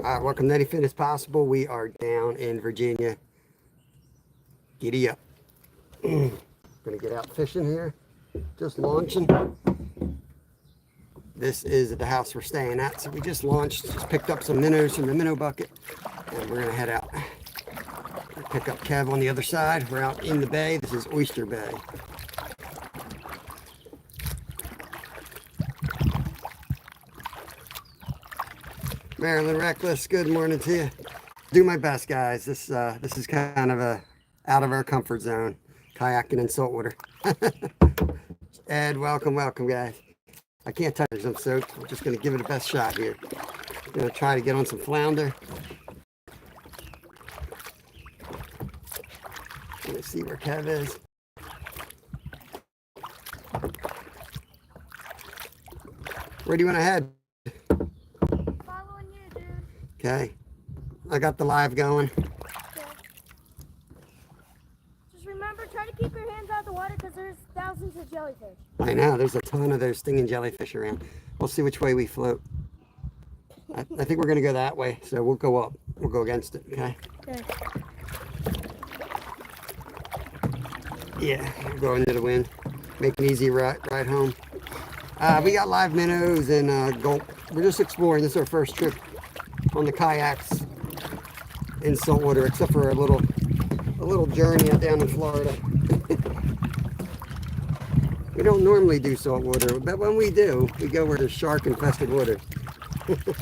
All right, welcome to Anything is Possible. We are down in Virginia. Giddy up. Gonna get out fishing here. Just launching. This is the house we're staying at. So we just launched, just picked up some minnows from the minnow bucket. And we're gonna head out. Pick up Kev on the other side. We're out in the bay. This is Oyster Bay. Maryland Reckless, good morning to you. Do my best, guys. This is kind of out of our comfort zone, kayaking in saltwater. Ed, welcome, guys. I can't touch them, so I'm just gonna give it a best shot here. I'm gonna try to get on some flounder. Let's see where Kev is. Where do you want to head? Okay, I got the live going. Okay. Just remember, try to keep your hands out of the water because there's thousands of jellyfish. I know, there's a ton of those stinging jellyfish around. We'll see which way we float. I think we're going to go that way, so we'll go up. We'll go against it, okay? Okay. Yeah, we'll go into the wind. Make an easy ride home. We got live minnows and gulp. We're just exploring. This is our first trip on the kayaks in saltwater, except for a little journey down in Florida. We don't normally do saltwater, but when we do, we go where there's shark infested water. Today's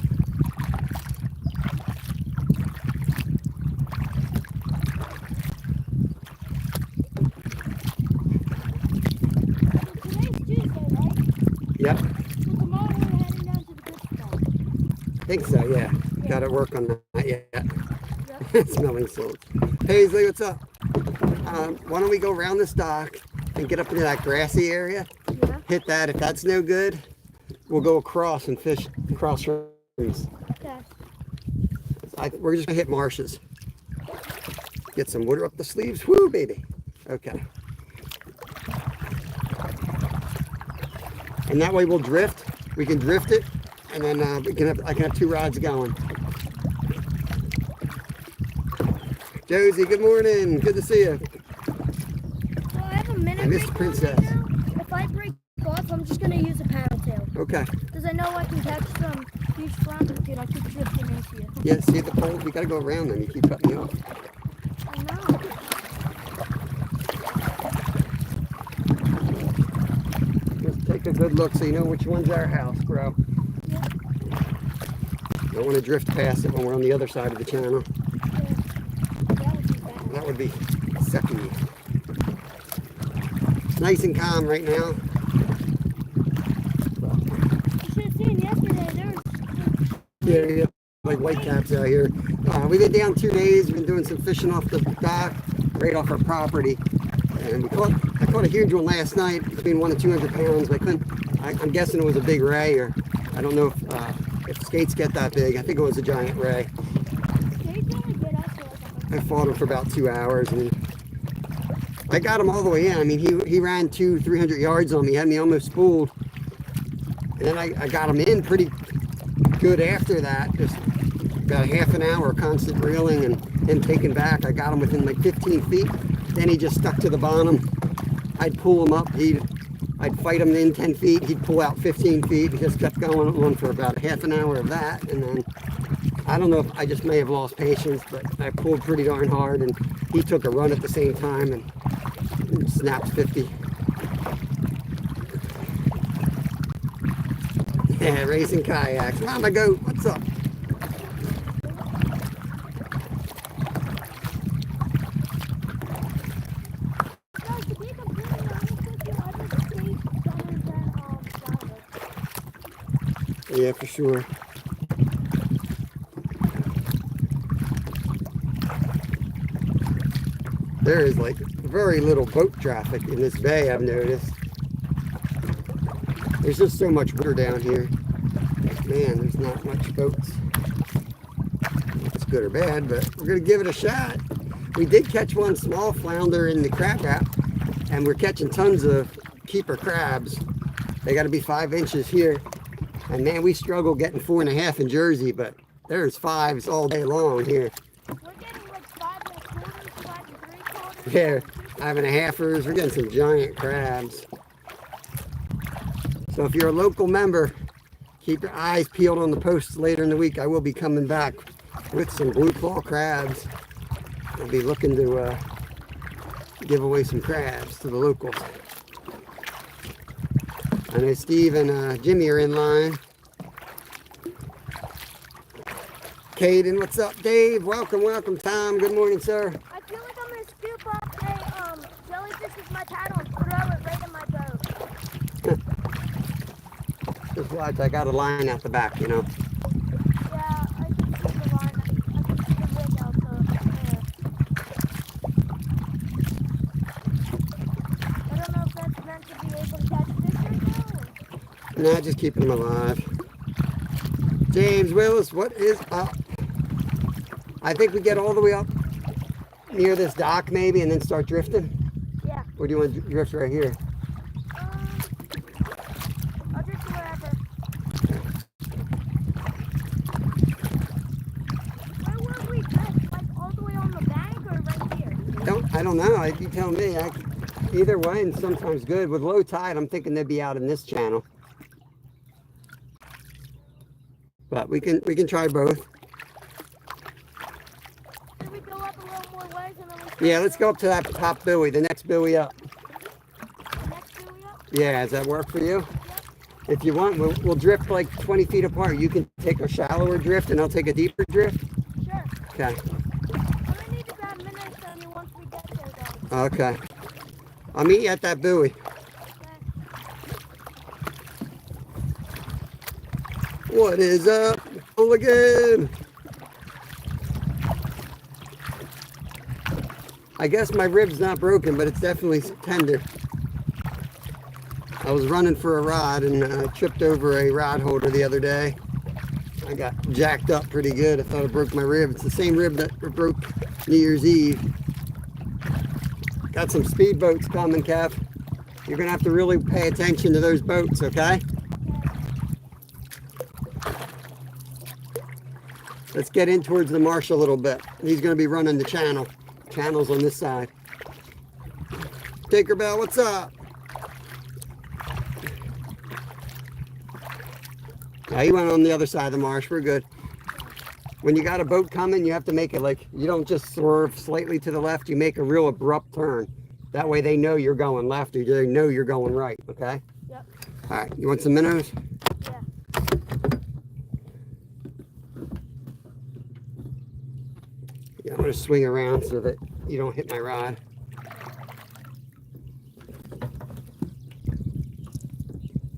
Tuesday, right? Yep. So tomorrow we're heading down to the good spot. I think so, yeah. Got to work on that yet. Yep. Smelling salt. Paisley, what's up? Why don't we go around this dock and get up into that grassy area? Yeah. Hit that. If that's no good, we'll go across and fish across trees. Okay. We're just gonna hit marshes. Get some water up the sleeves. Woo, baby. Okay. And that way we'll drift. We can drift it, and then I can have two rods going. Josie, good morning. Good to see you. So I have a minute. I missed break Princess. right now. If I break off, I'm just gonna use a paddle tail. Okay. Because I know I can catch some huge flounder, dude. I keep drifting into you. Yeah, see the poles? We gotta go around them. You keep cutting me off. I know. Just take a good look so you know which one's our house, bro. Yeah. Don't want to drift past it when we're on the other side of the channel. That would be bad. That would be sucky. It's nice and calm right now. You should have seen yesterday. There was Yeah, like whitecaps out here. We've been down 2 days. We've been doing some fishing off the dock, right off our property. And I caught a huge one last night, between 100 and 200 pounds. But I'm guessing it was a big ray, or I don't know if skates get that big. I think it was a giant ray. I fought him for about 2 hours, and I got him all the way in. I mean, he ran 200-300 yards on me, had me almost spooled. And then I got him in pretty good after that, just about a half an hour constant reeling and then taking back. I got him within like 15 feet. Then he just stuck to the bottom. I'd pull him up. I'd fight him in 10 feet. He'd pull out 15 feet. He just kept going on for about half an hour of that. And then I don't know if I just may have lost patience, but I pulled pretty darn hard, and he took a run at the same time and snapped 50. Yeah, racing kayaks. Mama Goat, what's up? Yeah, for sure. There is like very little boat traffic in this bay, I've noticed. There's just so much water down here. Man, there's not much boats. It's good or bad, but we're gonna give it a shot. We did catch one small flounder in the crab gap, and we're catching tons of keeper crabs. They gotta be 5 inches here. And man, we struggle getting 4.5 in Jersey, but There's fives all day long here. We're getting like 5 1/4, 5 3/4. Yeah, 5 1/2ers. We're getting some giant crabs. So if you're a local member, keep your eyes peeled on the posts later in the week. I will be coming back with some blue claw crabs. I'll be looking to give away some crabs to the locals. I know Steve and Jimmy are in line. Caden, what's up? Dave, welcome, welcome. Tom, good morning, sir. I feel like I'm gonna scoop up a jellyfish with my paddle and throw it right in my boat. Just watch, I got a line out the back, you know. Yeah, I can see the line. I can see the rig out there. I don't know if that's meant to be able to catch fish right now. Nah, just keeping them alive. James Willis, what is up? I think we get all the way up near this dock maybe and then start drifting. Yeah. Or do you want to drift right here? I'll drift wherever. Where would we drift? Like all the way on the bank or right here? I don't know. You tell me. Either way, and sometimes good. With low tide, I'm thinking they'd be out in this channel. But we can try both. Should we go up a little more ways and then we Yeah, let's go up to that top buoy, the next buoy up. next buoy up? Yeah, does that work for you? Yep. If you want, we'll drift like 20 feet apart. You can take a shallower drift and I'll take a deeper drift. Sure. Okay. I'm gonna need to grab minutes on you once we get there though. Okay. I'll meet you at that buoy. What is up? Again. I guess my rib's not broken, but it's definitely tender. I was running for a rod and tripped over a rod holder the other day. I got jacked up pretty good. I thought I broke my rib. It's the same rib that broke New Year's Eve. Got some speedboats coming, Kev. You're gonna have to really pay attention to those boats, okay? Let's get in towards the marsh a little bit. He's gonna be running the channel. Channel's on this side. Tinkerbell, what's up? Yeah, he went on the other side of the marsh. We're good. When you got a boat coming, you have to make it like, you don't just swerve slightly to the left, you make a real abrupt turn. That way they know you're going left or they know you're going right, okay? Yep. All right, you want some minnows? Yeah. Yeah, I'm gonna swing around so that you don't hit my rod.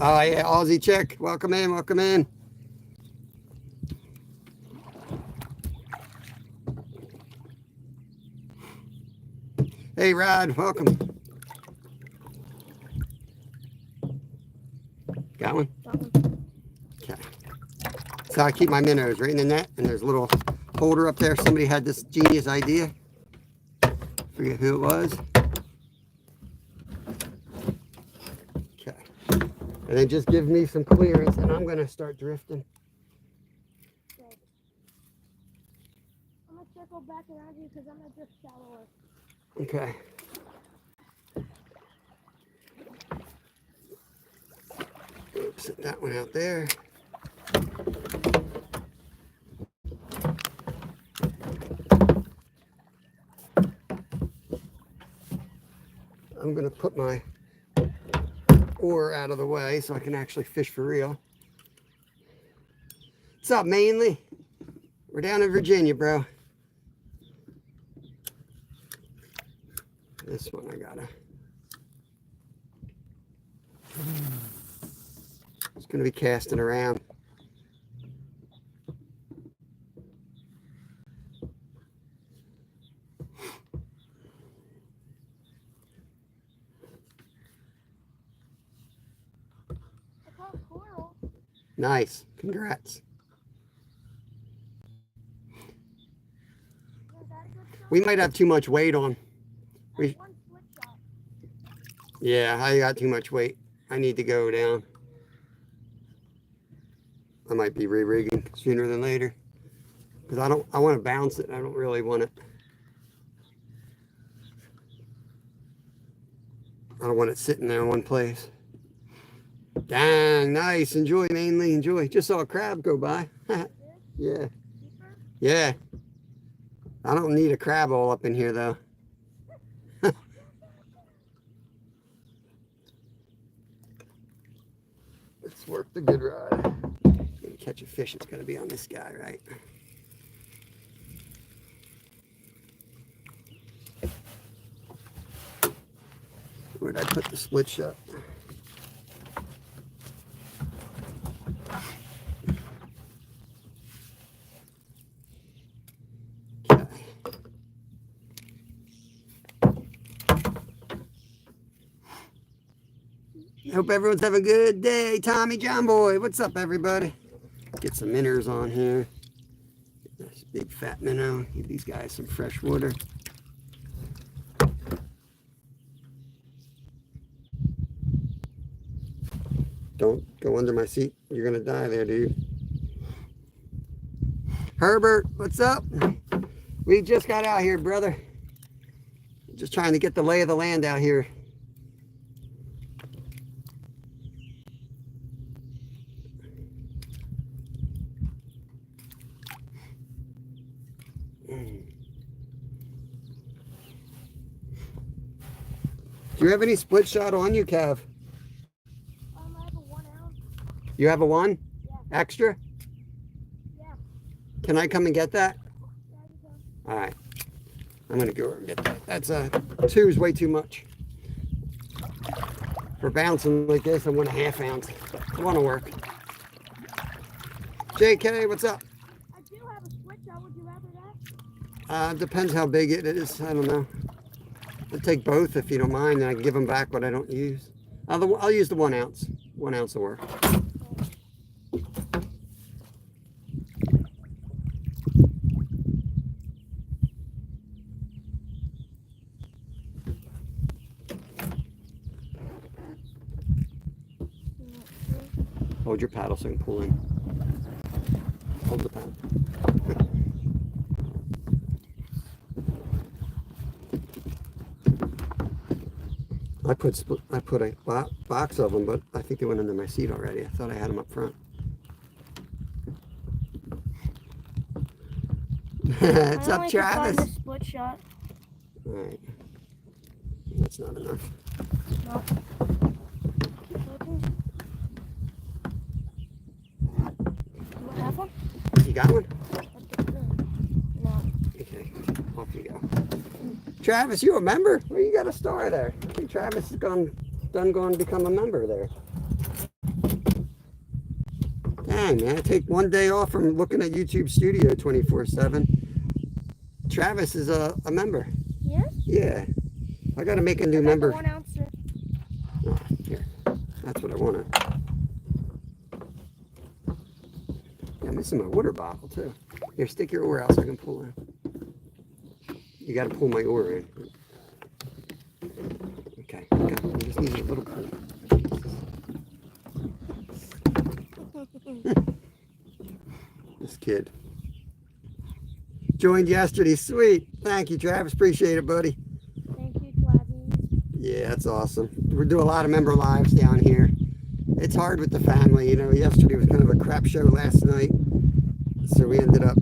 Oh yeah, Aussie chick, welcome in, welcome in. Hey Rod, welcome. Got one? Okay. So I keep my minnows right in the net, and there's a little holder up there. Somebody had this genius idea. Forget who it was. Okay. And then just give me some clearance, and I'm gonna start drifting. Good. I'm gonna circle back around you because I'm gonna drift shallower. Okay. Oops, set that one out there. I'm gonna put my oar out of the way so I can actually fish for real. What's up, Mainly? We're down in Virginia, bro. This one I gotta. It's gonna be casting around. I caught coral. Nice. Congrats. Was that a good shot? We might have too much weight on. We, One split shot. yeah, I got too much weight. I need to go down. I might be re-rigging sooner than later. because I want to bounce it. I don't really want it. I don't want it sitting there in one place. Dang, nice. Enjoy, mainly enjoy. Just saw a crab go by. Yeah. Yeah. I don't need a crab all up in here though. Let's work the good rod. Gonna catch a fish, it's gonna be on this guy, right? Where'd I put the split shot? Okay. Hope everyone's having a good day. Tommy John Boy, what's up, everybody? Get some minnows on here. Nice big fat minnow. Give these guys some fresh water. Don't go under my seat. You're gonna die there, dude. Herbert, what's up? We just got out here, brother. Just trying to get the lay of the land out here. Do you have any split shot on you, Kev? I have a 1 ounce. You have a 1? Yeah. Extra? Yeah. Can I come and get that? Yeah, you can. All right. I'm going to go over and get that. That's 2 is way too much. For bouncing like this, I want a 1/2 ounce. I want to work. JK, what's up? I do have a split shot. Would you rather that? Depends how big it is. I don't know. I'll take both if you don't mind, and I can give them back what I don't use. I'll use the 1 ounce. 1 ounce will work. Hold your paddle so I can pull in. Hold the paddle. I put a box of them, but I think they went under my seat already. I thought I had them up front. It's up, Travis. I split shot. All right. That's not enough. No. Keep looking. You have one? You got one? No. Okay. Off you go. Travis, you a member? Well, you got a star there. I think Travis has gone to become a member there. Dang, man. I take one day off from looking at YouTube Studio 24/7. Travis is a member. Yeah? Yeah. I got to make a new I got member. the 1 ounce. Oh, here. That's what I wanted. Yeah, I'm missing my water bottle, too. Here, stick your oar out so I can pull in. You got to pull my oar in. Okay, I just need a little pull. This kid joined yesterday. Sweet. Thank you, Travis. Appreciate it, buddy. Thank you, Travis. Yeah, that's awesome. We're doing a lot of member lives down here. It's hard with the family. You know, yesterday was kind of a crap show last night. So we ended up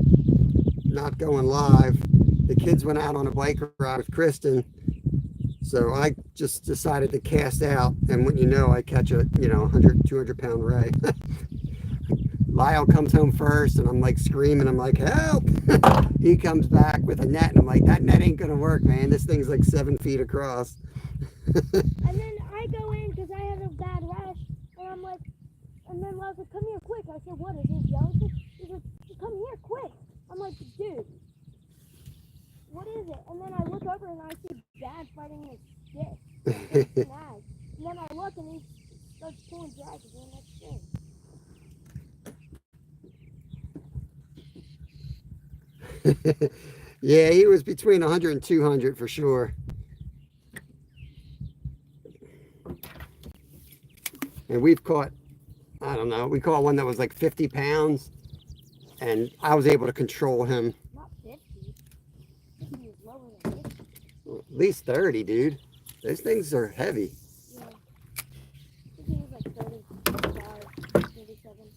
not going live. The kids went out on a bike ride with Kristen. So I just decided to cast out. And when you know, I catch a, 100, 200 pound ray. Lyle comes home first and I'm like screaming. I'm like, help. He comes back with a net and I'm like, that net ain't going to work, man. This thing's like 7 feet across. And then I go in because I have a bad rash. And I'm like, and then Lyle's like, come here quick. I said, what is this, jellyfish? He's like, come here quick. I'm like, dude, what is it? And then I look over and I see Dad fighting this stick. And then I look and he starts pulling drag again. That's it. Yeah, he was between 100 and 200 for sure. And we've caught, I don't know, we caught one that was like 50 pounds, and I was able to control him. Not 50. 50 is lower than 50. At least 30, dude. Those things are heavy. Yeah. I think he was like 35, 37.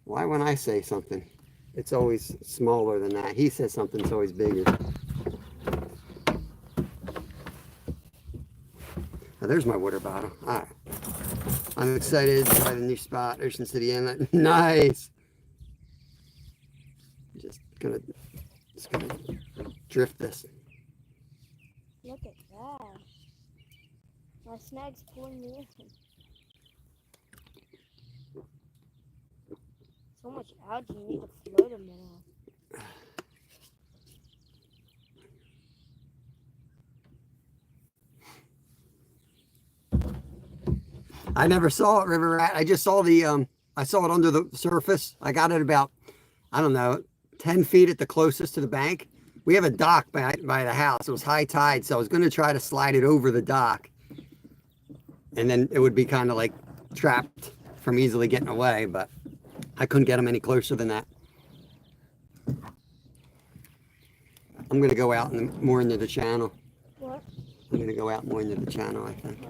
Why when I say something, it's always smaller than that? He says something, it's always bigger. Oh, there's my water bottle. All right. I'm excited by the new spot, Ocean City Inlet. Nice. Just gonna drift this. Look at that. My snag's pulling me in. So much algae, you need to float them now. I never saw it, River Rat. I just saw the I saw it under the surface. I got it about, I don't know, 10 feet at the closest to the bank. We have a dock by the house. It was high tide, so I was going to try to slide it over the dock. And then it would be kind of like trapped from easily getting away, but I couldn't get them any closer than that. I'm going to go out and more into the channel. What? I'm going to go out more into the channel, I think.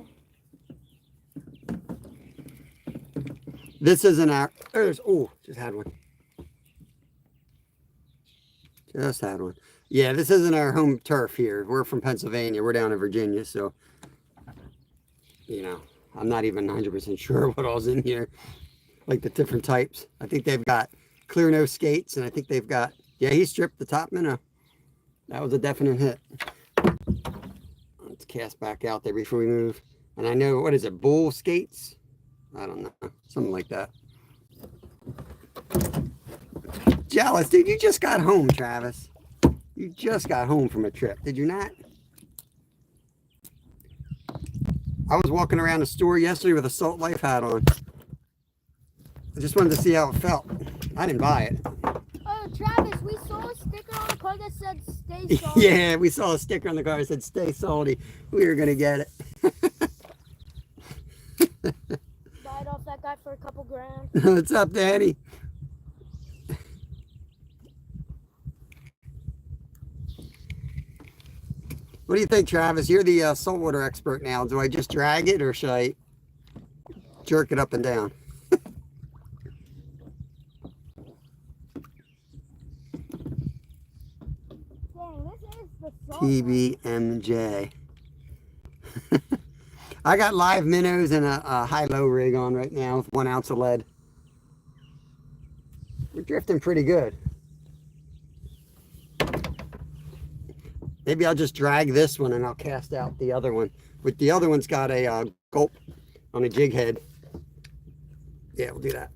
This isn't our, oh, just had one. Just had one. Yeah, this isn't our home turf here. We're from Pennsylvania. We're down in Virginia, so, you know, I'm not even 100% sure what all's in here. Like the different types. I think they've got clear nose skates, and I think they've got, yeah, he stripped the top minnow. That was a definite hit. Let's cast back out there before we move. And I know, what is it, bull skates? I don't know, something like that. Jealous, dude, you just got home, Travis. You just got home from a trip, did you not? I was walking around the store yesterday with a Salt Life hat on. I just wanted to see how it felt. I didn't buy it. Oh, Travis, we saw a sticker on the car that said stay salty. Yeah, we saw a sticker on the car that said stay salty. We were going to get it. Buy it off that guy for a couple grand. What's up, Daddy? What do you think, Travis? You're the saltwater expert now. Do I just drag it or should I jerk it up and down? Dang, this is the salt. TBMJ. I got live minnows and a high-low rig on right now with 1 ounce of lead. We're drifting pretty good. Maybe I'll just drag this one and I'll cast out the other one. But the other one's got a gulp on a jig head. Yeah, we'll do that.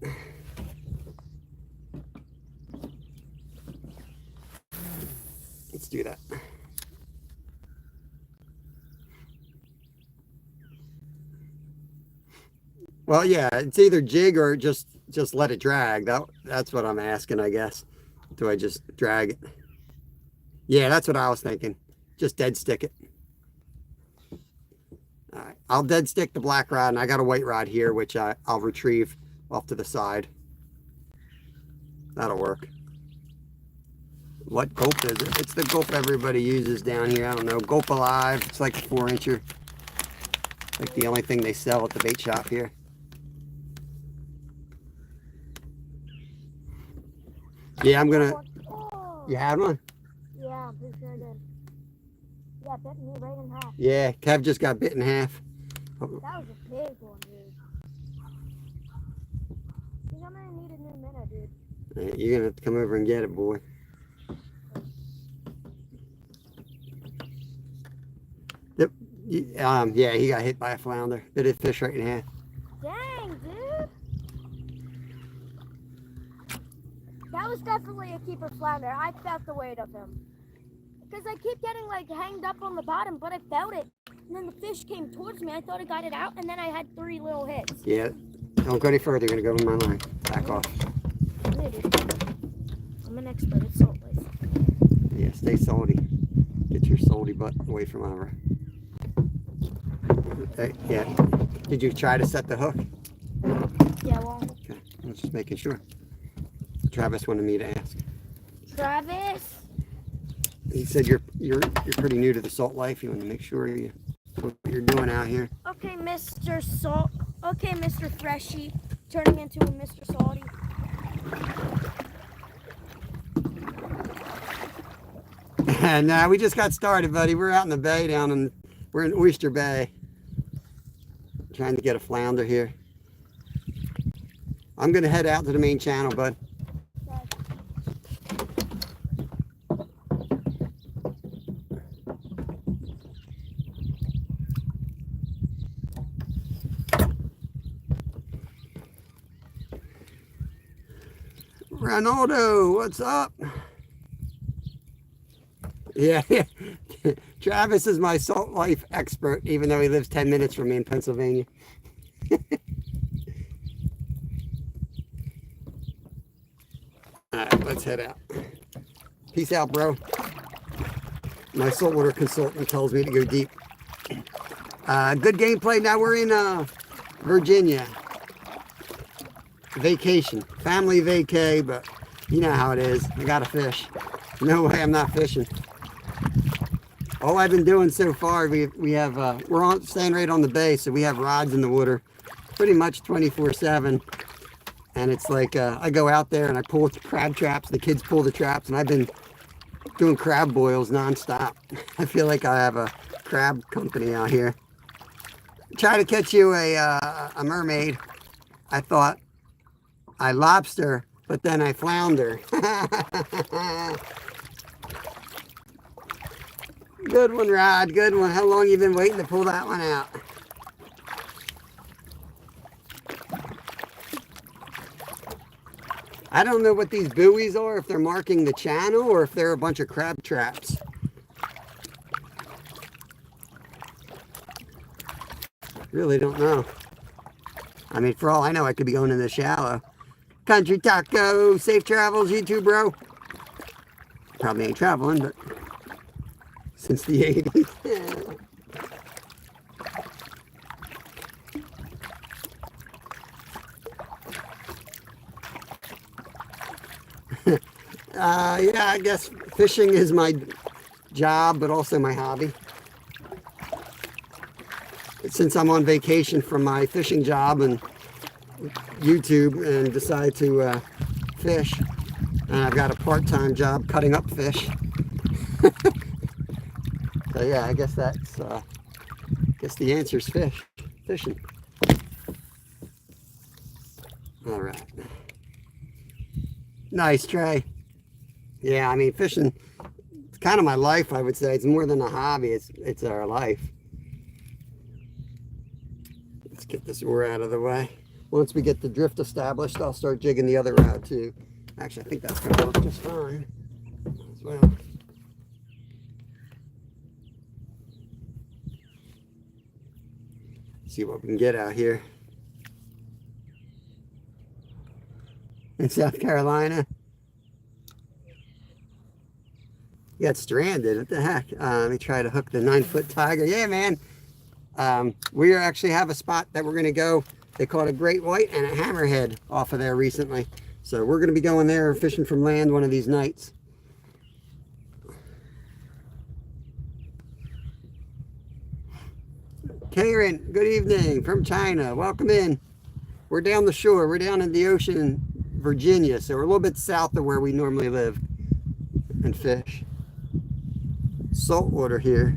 Let's do that. Well, yeah, it's either jig or just let it drag. That's what I'm asking, I guess. Do I just drag it? Yeah, that's what I was thinking. Just dead stick it. All right, I'll dead stick the black rod, and I got a white rod here, which I'll retrieve off to the side. That'll work. What gulp is it? It's the gulp everybody uses down here. I don't know. Gulp Alive. It's like a 4-incher. Like the only thing they sell at the bait shop here. Yeah, I'm gonna. Oh. You had one? Yeah, I'm pretty sure I did. Yeah, bit me right in half. Yeah, Kev just got bit in half. That was a big one, dude. I think I'm gonna need a new minnow, dude. You're gonna have to come over and get it, boy. Yep. Yeah, he got hit by a flounder. Bit a fish right in half. Dang, dude. That was definitely a keeper flounder. I felt the weight of him. Because I keep getting like hanged up on the bottom, but I felt it. And then the fish came towards me. I thought I got it out, and then I had 3 little hits. Yeah. Don't go any further. You're gonna go in my line. Back off. Yeah, dude. I'm an expert at salt life. Yeah, stay salty. Get your salty butt away from our. Yeah. Did you try to set the hook? Just making sure. Travis wanted me to ask. Travis? He said you're pretty new to the salt life. You want to make sure what you're doing out here. Okay, Mr. Salt. Okay, Mr. Freshy. Turning into a Mr. Salty. Nah, we just got started, buddy. We're out in the bay we're in Oyster Bay. Trying to get a flounder here. I'm gonna head out to the main channel, bud. Ronaldo, what's up? Yeah, Travis is my salt life expert, even though he lives 10 minutes from me in Pennsylvania. All right, let's head out. Peace out, bro. My saltwater consultant tells me to go deep. Good gameplay. Now we're in Virginia. Vacation. Family vacay, but you know how it is. I gotta fish. No way I'm not fishing. All I've been doing so far, we're staying right on the bay, so we have rods in the water pretty much 24/7. And it's like I go out there and I pull crab traps. The kids pull the traps, and I've been doing crab boils nonstop. I feel like I have a crab company out here. Try to catch you a mermaid. I thought I lobster, but then I flounder. Good one, Rod. Good one. How long you been waiting to pull that one out? I don't know what these buoys are, if they're marking the channel or if they're a bunch of crab traps. Really don't know. I mean, for all I know, I could be going in the shallow. Country Taco, safe travels, you too, bro. Probably ain't traveling, but since the 80s. Yeah, I guess fishing is my job, but also my hobby. Since I'm on vacation from my fishing job and YouTube and decide to fish, and I've got a part-time job cutting up fish. So yeah, I guess that's the answer is fishing. All right. Nice, Trey. Yeah, I mean, fishing, it's kind of my life, I would say. It's more than a hobby. It's our life. Let's get this oar out of the way. Once we get the drift established, I'll start jigging the other rod too. Actually, I think that's going to work just fine as well. See what we can get out here. In South Carolina. You got stranded. What the heck? Let me try to hook the 9-foot tiger. Yeah, man. We actually have a spot that we're going to go. They caught a great white and a hammerhead off of there recently. So we're going to be going there and fishing from land one of these nights. Karen, good evening from China. Welcome in. We're down the shore. We're down in the ocean in Virginia. So we're a little bit south of where we normally live and fish. Saltwater here.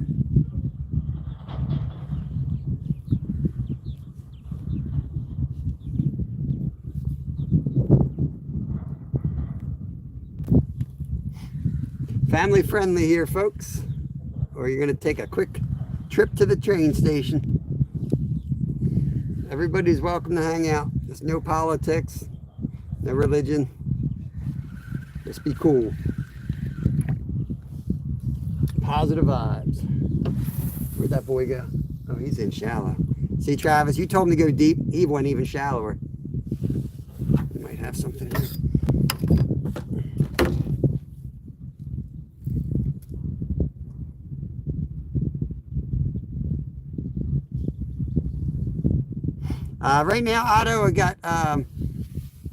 Family friendly here, folks, or you're going to take a quick trip to the train station. Everybody's welcome to hang out. There's no politics, no religion. Just be cool. Positive vibes. Where'd that boy go? Oh, he's in shallow. See, Travis, you told him to go deep. He went even shallower. We might have something here. Right now, Otto, I got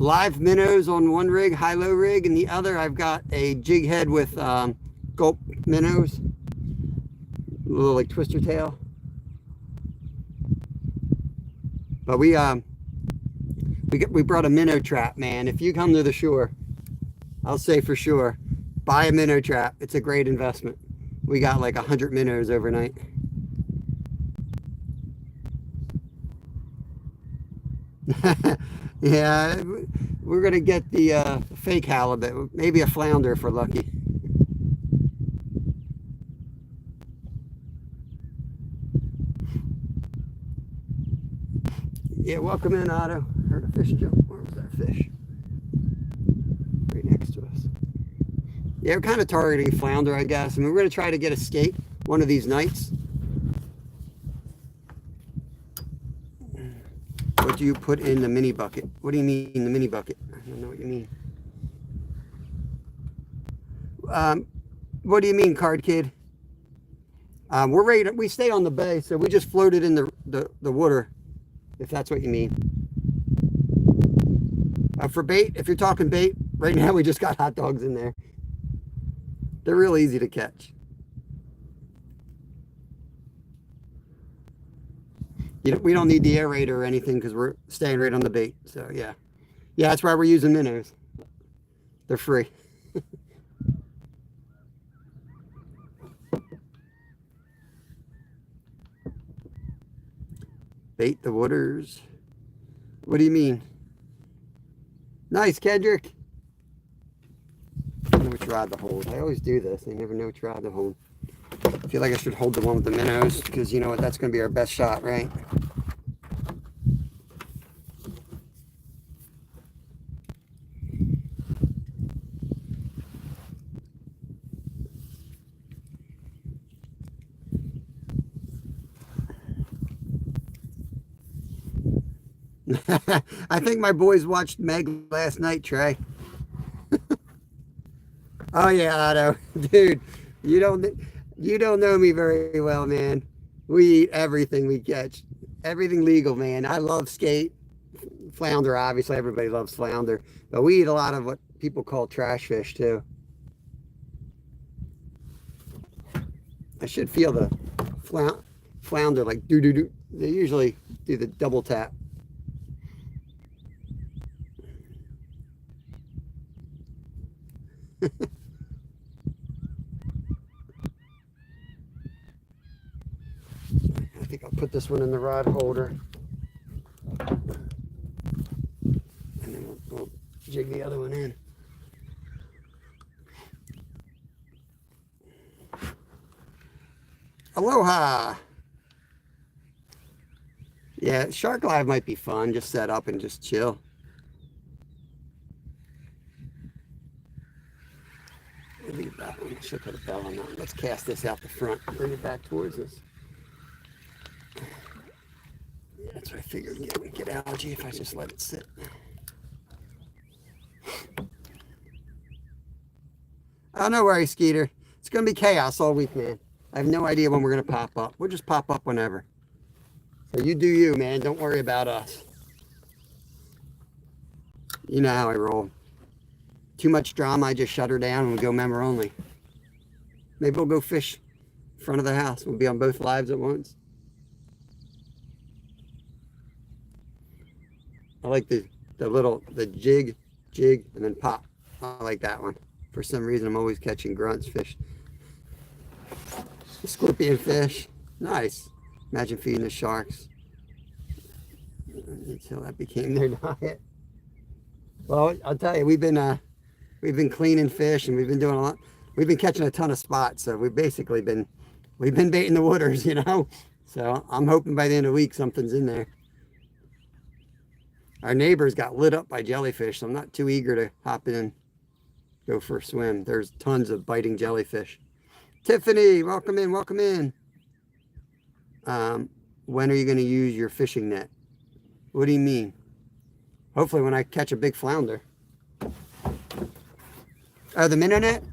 live minnows on one rig, high-low rig, and the other I've got a jig head with gulp minnows, a little like twister tail. But we brought a minnow trap, man. If you come to the shore, I'll say for sure, buy a minnow trap. It's a great investment. We got like 100 minnows overnight. Yeah, we're gonna get the fake halibut, maybe a flounder if we're lucky. Yeah, welcome in, Otto. Heard a fish jump. Where was that fish? Right next to us. Yeah, we're kind of targeting flounder, I guess. I mean, we're gonna try to get a skate one of these nights. What do you put in the mini bucket? What do you mean the mini bucket? I don't know what you mean. What do you mean, Card Kid? We're ready to, we stay on the bay, so we just floated in the water, if that's what you mean. For bait, if you're talking bait, right now we just got hot dogs in there. They're real easy to catch. You know, we don't need the aerator or anything because we're staying right on the bait. So yeah, that's why we're using minnows. They're free. Bait the waters. What do you mean? Nice, Kedrick. I don't know which rod to hold. I always do this. I never know which rod to hold. I feel like I should hold the one with the minnows because you know what? That's going to be our best shot, right? I think my boys watched Meg last night, Trey. Oh yeah, Otto, dude, you don't know me very well, man. We eat everything we catch, everything legal, man. I love skate, flounder. Obviously, everybody loves flounder, but we eat a lot of what people call trash fish too. I should feel the flounder like do do do. They usually do the double tap. I think I'll put this one in the rod holder. And then we'll jig the other one in. Aloha! Yeah, Shark Live might be fun. Just set up and just chill. Leave that one. Should put a bell on that. Let's cast this out the front. Bring it back towards us. Yeah, that's what I figured. We get algae if I just let it sit. Oh, no worries, Skeeter. It's going to be chaos all week, man. I have no idea when we're going to pop up. We'll just pop up whenever. So you do you, man. Don't worry about us. You know how I roll. Too much drama, I just shut her down and we go member only. Maybe we'll go fish in front of the house. We'll be on both lives at once. I like the jig, and then pop. I like that one. For some reason, I'm always catching grunts fish. Scorpion fish. Nice. Imagine feeding the sharks. Until that became their diet. Well, I'll tell you, we've been cleaning fish and we've been doing a lot. We've been catching a ton of spots. So we've been baiting the waters, you know. So I'm hoping by the end of the week something's in there. Our neighbors got lit up by jellyfish, so I'm not too eager to hop in and go for a swim. There's tons of biting jellyfish. Tiffany, welcome in, welcome in. When are you going to use your fishing net? What do you mean? Hopefully when I catch a big flounder. Oh, the minnow net?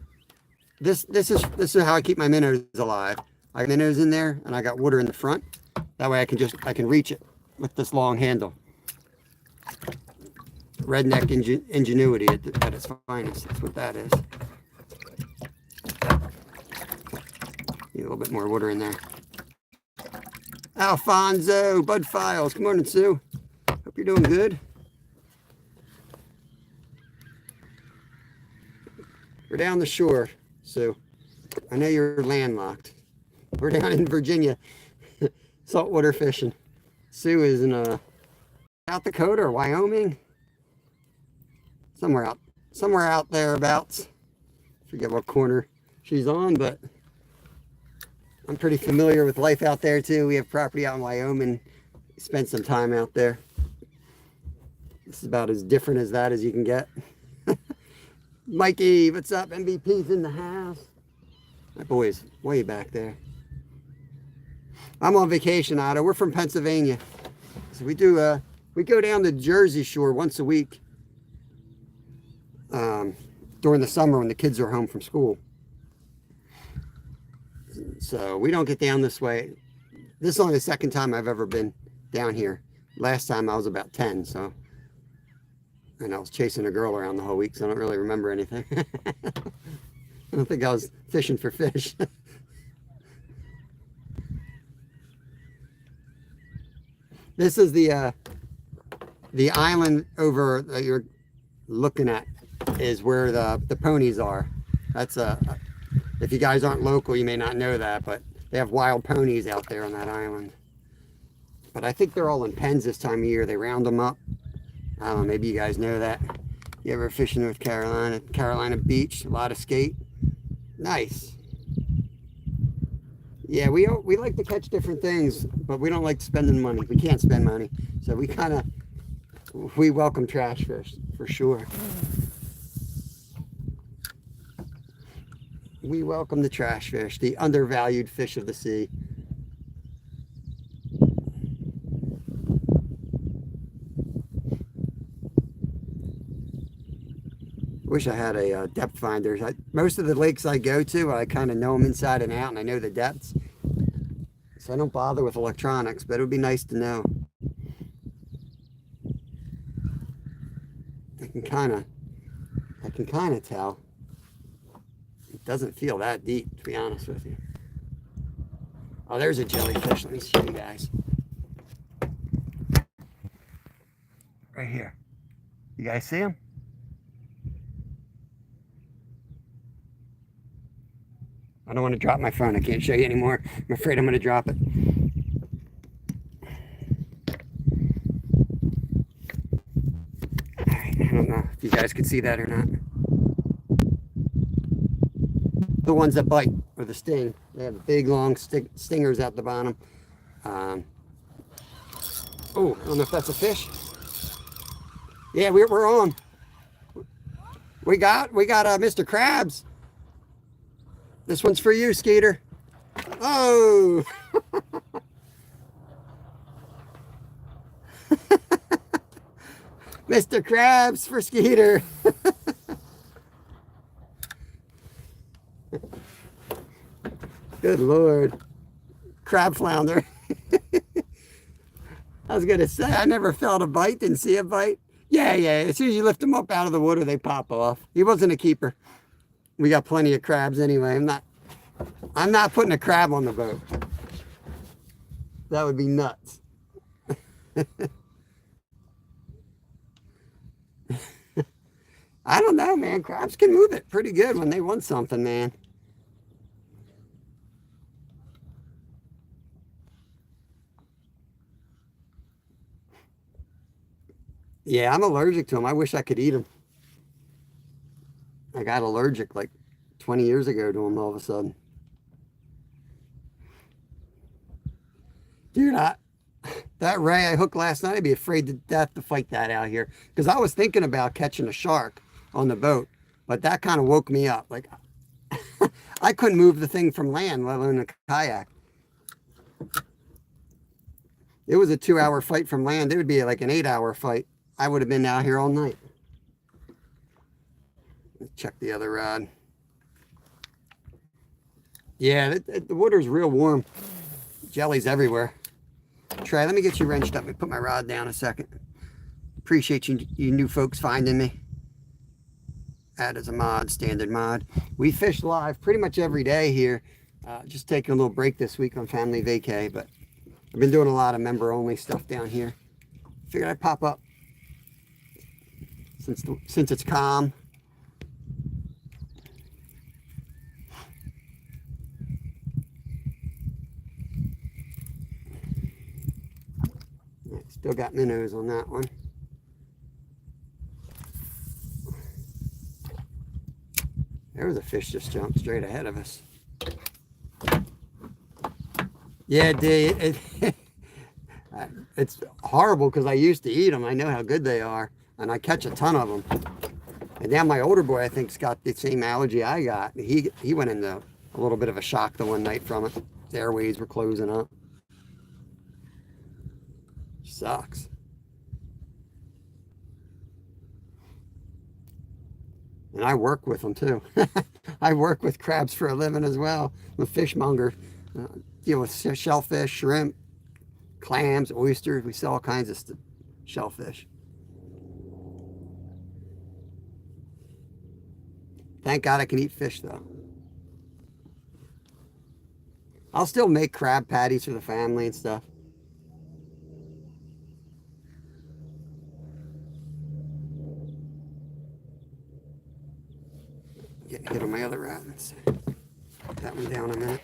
This is how I keep my minnows alive. I got minnows in there and I got water in the front. That way I can reach it with this long handle. redneck ingenuity at its finest. That's what that is. Need a little bit more water in there. Alfonso, Bud Files. Good morning, Sue. Hope you're doing good. We're down the shore, Sue. I know you're landlocked. We're down in Virginia, saltwater fishing. Sue is in South Dakota or Wyoming. Somewhere out thereabouts. Forget what corner she's on, but I'm pretty familiar with life out there too. We have property out in Wyoming. Spent some time out there. This is about as different as that as you can get. Mikey, what's up? MVP's in the house. My boy's way back there. I'm on vacation, Otto. We're from Pennsylvania. So we go down the Jersey Shore once a week during the summer when the kids are home from school. So we don't get down this way. This is only the second time I've ever been down here. Last time I was about 10, so. And I was chasing a girl around the whole week, so I don't really remember anything. I don't think I was fishing for fish. This is the island over that you're looking at is where the ponies are. That's if you guys aren't local, you may not know that, but they have wild ponies out there on that island. But I think they're all in pens this time of year. They round them up. I don't know, maybe you guys know that. You ever fish in North Carolina? Carolina Beach, a lot of skate. Nice. Yeah, we like to catch different things, but we don't like spending money. We can't spend money. So we welcome trash fish, for sure. We welcome the trash fish, the undervalued fish of the sea. Wish I had a depth finder. Most of the lakes I go to, I kind of know them inside and out, and I know the depths. So I don't bother with electronics, but it would be nice to know. I can kind of tell. It doesn't feel that deep, to be honest with you. Oh, there's a jellyfish. Let me show you guys. Right here. You guys see him? I don't want to drop my phone. I can't show you anymore. I'm afraid I'm going to drop it. All right, I don't know if you guys can see that or not. The ones that bite or the sting. They have big, long stingers at the bottom. Oh, I don't know if that's a fish. Yeah, we're on. We got Mr. Krabs. This one's for you, Skeeter. Oh! Mr. Krabs for Skeeter. Good Lord. Crab flounder. I was going to say, I never felt a bite, didn't see a bite. Yeah. As soon as you lift them up out of the water, they pop off. He wasn't a keeper. We got plenty of crabs anyway. I'm not putting a crab on the boat. That would be nuts. I don't know, man. Crabs can move it pretty good when they want something, man. Yeah, I'm allergic to them. I wish I could eat them. I got allergic like 20 years ago to them all of a sudden. Dude, that ray I hooked last night, I'd be afraid to death to fight that out here. Because I was thinking about catching a shark on the boat, but that kind of woke me up. Like, I couldn't move the thing from land, let alone a kayak. It was a 2-hour fight from land. It would be like an 8-hour fight. I would have been out here all night. Let's check the other rod. Yeah, the water's real warm. Jelly's everywhere. Trey, let me get you wrenched up. Let me put my rod down a second. Appreciate you new folks finding me. Add as a mod, standard mod. We fish live pretty much every day here. Just taking a little break this week on family vacay, but I've been doing a lot of member only stuff down here. Figured I'd pop up since it's calm. Yeah, still got minnows on that one. There was a fish just jumped straight ahead of us. Yeah, it's horrible because I used to eat them. I know how good they are, and I catch a ton of them. And now my older boy, I think, has got the same allergy I got. He went into a little bit of a shock the one night from it. The airways were closing up. Sucks. And I work with them too. I work with crabs for a living as well. I'm a fishmonger. Deal with shellfish, shrimp, clams, oysters. We sell all kinds of shellfish. Thank God I can eat fish though. I'll still make crab patties for the family and stuff. Getting hit on my other rod. Let's put that one down a minute.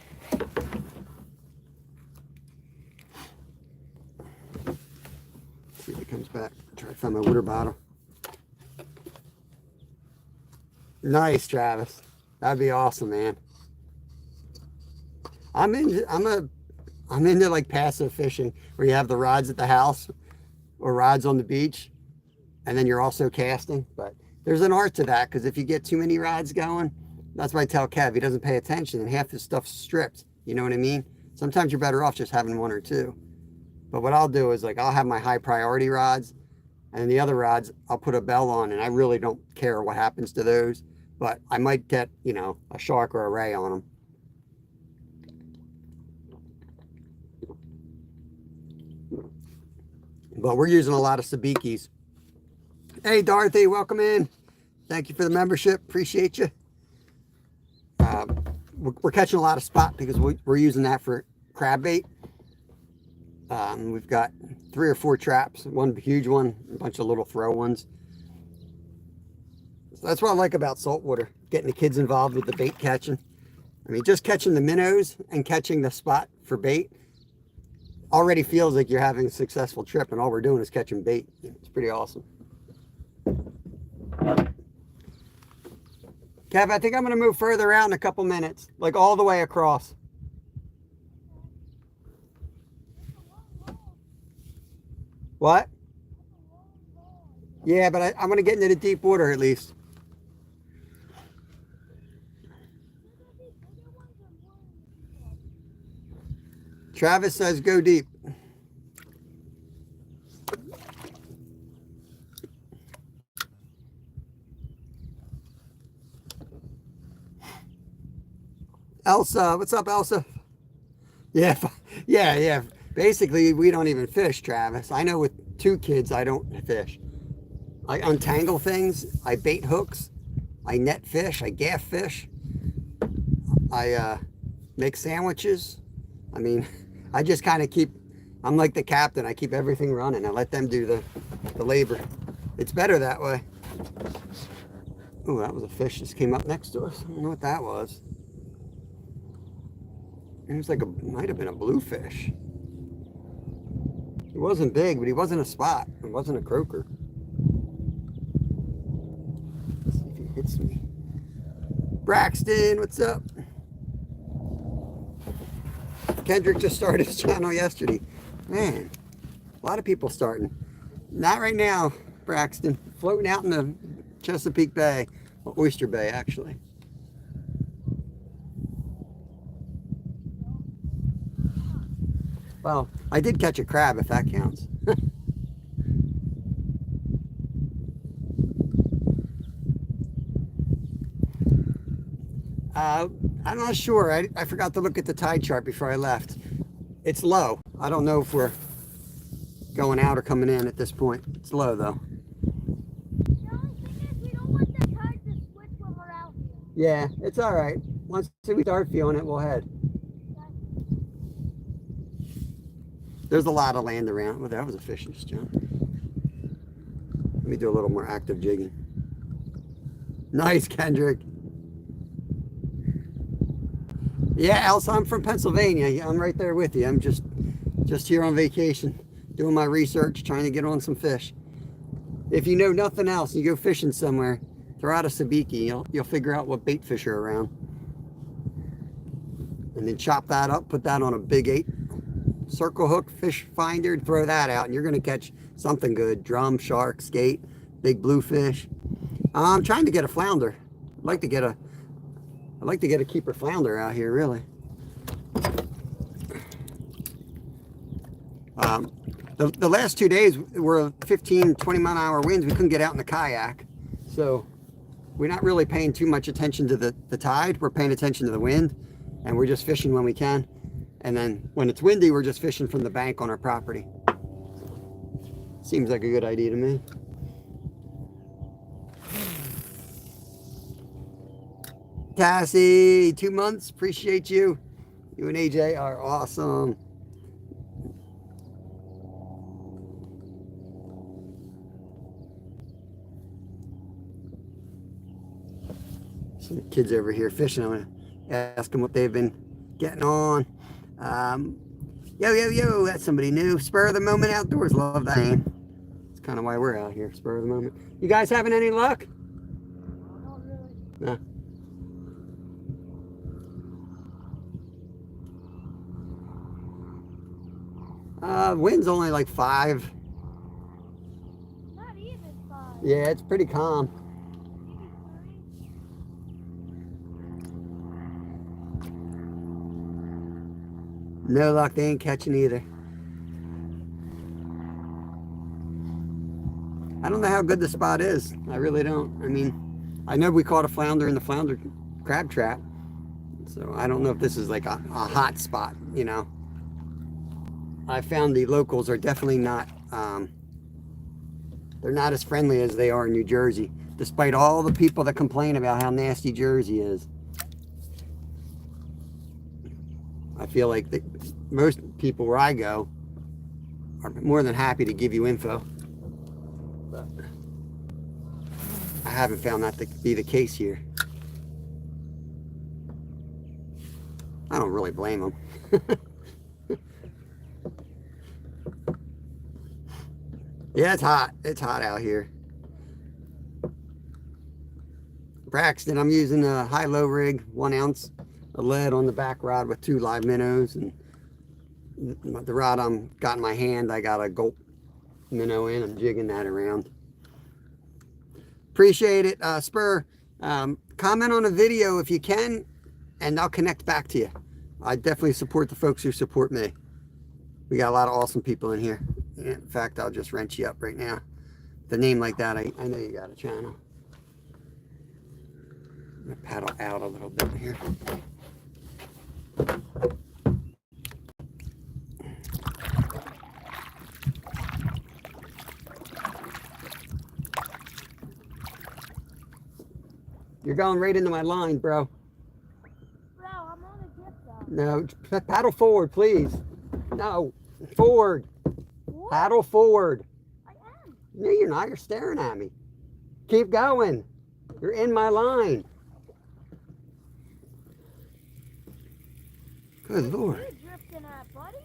See if it comes back. Try to find my water bottle. Nice, Travis. That'd be awesome, man. I'm into like passive fishing where you have the rods at the house or rods on the beach, and then you're also casting. But there's an art to that, because if you get too many rods going, that's why I tell Kev, he doesn't pay attention and half his stuff's stripped. You know what I mean? Sometimes you're better off just having one or two. But what I'll do is, like, I'll have my high priority rods, and the other rods I'll put a bell on, and I really don't care what happens to those. But I might get, you know, a shark or a ray on them. But we're using a lot of sabikis. Hey, Dorothy, welcome in. Thank you for the membership. Appreciate you. We're catching a lot of spot because we're using that for crab bait. We've got 3 or 4 traps, one huge one, a bunch of little throw ones. So that's what I like about saltwater, getting the kids involved with the bait catching. I mean, just catching the minnows and catching the spot for bait already feels like you're having a successful trip, and all we're doing is catching bait. It's pretty awesome. Kev, I think I'm going to move further out in a couple minutes, like all the way across. What? Yeah, but I'm going to get into the deep water at least. Travis says go deep. Elsa, what's up, Elsa? Yeah, yeah. Basically, we don't even fish, Travis. I know with 2 kids, I don't fish. I untangle things. I bait hooks. I net fish. I gaff fish. I make sandwiches. I mean, I just kind of I'm like the captain. I keep everything running. I let them do the labor. It's better that way. Oh, that was a fish just came up next to us. I don't know what that was. It was like might have been a bluefish. He wasn't big, but he wasn't a spot. It wasn't a croaker. Let's see if he hits me. Braxton, what's up? Kendrick just started his channel yesterday. Man, a lot of people starting. Not right now, Braxton. Floating out in the Chesapeake Bay, or Oyster Bay, actually. Well, I did catch a crab, if that counts. I'm not sure. I forgot to look at the tide chart before I left. It's low. I don't know if we're going out or coming in at this point. It's low, though. Yeah, it's all right. Once we start feeling it, we'll head. There's a lot of land around. Well, that was a fish just jumped. Let me do a little more active jigging. Nice, Kendrick. Yeah, Elsa, I'm from Pennsylvania. I'm right there with you. I'm just here on vacation, doing my research, trying to get on some fish. If you know nothing else, you go fishing somewhere, throw out a sabiki. You'll figure out what bait fish are around. And then chop that up, put that on a big 8 circle hook fish finder, throw that out, and you're going to catch something good. Drum, shark, skate, big bluefish. I'm trying to get a flounder. I'd like to get a keeper flounder out here, really. The last 2 days were 15, 20-mile-an-hour winds. We couldn't get out in the kayak. So we're not really paying too much attention to the tide. We're paying attention to the wind, and we're just fishing when we can. And then when it's windy, we're just fishing from the bank on our property. Seems like a good idea to me. Cassie, 2 months. Appreciate you. You and AJ are awesome. Some kids over here fishing. I'm going to ask them what they've been getting on. Yo, that's somebody new. Spur of the Moment Outdoors. Love that name. That's kind of why we're out here. Spur of the Moment. You guys having any luck? Not really. No. Wind's only like 5. Not even 5. Yeah, it's pretty calm. No luck, they ain't catching either. I don't know how good the spot is. I really don't. I mean, I know we caught a flounder in the flounder crab trap. So I don't know if this is like a hot spot, you know. I found the locals are definitely not, they're not as friendly as they are in New Jersey, despite all the people that complain about how nasty Jersey is. I feel like most people where I go are more than happy to give you info. But I haven't found that to be the case here. I don't really blame them. Yeah, it's hot. It's hot out here. Braxton, I'm using a high-low rig, 1 ounce of lead on the back rod with 2 live minnows, and the rod I'm got in my hand, I got a gulp minnow in. I'm jigging that around. Appreciate it, Spur. Comment on a video if you can, and I'll connect back to you. I definitely support the folks who support me. We got a lot of awesome people in here. In fact, I'll just wrench you up right now. The name like that, I know you got a channel. I'm gonna paddle out a little bit here. You're going right into my line, bro. Bro, I'm on a dip though. No, paddle forward, please. No, forward. What? Paddle forward. I am. No, you're not. You're staring at me. Keep going. You're in my line. Good Lord. You're drifting at, buddy.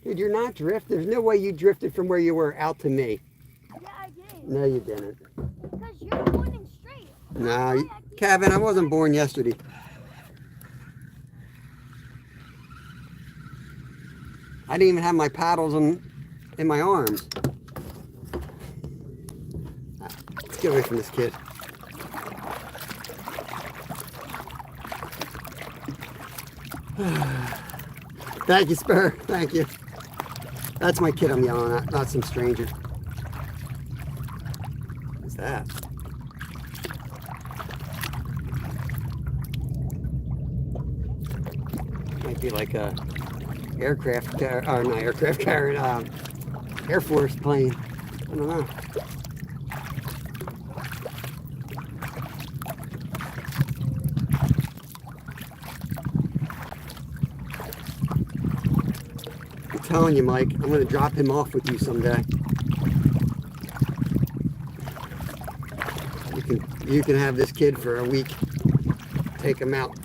Dude, you're not drift. There's no way you drifted from where you were out to me. Yeah, I did. No, you didn't. Because you're pointing straight. No, Kevin, I wasn't born yesterday. I didn't even have my paddles in my arms. Let's get away from this kid. Thank you, Spur. Thank you. That's my kid I'm yelling at, not some stranger. What's that? Might be like a aircraft carrier, or not aircraft carrier, Air Force plane. I don't know. telling you, Mike, I'm going to drop him off with you someday. You can have this kid for a week. Take him out.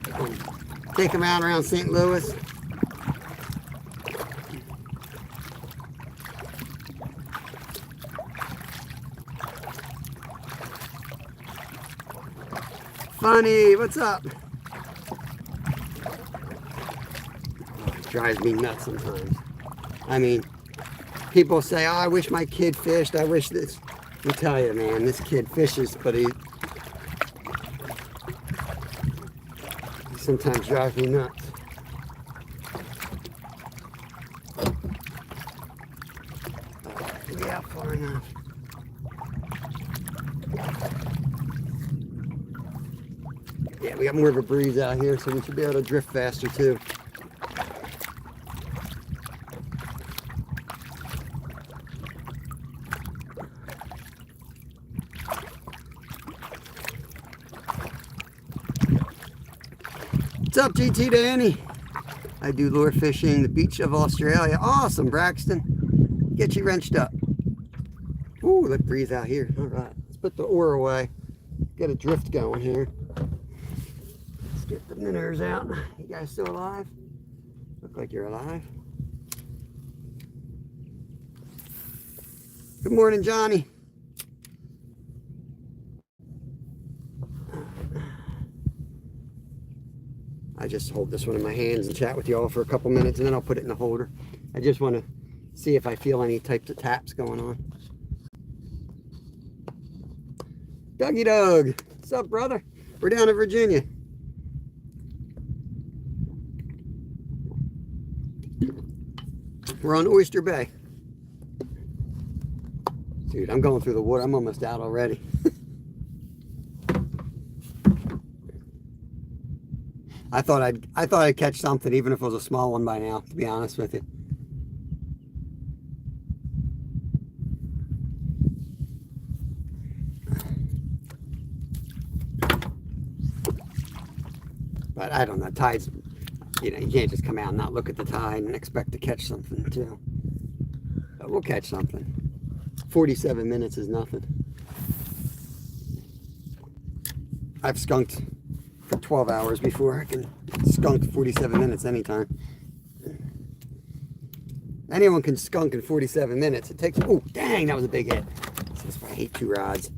Take him out around St. Louis. Funny, what's up? Oh, it drives me nuts sometimes. I mean, people say, oh, I wish my kid fished. I wish this. I tell you, man, this kid fishes, but he sometimes drives me nuts. Yeah, far enough. Yeah, we got more of a breeze out here, so we should be able to drift faster too. What's up, GT Danny? I do lure fishing, the beach of Australia. Awesome, Braxton. Get you wrenched up. Ooh, look, breeze out here. All right, let's put the oar away. Get a drift going here. Let's get the minnows out. You guys still alive? Look like you're alive. Good morning, Johnny. I just hold this one in my hands and chat with you all for a couple minutes, and then I'll put it in the holder. I just want to see if I feel any types of taps going on. Dougie Doug, what's up, brother? We're down in Virginia. We're on Oyster Bay. Dude, I'm going through the water. I'm almost out already. I thought I'd catch something, even if it was a small one by now, to be honest with you. But I don't know, tides, you know, you can't just come out and not look at the tide and expect to catch something too. But we'll catch something. 47 minutes is nothing. I've skunked for 12 hours before. I can skunk 47 minutes anytime. Anyone can skunk in 47 minutes. It takes, oh, dang, that was a big hit. That's why I hate 2 rods.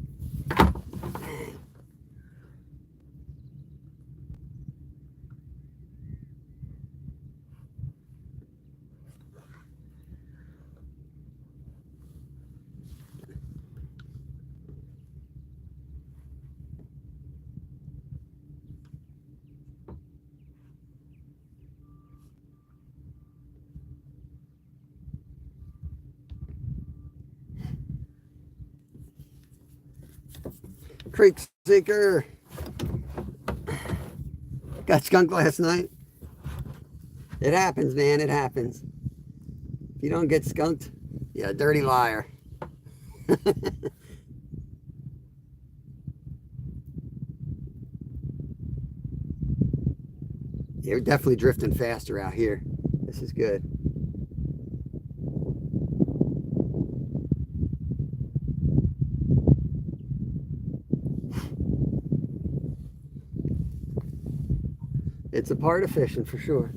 Creek Seeker. Got skunked last night. It happens, man. It happens. If you don't get skunked, you're a dirty liar. You're definitely drifting faster out here. This is good. It's a part of fishing for sure.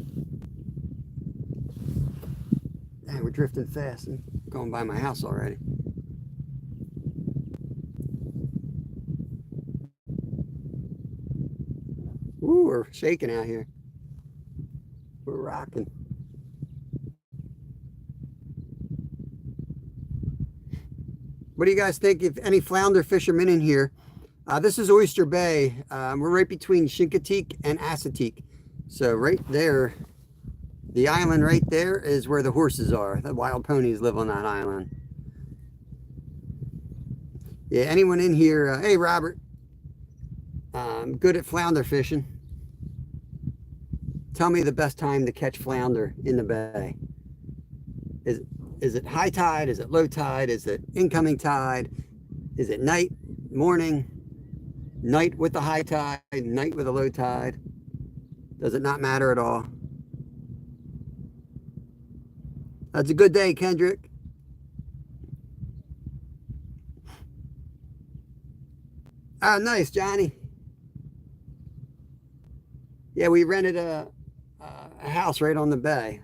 And we're drifting fast and going by my house already. Ooh, we're shaking out here. We're rocking. What do you guys think? If any flounder fishermen in here? This is Oyster Bay. We're right between Chincoteague and Assateague. So right there, the island right there is where the horses are. The wild ponies live on that island. Yeah, anyone in here? Hey, Robert. Good at flounder fishing. Tell me the best time to catch flounder in the bay. Is it high tide? Is it low tide? Is it incoming tide? Is it night, morning, night with the high tide, night with a low tide? Does it not matter at all? That's a good day, Kendrick. Oh, nice, Johnny. Yeah, we rented a house right on the bay.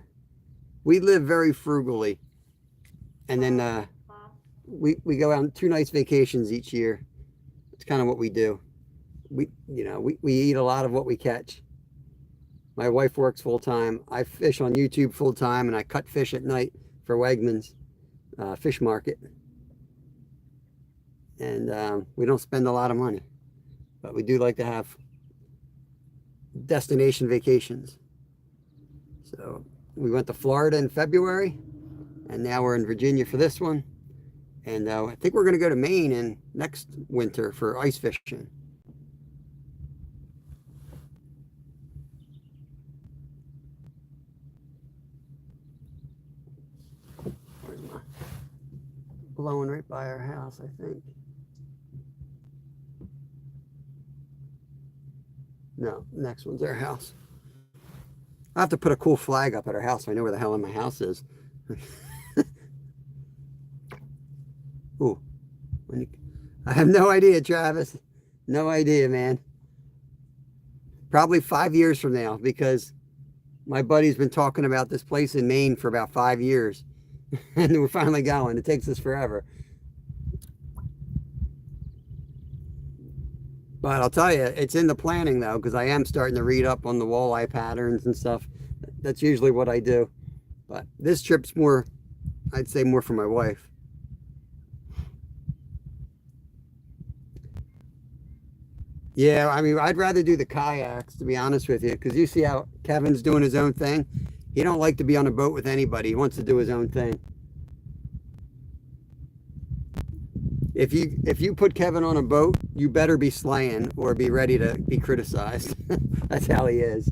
We live very frugally, and then we go on 2 nights vacations each year. It's kind of what we do. We eat a lot of what we catch. My wife works full time. I fish on YouTube full time, and I cut fish at night for Wegmans Fish Market. And we don't spend a lot of money, but we do like to have destination vacations. So we went to Florida in February, and now we're in Virginia for this one. And I think we're going to go to Maine in next winter for ice fishing. Blowing right by our house, I think. No, next one's our house. I have to put a cool flag up at our house so I know where the hell my house is. Ooh. I have no idea, Travis. No idea, man. Probably 5 years from now, because my buddy's been talking about this place in Maine for about 5 years. And we're finally going. It takes us forever. But I'll tell you, it's in the planning, though, because I am starting to read up on the walleye patterns and stuff. That's usually what I do. But this trip's more, I'd say more for my wife. Yeah, I mean, I'd rather do the kayaks, to be honest with you, because you see how Kevin's doing his own thing. He don't like to be on a boat with anybody. He wants to do his own thing. If you put Kevin on a boat, you better be slaying or be ready to be criticized. That's how he is.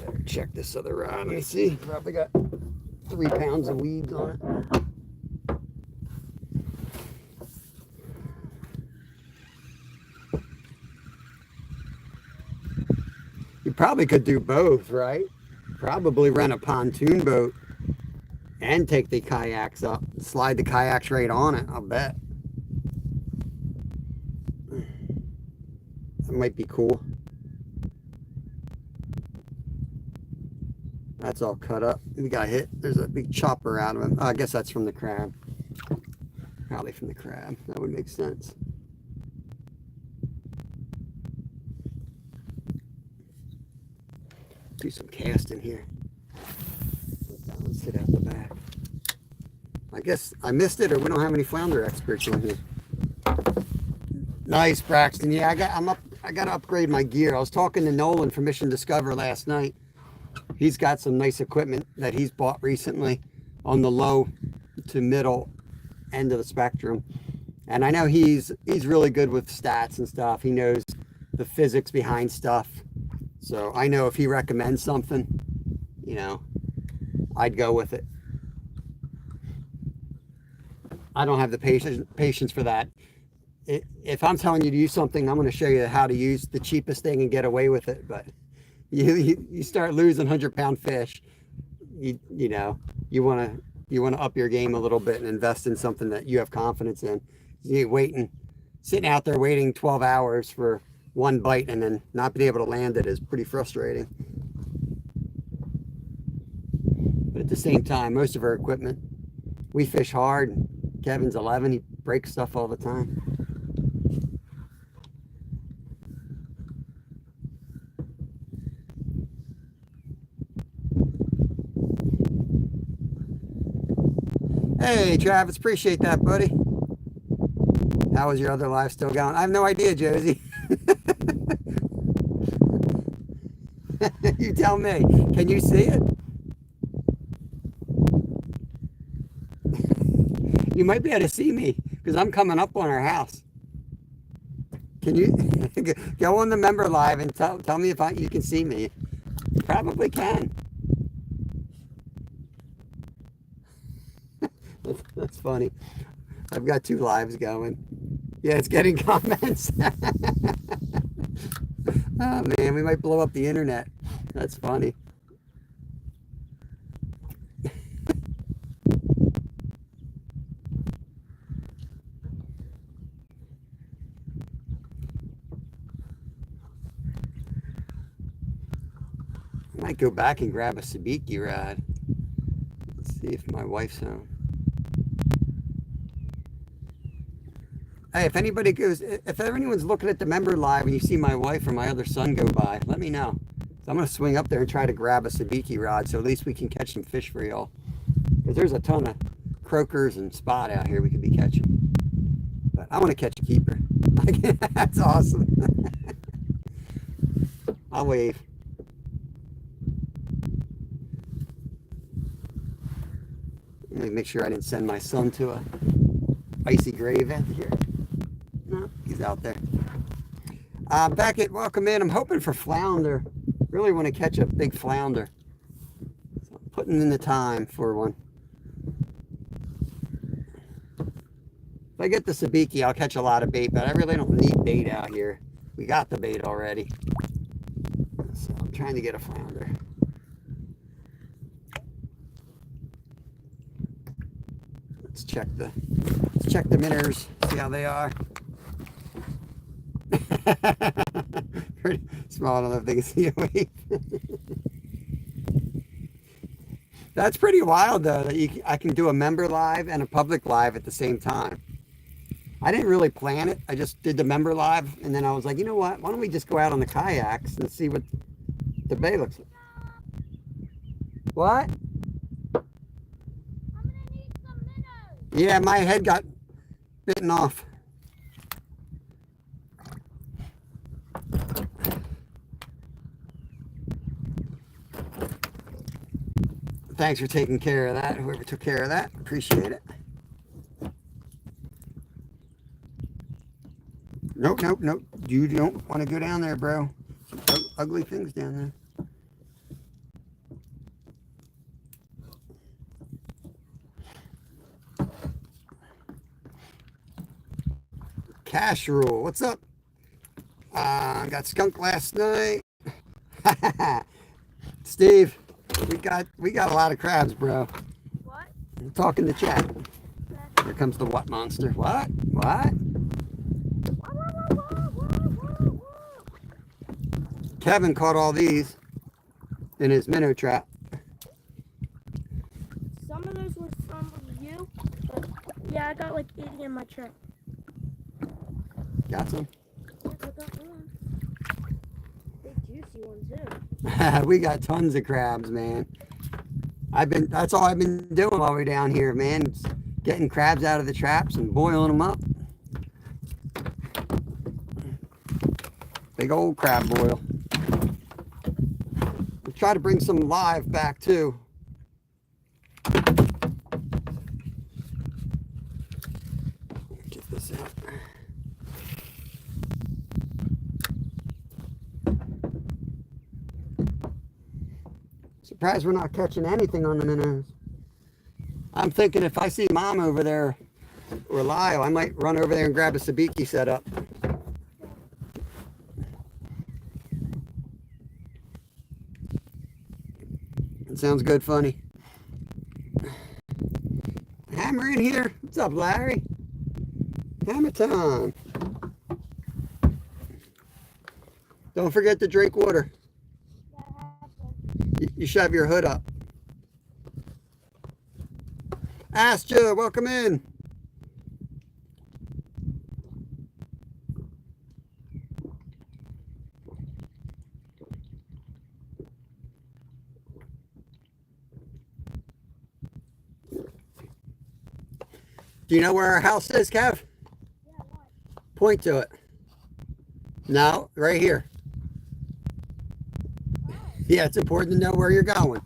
Better check this other rod. Let me see. Probably got 3 pounds of weeds on it. You probably could do both, right? Probably rent a pontoon boat and take the kayaks up, slide the kayaks right on it, I'll bet. That might be cool. That's all cut up. We got hit. There's a big chopper out of him. Oh, I guess that's from the crab. Probably from the crab. That would make sense. Do some casting here. Let's sit out the back. I guess I missed it, or we don't have any flounder experts in here. Nice, Braxton. Yeah, I got to upgrade my gear. I was talking to Nolan from Mission Discover last night. He's got some nice equipment that he's bought recently on the low to middle end of the spectrum. And I know he's really good with stats and stuff. He knows the physics behind stuff. So I know if he recommends something, I'd go with it. I don't have the patience for that. If I'm telling you to use something, I'm going to show you how to use the cheapest thing and get away with it. But you start losing 100-pound fish, you want to up your game a little bit and invest in something that you have confidence in. Sitting out there waiting 12 hours for one bite and then not being able to land it is pretty frustrating. But at the same time, most of our equipment, we fish hard. Kevin's 11, he breaks stuff all the time. Hey, Travis, appreciate that, buddy. How was your other life still going? I have no idea, Josie. You tell me. Can you see it? You might be able to see me because I'm coming up on our house. Can you go on the member live and tell me if you can see me? You probably can. That's funny. I've got 2 lives going. Yeah, it's getting comments. Oh man, we might blow up the internet. That's funny. I might go back and grab a sabiki rod. Let's see if my wife's home. Hey, if anybody goes, if anyone's looking at the member live and you see my wife or my other son go by, let me know. So I'm going to swing up there and try to grab a sabiki rod so at least we can catch some fish for y'all. Because there's a ton of croakers and spot out here we could be catching. But I want to catch a keeper. That's awesome. I'll wave. Let me make sure I didn't send my son to a icy grave out here. No, he's out there. Beckett, welcome in. I'm hoping for flounder. Really want to catch a big flounder. So I'm putting in the time for one. If I get the sabiki, I'll catch a lot of bait, but I really don't need bait out here. We got the bait already. So I'm trying to get a flounder. Let's check the minnows, see how they are. Pretty small, I don't know if they can see a wave. That's pretty wild though, that I can do a member live and a public live at the same time. I didn't really plan it. I just did the member live, and then I was like, you know what? Why don't we just go out on the kayaks and see what the bay looks like? What? I'm gonna need some minnows. Yeah, my head got bitten off. Thanks for taking care of that. Whoever took care of that, appreciate it. Nope. You don't want to go down there, bro. Some ugly things down there. Casserole, what's up? I got skunked last night. Steve, we got a lot of crabs, bro. What? I'm talking to chat. Here comes the what monster? What? Kevin caught all these in his minnow trap. Some of those were from you, but yeah, I got like 80 in my trap. Got some. Yeah, I got one. Big juicy one too. We got tons of crabs, man. That's all I've been doing while we're down here, man. Just getting crabs out of the traps and boiling them up. Big old crab boil. We'll try to bring some live back too. Get this out. Surprised we're not catching anything on the minnows. I'm thinking if I see Mom over there or Lyle, I might run over there and grab a sabiki setup. It sounds good, funny. Hammer in here. What's up, Larry? Hammer time. Don't forget to drink water. You should have your hood up. Astra, welcome in. Do you know where our house is, Kev? Yeah, what? Point to it. No, right here. Yeah, it's important to know where you're going.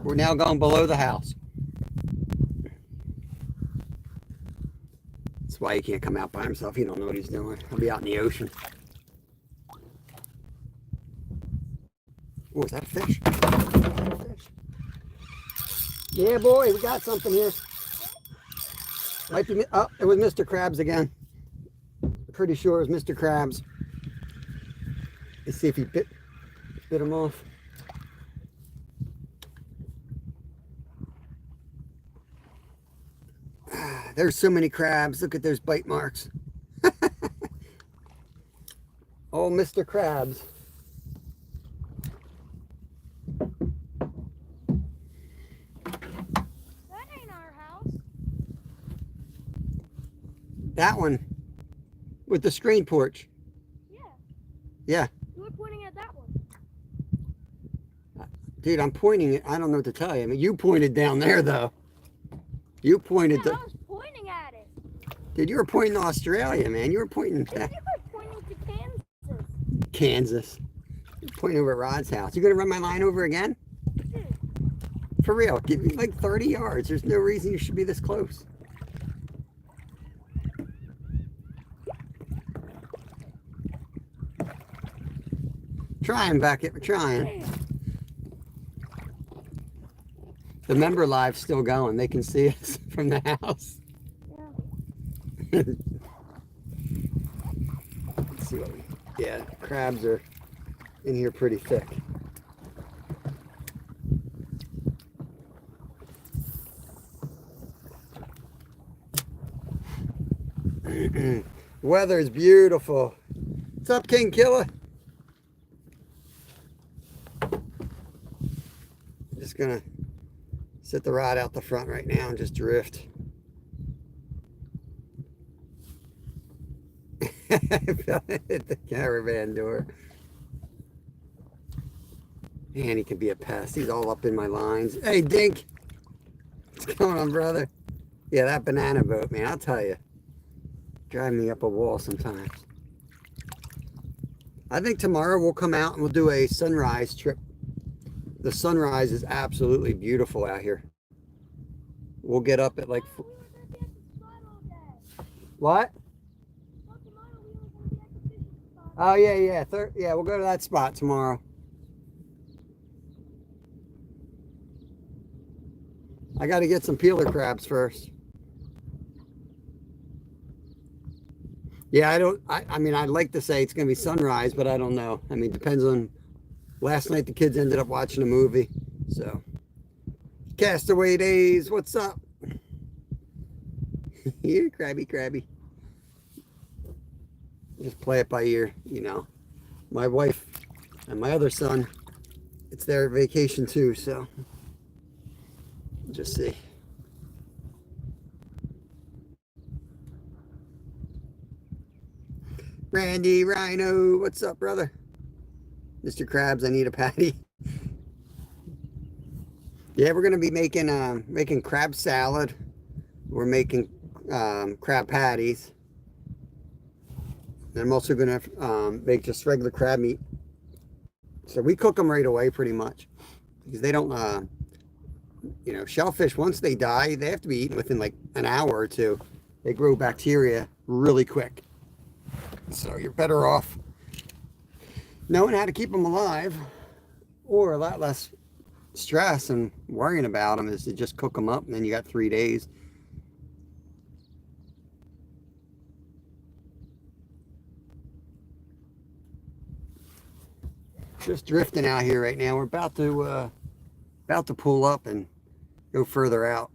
We're now going below the house. That's why he can't come out by himself. He don't know what he's doing. He'll be out in the ocean. Oh, is that a fish? Yeah, boy, we got something here. Might be, oh, it was Mr. Krabs again. Pretty sure it was Mr. Krabs. Let's see if he bit him off. There's so many crabs. Look at those bite marks. Oh, Mr. Krabs. That ain't our house. That one with the screen porch. Yeah. Yeah. You were pointing at that one. Dude, I'm pointing it. I don't know what to tell you. I mean, you pointed down there, though. You pointed Yeah, to... I was pointing at it. Dude, you were pointing to Australia, man. You were pointing You to were pointing to Kansas. Kansas. You're pointing over at Rod's house. You gonna run my line over again? Dude, For real. Give me like 30 yards. There's no reason you should be this close. Trying, Beckett. We're trying. The member live's still going. They can see us from the house. yeah. Let's see what we... Yeah, crabs are in here pretty thick. Weather is beautiful. What's up, King Killer? Just gonna set the rod out the front right now and just drift. I fell hit the caravan door. Man, he can be a pest. He's all up in my lines. Hey, Dink. What's going on, brother? Yeah, that banana boat, man, I'll tell you. Drive me up a wall sometimes. I think tomorrow we'll come out and we'll do a sunrise trip. The sunrise is absolutely beautiful out here. We'll get up at like... We were gonna be at the spot all day. What? Well, tomorrow we were gonna be at the fishing spot. Oh, yeah, yeah. Yeah, we'll go to that spot tomorrow. I got to get some peeler crabs first. Yeah, I mean, I'd like to say it's going to be sunrise, but I don't know. I mean, depends on... Last night the kids ended up watching a movie, so... Castaway Days, what's up? Here, crabby. Just play it by ear, you know. My wife and my other son, it's their vacation too, so... Just see. Randy Rhino, what's up, brother? Mr. Krabs, I need a patty. Yeah, we're gonna be making crab salad. We're making crab patties. And I'm also gonna make just regular crab meat. So we cook them right away, pretty much, because they don't. You know, shellfish, once they die, they have to be eaten within like an hour or two. They grow bacteria really quick. So you're better off knowing how to keep them alive, or a lot less stress and worrying about them, is to just cook them up and then you got 3 days. Just drifting out here right now. We're about to pull up and go further out.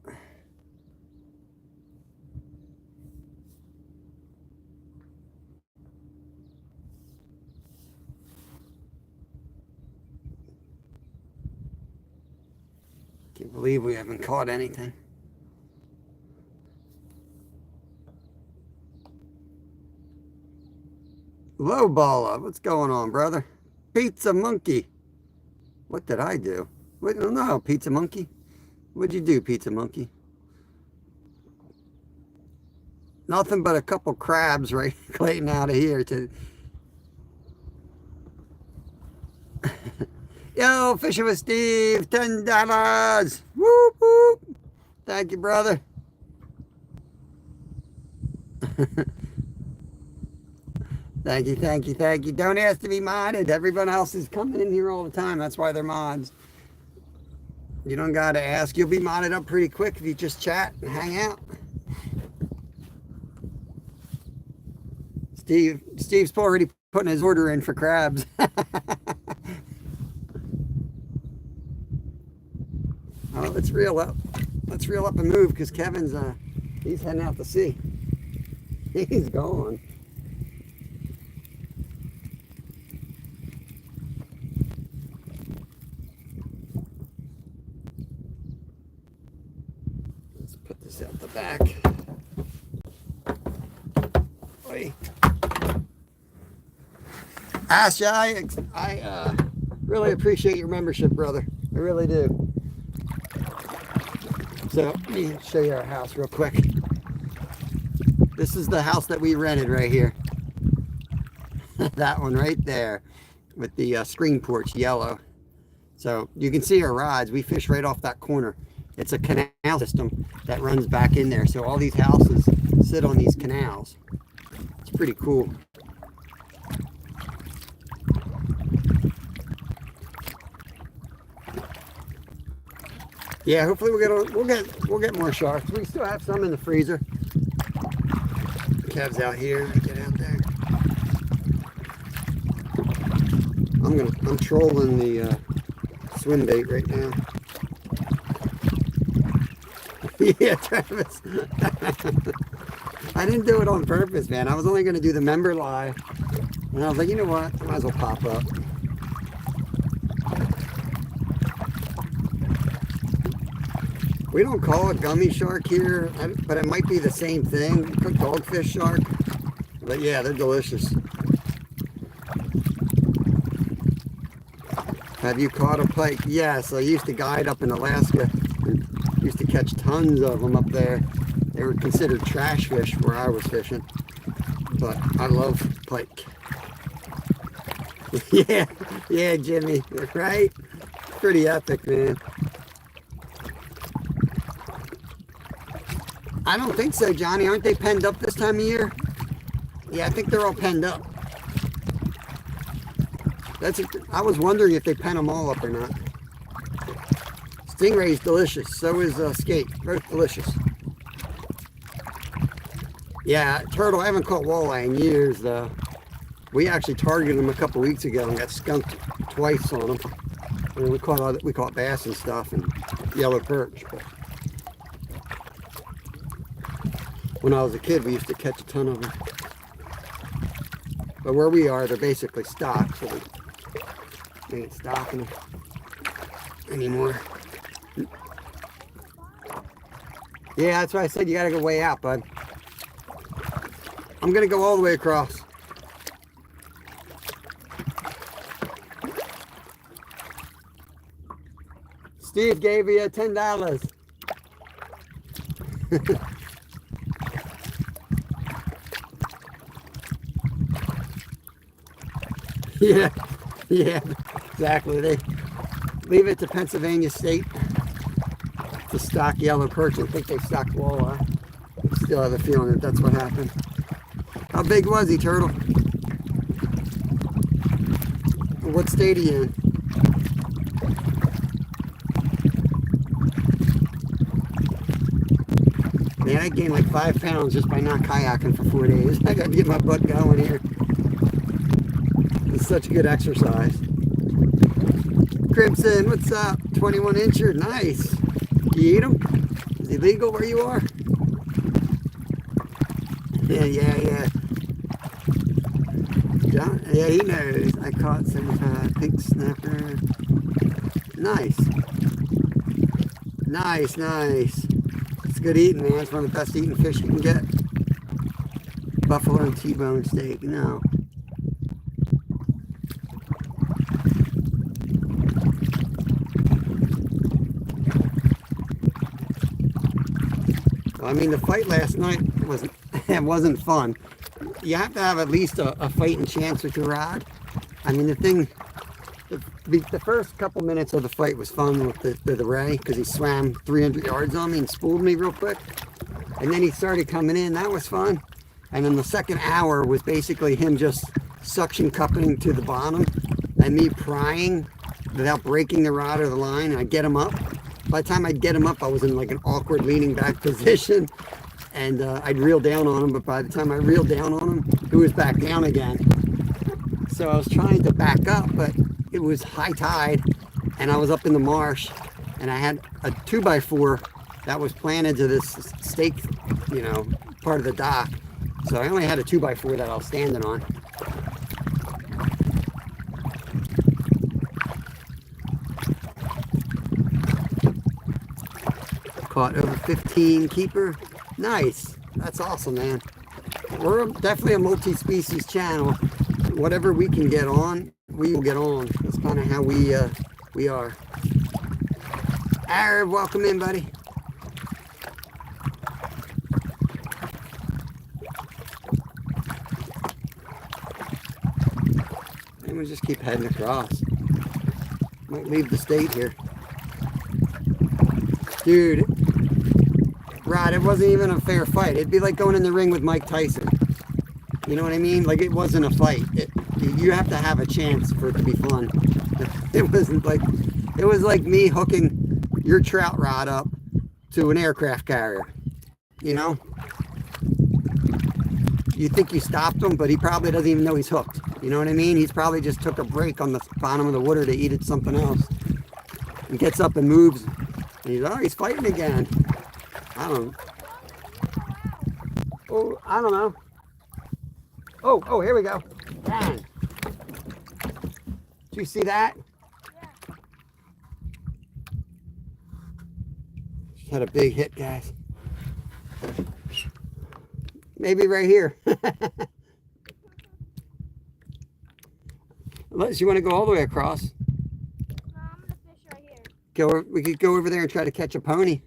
Can't believe we haven't caught anything. Lowballer, what's going on, brother? Pizza Monkey. What did I do? Wait, no, Pizza Monkey. What'd you do, Pizza Monkey? Nothing but a couple crabs right Clayton out of here to... Yo, fishing with Steve, $10. Whoop, whoop. Thank you, brother. Thank you. Don't ask to be modded. Everyone else is coming in here all the time. That's why they're mods. You don't gotta ask. You'll be modded up pretty quick if you just chat and hang out. Steve's already putting his order in for crabs. Oh, let's reel up. Let's reel up and move because Kevin's he's heading out to sea. He's gone. Let's put this out the back. Oi. Asha, I really appreciate your membership, brother. I really do. So let me show you our house real quick. This is the house that we rented right here. That one right there with the screen porch, yellow. So you can see our rods. We fish right off that corner. It's a canal system that runs back in there. So all these houses sit on these canals. It's pretty cool. Yeah, hopefully we'll get more sharks. We still have some in the freezer. Kev's out here. Get out there. I'm trolling the swim bait right now. Yeah, Travis. I didn't do it on purpose, man. I was only going to do the member live, and I was like, you know what? I might as well pop up. We don't call it gummy shark here, but it might be the same thing. Cooked dogfish shark. But yeah, they're delicious. Have you caught a pike? Yes, I used to guide up in Alaska. Used to catch tons of them up there. They were considered trash fish where I was fishing. But I love pike. Yeah, Jimmy, right? Pretty epic, man. I don't think so, Johnny. Aren't they penned up this time of year? Yeah, I think they're all penned up. I was wondering if they pen them all up or not. Stingray's delicious. So is skate. Both delicious. Yeah, turtle. I haven't caught walleye in years, though. We actually targeted them a couple weeks ago and got skunked twice on them. I mean, we caught bass and stuff and yellow perch. But when I was a kid, we used to catch a ton of them. But where we are, they're basically stocked, so we ain't stocking them anymore. Yeah, that's why I said you gotta go way out, bud. I'm gonna go all the way across. Steve gave you $10. Yeah, exactly. They leave it to Pennsylvania State to stock yellow perch and think they stocked walleye. Still have a feeling that that's what happened. How big was he, turtle? What state are you in? Man, I gained like 5 pounds just by not kayaking for 4 days. I gotta get my butt going here. It's such good exercise. Crimson, what's up? 21 incher, nice. You eat them? Is it legal where you are? Yeah. John, yeah, he knows. I caught some pink snapper. Nice. It's good eating, man. It's one of the best eating fish you can get. Buffalo and T-bone steak, no. I mean, the fight last night wasn't fun. You have to have at least a fighting chance with your rod. I mean, the first couple minutes of the fight was fun with the ray because he swam 300 yards on me and spooled me real quick. And then he started coming in. That was fun. And then the second hour was basically him just suction cupping to the bottom and me prying without breaking the rod or the line. And I'd get him up. By the time I'd get him up, I was in like an awkward leaning back position. and I'd reel down on him, but by the time I reeled down on him, it was back down again. So I was trying to back up, but it was high tide, and I was up in the marsh, and I had a 2x4 that was planted to this stake, you know, part of the dock. So I only had a 2x4 that I was standing on. Caught over 15 keeper. Nice. That's awesome, man. We're definitely a multi-species channel. Whatever we can get on, we will get on. That's kind of how we are. Arab, welcome in, buddy. And we just keep heading across. Might leave the state here. Dude, Rod, it wasn't even a fair fight. It'd be like going in the ring with Mike Tyson. You know what I mean? Like, it wasn't a fight. You have to have a chance for it to be fun. It wasn't like, it was like me hooking your trout rod up to an aircraft carrier. You know? You think you stopped him, but he probably doesn't even know he's hooked. You know what I mean? He's probably just took a break on the bottom of the water to eat at something else. He gets up and moves. And he's fighting again. I don't know. Oh, I don't know. Oh, here we go. Dang. Did you see that? Yeah. Had a big hit, guys. Maybe right here. Unless you want to go all the way across. No, I'm gonna fish right here. We could go over there and try to catch a pony.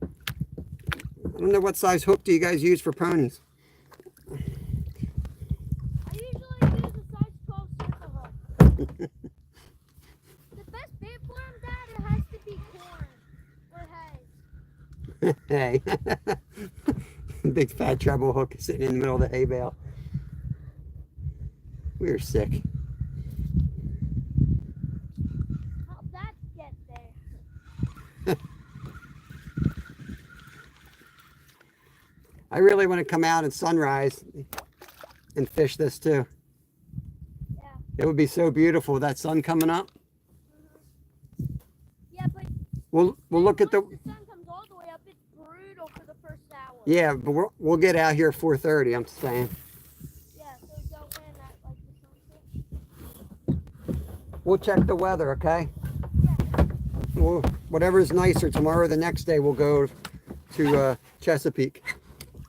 I don't know what size hook do you guys use for ponies? I usually use a size 12 circle hook. The best bait for him, Dad, it has to be corn or hay. Hey. Big fat treble hook sitting in the middle of the hay bale. We were sick. How'd that get there? I really want to come out at sunrise and fish this too. Yeah. It would be so beautiful with that sun coming up. Yeah, but We'll look at the. once the sun comes all the way up, it's brutal for the first hour. Yeah, but we'll get out here at 4:30. I'm saying. Yeah, so don't win at like the sunset. We'll check the weather, okay? Yeah. Well, whatever's nicer tomorrow or the next day, we'll go to Chesapeake.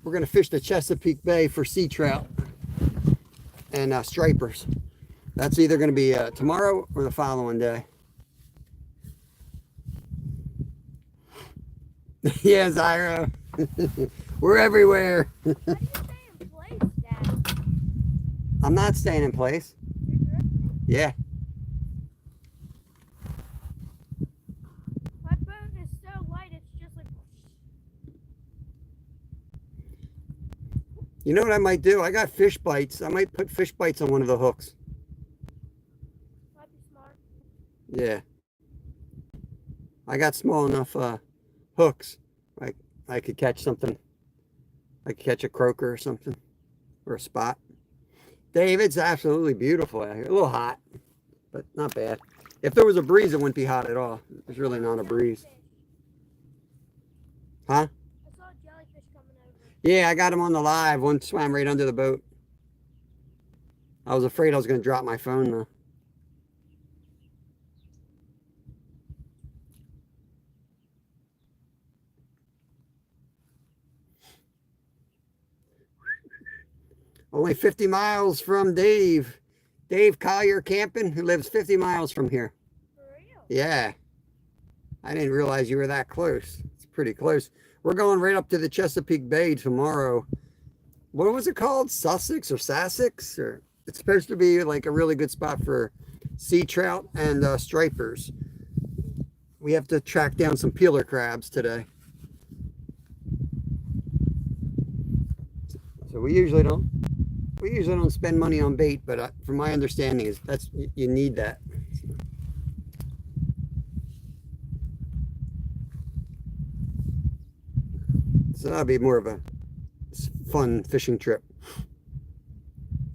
We're gonna fish the Chesapeake Bay for sea trout and stripers. That's either gonna be tomorrow or the following day. Yeah, Zyro. We're everywhere. How do you stay in place, Dad? I'm not staying in place. You're drifting? Yeah. My boat is so light, it's just like. You know what I might do? I got fish bites. I might put fish bites on one of the hooks. Might be smart. Yeah. I got small enough hooks. I could catch something. I could catch a croaker or something. Or a spot. Dave, it's absolutely beautiful out here. A little hot, but not bad. If there was a breeze, it wouldn't be hot at all. There's really not a breeze. Huh? I saw a jellyfish coming over. Yeah, I got him on the live. One swam right under the boat. I was afraid I was going to drop my phone though. Only 50 miles from Dave. Dave Collier Camping, who lives 50 miles from here. For real? Yeah. I didn't realize you were that close. It's pretty close. We're going right up to the Chesapeake Bay tomorrow. What was it called? Sussex or Sussex? Or it's supposed to be like a really good spot for sea trout and stripers. We have to track down some peeler crabs today. So we usually don't spend money on bait, but from my understanding is you need that. So that'll be more of a fun fishing trip.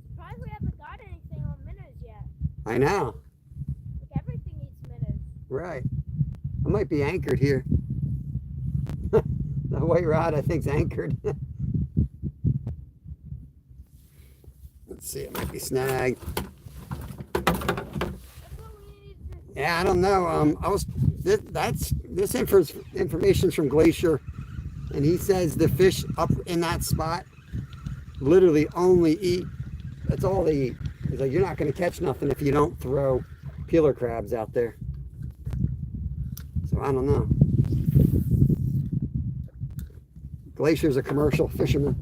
Surprised we haven't got anything on minnows yet. I know. Like everything eats minnows. Right. I might be anchored here. The white rod I think's anchored. Let's see, it might be snagged. That's what we need to. Yeah, I don't know. This information's from Glacier, and he says the fish up in that spot literally only eat. That's all they eat. He's like, you're not going to catch nothing if you don't throw peeler crabs out there. So I don't know. Glacier's a commercial fisherman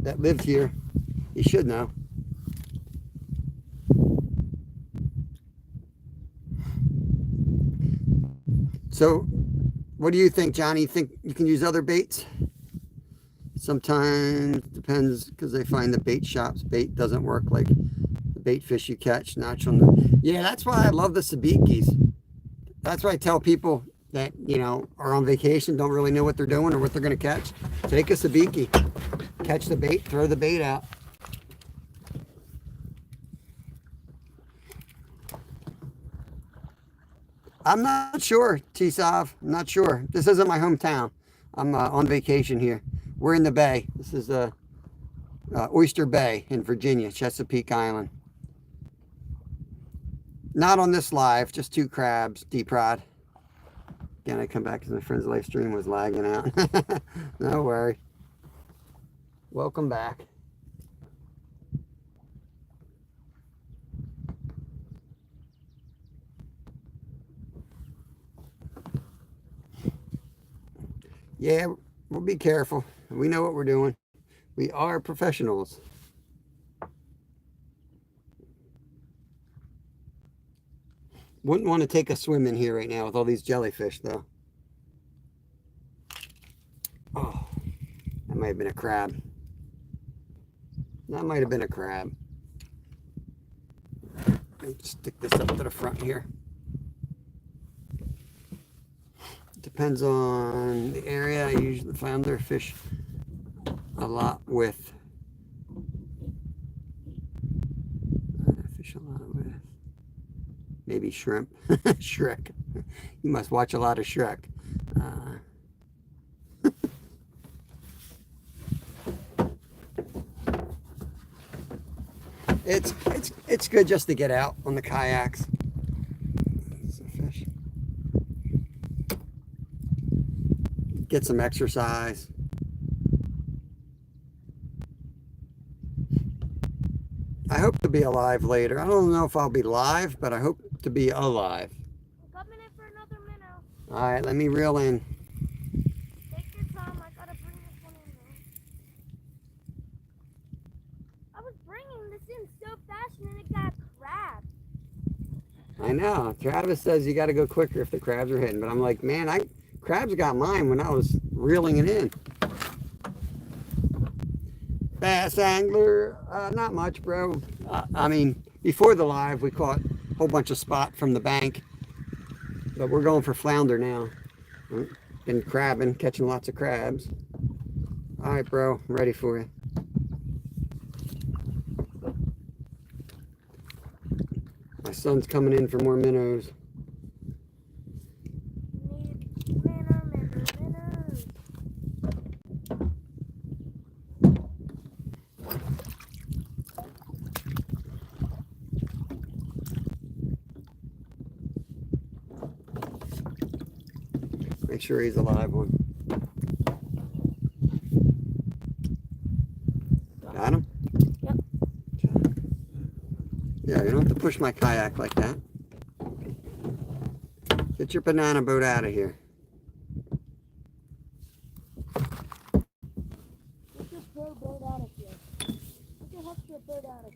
that lived here. He should know. So, what do you think, Johnny? You think you can use other baits? Sometimes depends, because they find the bait shops bait doesn't work like the bait fish you catch natural. Yeah, that's why I love the sabikis. That's why I tell people that, you know, are on vacation, don't really know what they're doing or what they're going to catch. Take a sabiki, catch the bait, throw the bait out. I'm not sure, T-Sav. I'm not sure. This isn't my hometown. I'm on vacation here. We're in the bay. This is Oyster Bay in Virginia, Chesapeake Island. Not on this live, just 2 crabs, deep rod. Again, I come back because my friend's live stream was lagging out. No worry. Welcome back. Yeah, we'll be careful. We know what we're doing. We are professionals. Wouldn't want to take a swim in here right now with all these jellyfish, though. Oh, that might have been a crab. That might have been a crab. Let's stick this up to the front here. Depends on the area. I usually found their fish a lot with maybe shrimp. Shrek. You must watch a lot of Shrek. It's good just to get out on the kayaks. Fish. Get some exercise. I hope to be alive later. I don't know if I'll be live, but I hope to be alive. I'm coming in for another minnow. All right, let me reel in. Take your time. I gotta bring this one in though. I was bringing this in so fast and then it got crabs. I know. Travis says you got to go quicker if the crabs are hitting, but I'm like, man, crabs got mine when I was reeling it in. Bass angler, not much, bro. I mean, before the live, we caught a whole bunch of spot from the bank, but we're going for flounder now. Been crabbing, catching lots of crabs. All right, bro, I'm ready for you. My son's coming in for more minnows. Make sure he's a live one. Got him? Yep. Yeah, you don't have to push my kayak like that. Get your banana boat out of here. Get your pro boat out of here. Get your Huckster boat out of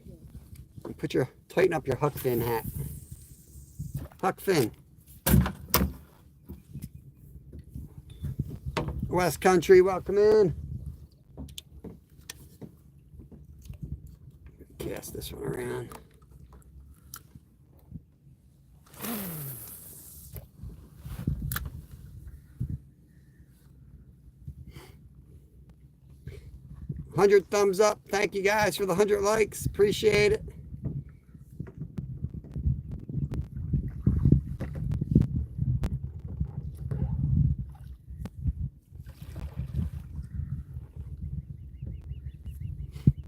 here. Tighten up your Huck Finn hat. Huck Finn. West Country, welcome in. Cast this one around. 100 thumbs up. Thank you guys for the 100 likes. Appreciate it.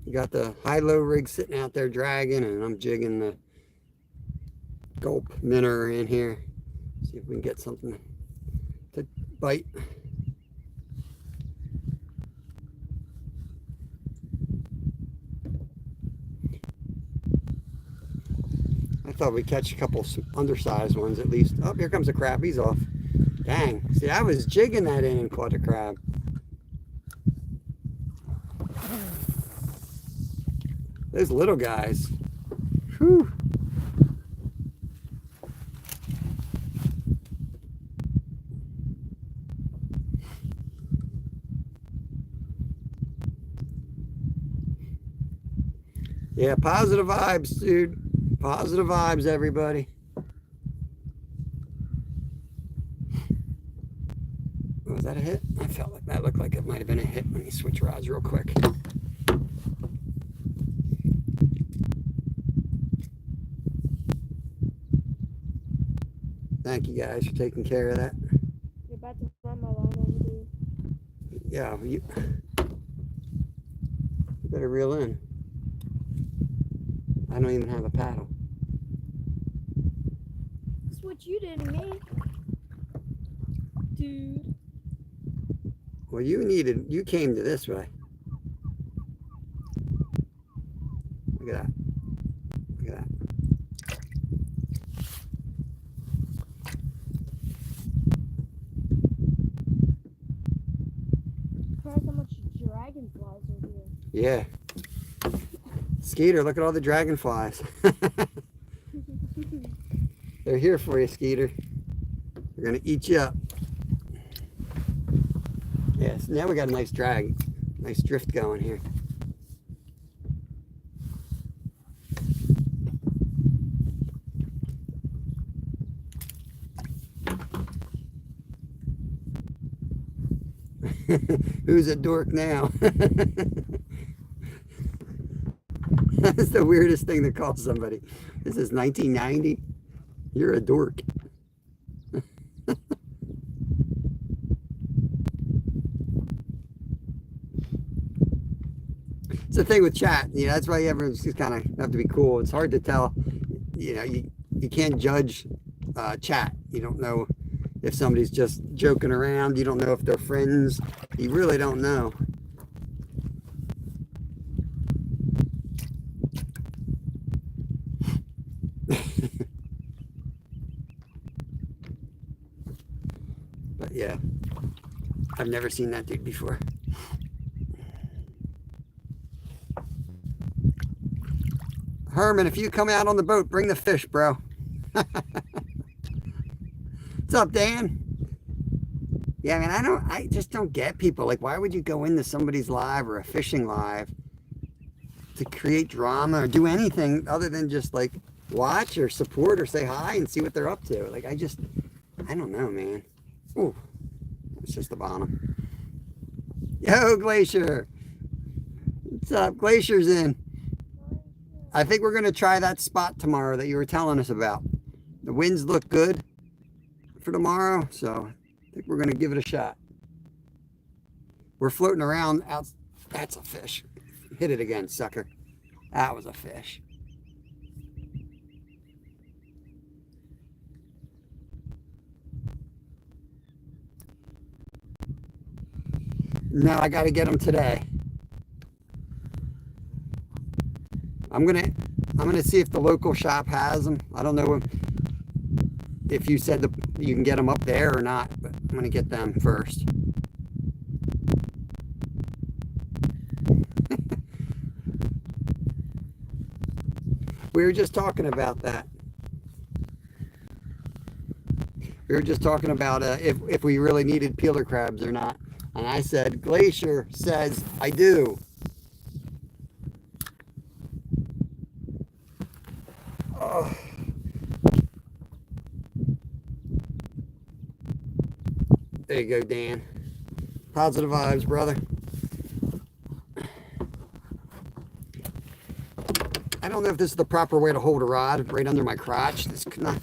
You got the high-low rig sitting out there dragging, and I'm jigging the gulp minnow in here. See if we can get something to bite. I thought we'd catch a couple undersized ones at least. Oh, here comes a crab. He's off. Dang. See, I was jigging that in and caught a crab. Those little guys. Whew. Yeah, positive vibes, dude. Positive vibes, everybody. Was that a hit? I felt like that looked like it might have been a hit. Let me switch rods real quick. Thank you guys for taking care of that. You're about to run my line over, dude. Yeah, you better reel in. I don't even have a paddle. That's what you did to me. Dude. Well, you came to this way. Look at that. Look at that. Surprised how much dragonflies are here. Yeah. Skeeter, look at all the dragonflies. They're here for you, Skeeter. They're gonna eat you up. Yes, now we got a nice drag, nice drift going here. Who's a dork now? That's the weirdest thing to call somebody. This is 1990. You're a dork. It's the thing with chat. You know, that's why everyone's just kind of have to be cool. It's hard to tell. You know, you can't judge chat. You don't know if somebody's just joking around. You don't know if they're friends. You really don't know. But yeah, I've never seen that dude before. Herman, if you come out on the boat, bring the fish, bro. What's up, Dan? Yeah, I mean, I just don't get people. Like, why would you go into somebody's live or a fishing live to create drama or do anything other than just like watch or support or say hi and see what they're up to? Like, I don't know, man. Ooh, it's just the bottom. Yo, Glacier. What's up? Glacier's in. I think we're going to try that spot tomorrow that you were telling us about. The winds look good for tomorrow, so I think we're going to give it a shot. We're floating around out. That's a fish. Hit it again, sucker. That was a fish. No, I got to get them today. I'm gonna see if the local shop has them. I don't know if you said you can get them up there or not, but I'm gonna get them first. We were just talking about that. We were just talking about if we really needed peeler crabs or not, and I said Glacier says I do. Oh. There you go, Dan. Positive vibes, brother. I don't know if this is the proper way to hold a rod right under my crotch. This could not.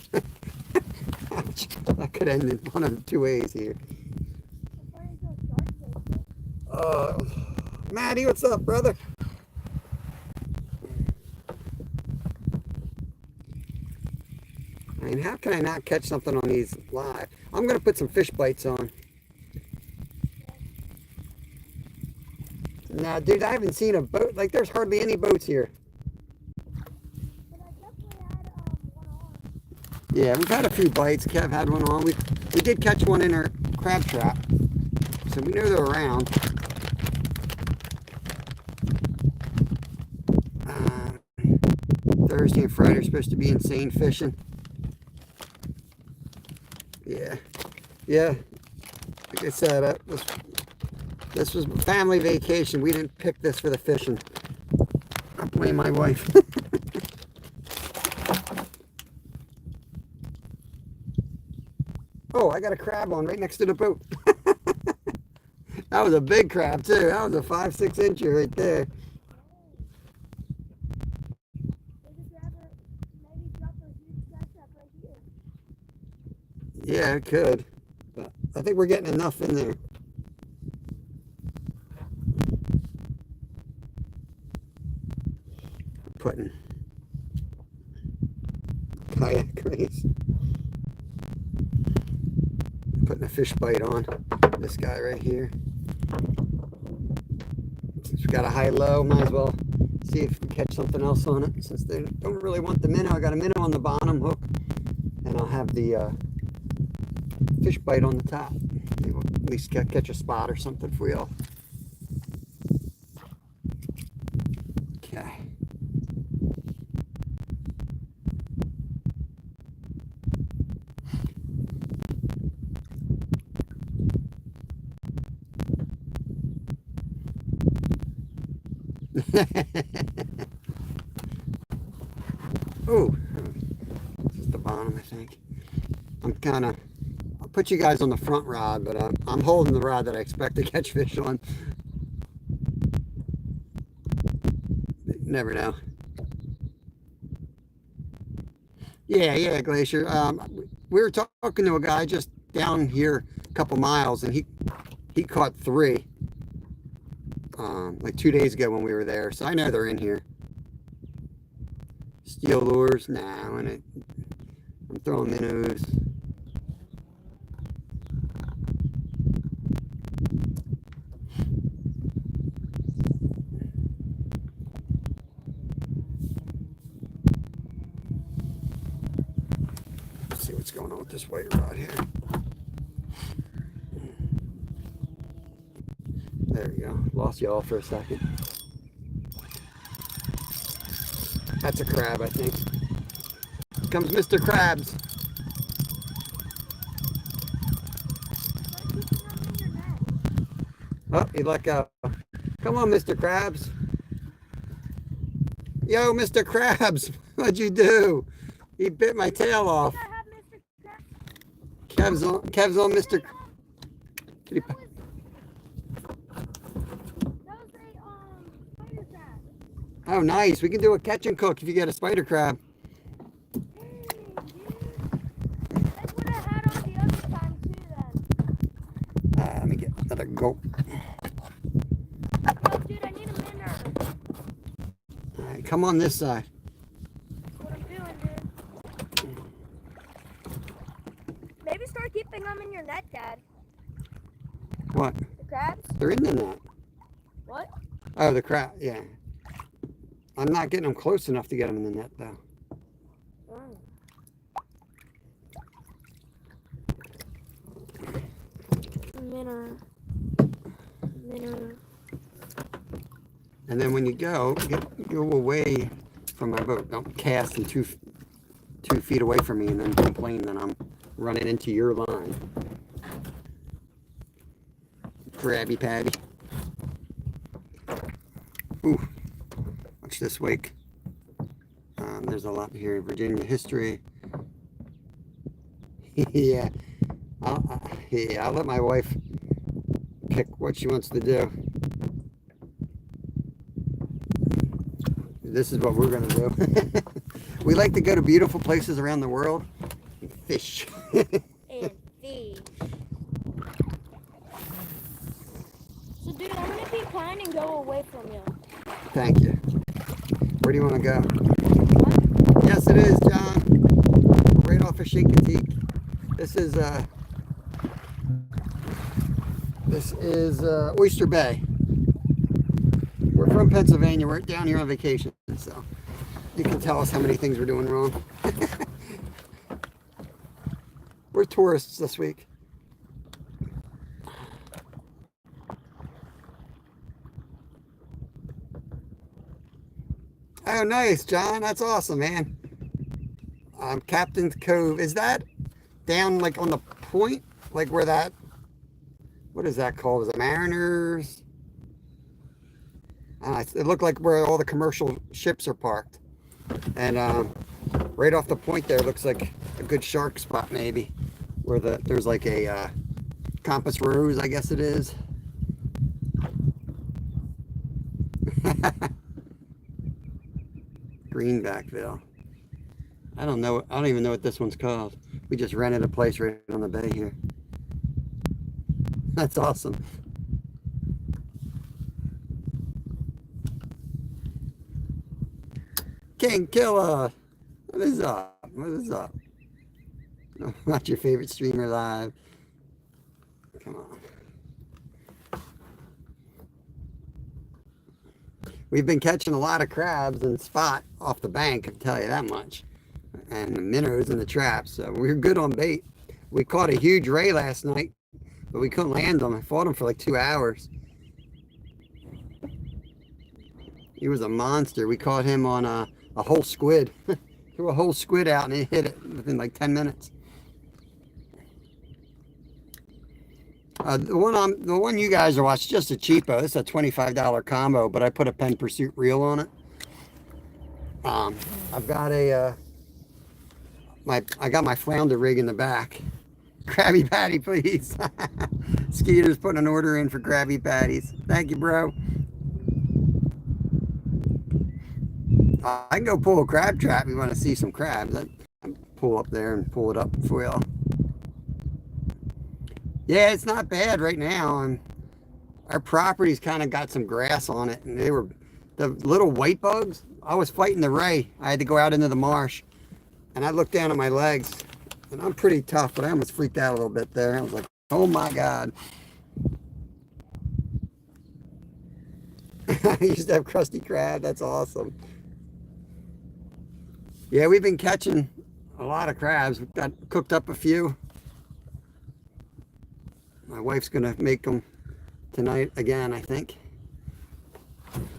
Ouch. That could end in one of two ways here. Maddie, what's up, brother? I mean, how can I not catch something on these live? I'm going to put some fish bites on. Now, dude, I haven't seen a boat. Like, there's hardly any boats here. Yeah, we've had a few bites. Kev had one on. We did catch one in our crab trap. So we know they're around. Thursday and Friday are supposed to be insane fishing. Yeah. Yeah. Like I said, this was family vacation. We didn't pick this for the fishing. I blame my wife. Oh, I got a crab on right next to the boat. That was a big crab too. That was a 5-6 incher right there. Yeah, it could. But I think we're getting enough in there. Putting kayak race. Putting a fish bite on this guy right here. Since we got a high-low, might as well see if we catch something else on it. Since they don't really want the minnow, I got a minnow on the bottom hook, and I'll have the fish bite on the top. Maybe we'll at least catch a spot or something for y'all. Okay. Oh, this is the bottom, I think. I'll put you guys on the front rod, but I'm holding the rod that I expect to catch fish on. You never know. Yeah, Glacier. We were talking to a guy just down here a couple miles, and he caught 3. Like 2 days ago when we were there, so I know they're in here. Steel lures, nah, I'm throwing minnows. Let's see what's going on with this white rod here. There we go. Lost y'all for a second. That's a crab, I think. Here comes Mr. Krabs. Oh, he let go. Come on, Mr. Krabs. Yo, Mr. Krabs, what'd you do? He bit my tail off. Kev's on Mr. Oh, nice. We can do a catch and cook if you get a spider crab. That's what I had on the other time too then. Let me get another gulp. Yo, dude, I need a minnow. All right, come on this side. That's what I'm doing, dude. Maybe start keeping them in your net, Dad. What? The crabs? They're in the net. What? Oh, the crab, yeah. I'm not getting them close enough to get them in the net, though. Minnow. And then when you go away from my boat. Don't cast in 2 feet away from me and then complain that I'm running into your line. Krabby Patty. Ooh. Watch this wake. There's a lot here. Virginia history. Yeah. I'll let my wife pick what she wants to do. This is what we're gonna do. We like to go to beautiful places around the world and fish. And fish. So, dude, I'm gonna be kind and go away from you. Thank you. Where do you want to go? What? Yes, it is, John. Right off of Chincoteague. This is Oyster Bay. We're from Pennsylvania. We're down here on vacation, so you can tell us how many things we're doing wrong. We're tourists this week. Oh, nice, John. That's awesome, man. Captain's Cove. Is that down like on the point? Like where that, what is that called? Is it Mariners? It looked like where all the commercial ships are parked. And right off the point there looks like a good shark spot maybe. Where there's like a Compass Rose, I guess it is. Greenbackville. I don't know. I don't even know what this one's called. We just rented a place right on the bay here. That's awesome. King Killer. What is up? What is up? Not your favorite streamer live. Come on. We've been catching a lot of crabs and spot off the bank, I can tell you that much. And the minnows and the traps. So we're good on bait. We caught a huge ray last night, but we couldn't land him. I fought him for like 2 hours. He was a monster. We caught him on a whole squid. Threw a whole squid out and he hit it within like 10 minutes. The one you guys are watching, just a cheapo. This is a $25 combo, but I put a Penn Pursuit reel on it. I've got I got my flounder rig in the back. Krabby Patty, please. Skeeter's putting an order in for Krabby Patties. Thank you, bro. I can go pull a crab trap if you want to see some crabs. I pull up there and pull it up for y'all. Yeah, it's not bad right now. And our property's kind of got some grass on it, and they were the little white bugs. I was fighting the ray. I had to go out into the marsh, and I looked down at my legs, and I'm pretty tough, but I almost freaked out a little bit there. I was like, oh my God. I used to have Krusty Krab. That's awesome. Yeah, we've been catching a lot of crabs. We've got cooked up a few. My wife's gonna make them tonight again, I think.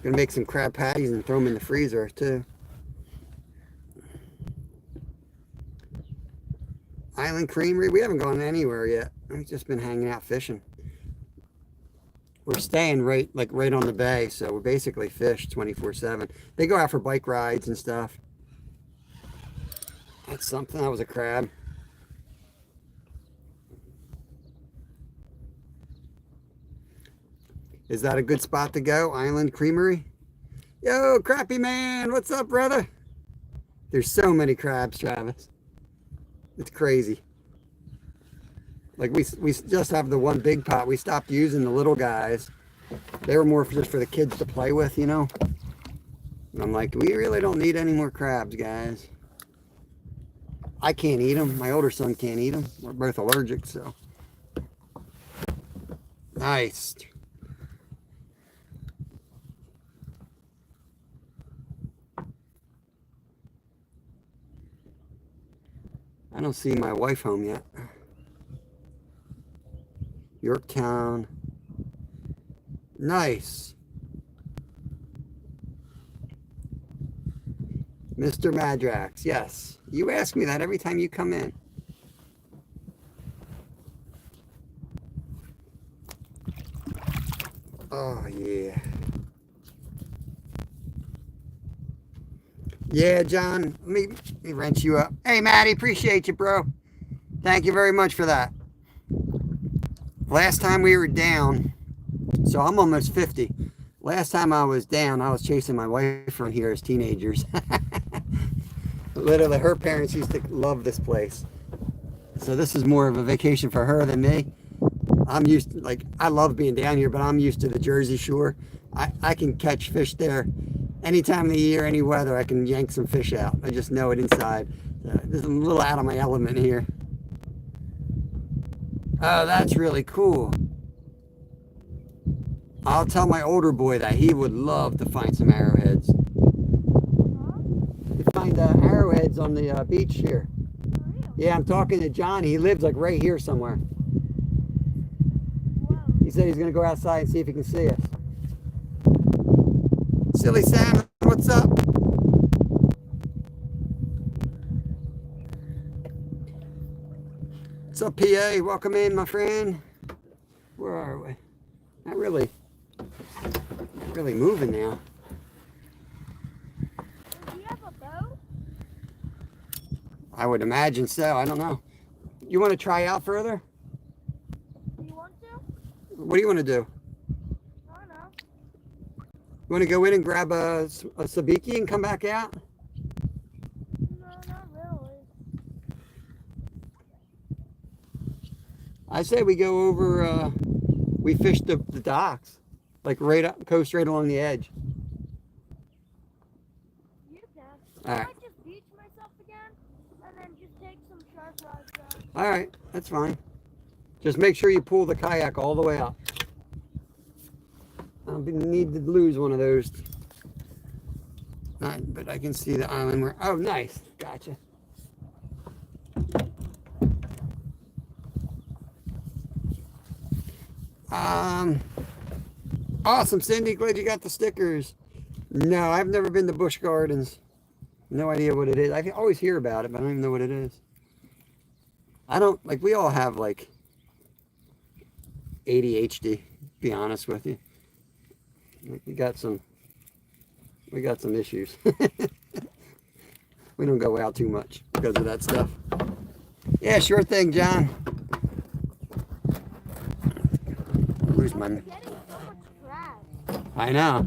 Gonna make some crab patties and throw them in the freezer too. Island Creamery, we haven't gone anywhere yet. We've just been hanging out fishing. We're staying right on the bay, so we basically fish 24/7. They go out for bike rides and stuff. That's something. That was a crab. Is that a good spot to go? Island Creamery? Yo, Crappy Man, what's up, brother? There's so many crabs, Travis. It's crazy. Like we just have the one big pot. We stopped using the little guys. They were more just for the kids to play with, you know? And I'm like, we really don't need any more crabs, guys. I can't eat them. My older son can't eat them. We're both allergic, so. Nice. I don't see my wife home yet. Yorktown. Nice. Mr. Madrax, yes. You ask me that every time you come in. Oh, yeah. Yeah, John, let me wrench you up. Hey, Maddie, appreciate you, bro. Thank you very much for that. Last time we were down, so I'm almost 50. Last time I was down, I was chasing my wife around here as teenagers. Literally, her parents used to love this place. So this is more of a vacation for her than me. I'm used to, like, I love being down here, but I'm used to the Jersey Shore. I can catch fish there any time of the year, any weather. I can yank some fish out. I just know it inside. This is a little out of my element here. Oh, that's really cool. I'll tell my older boy that he would love to find some arrowheads. You find arrowheads on the beach here. Yeah, I'm talking to Johnny. He lives like right here somewhere. He said he's going to go outside and see if he can see us. Silly Sam, what's up? What's up, PA? Welcome in, my friend. Where are we? Not really moving now. Do you have a boat? I would imagine so. I don't know. You want to try out further? Do you want to? What do you want to do? I don't know. You want to go in and grab a sabiki and come back out? No, not really. I say we go over, we fish the docks, like right up, coast right along the edge. You can. All right. I might just beach myself again, and then just take some shark rods out. All right, that's fine. Just make sure you pull the kayak all the way up. I don't need to lose one of those. But I can see the island where, oh, nice. Gotcha. Awesome, Cindy. Glad you got the stickers. No, I've never been to Busch Gardens. No idea what it is. I can always hear about it, but I don't even know what it is. I don't, like, we all have, like, ADHD, to be honest with you. Like, we got some issues. We don't go out too much because of that stuff. Yeah, sure thing, John. Lose my... Getting so much crab. I know.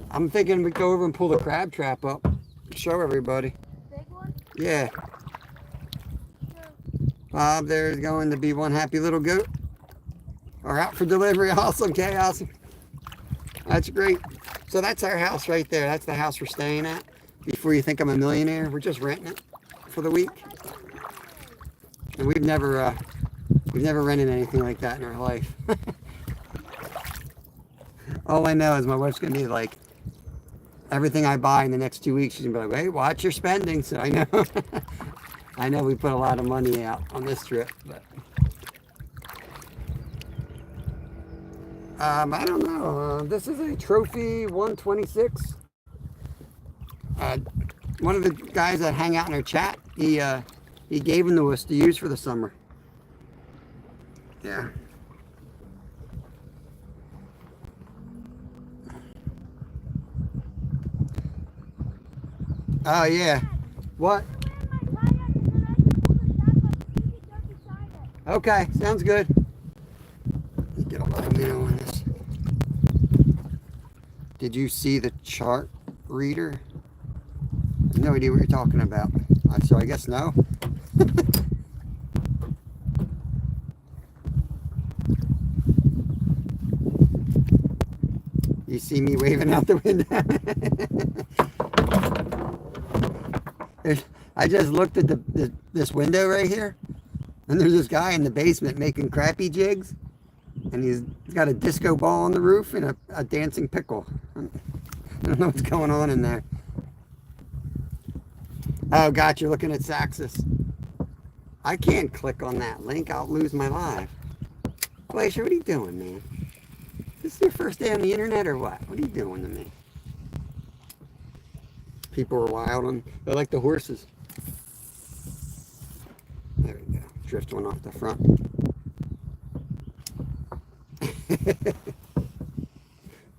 I'm thinking we go over and pull the crab trap up. Show everybody. Big one? Yeah. Sure. Bob there's going to be one happy little goat. Or out for delivery. Awesome, Kay. Awesome. That's great. So that's our house right there. That's the house we're staying at. Before you think I'm a millionaire, we're just renting it for the week. And we've never rented anything like that in our life. All I know is my wife's gonna be like, everything I buy in the next 2 weeks, she's gonna be like, hey, watch your spending. So I know, I know we put a lot of money out on this trip, but I don't know. This is a Trophy 126. One of the guys that hang out in our chat, he gave them to us to use for the summer. Yeah. Oh yeah. What? Okay, sounds good. Let's get a lot of mail on this. Did you see the chart reader? I have no idea what you're talking about. So I guess no. You see me waving out the window. I just looked at this window right here, and there's this guy in the basement making crappie jigs, and he's got a disco ball on the roof and a dancing pickle. I don't know what's going on in there. Oh, God, you're looking at Saxus. I can't click on that link. I'll lose my live. Glacier, what are you doing, man? This is your first day on the internet or what? What are you doing to me? People are wild on, they're like the horses. There we go. Drift one off the front.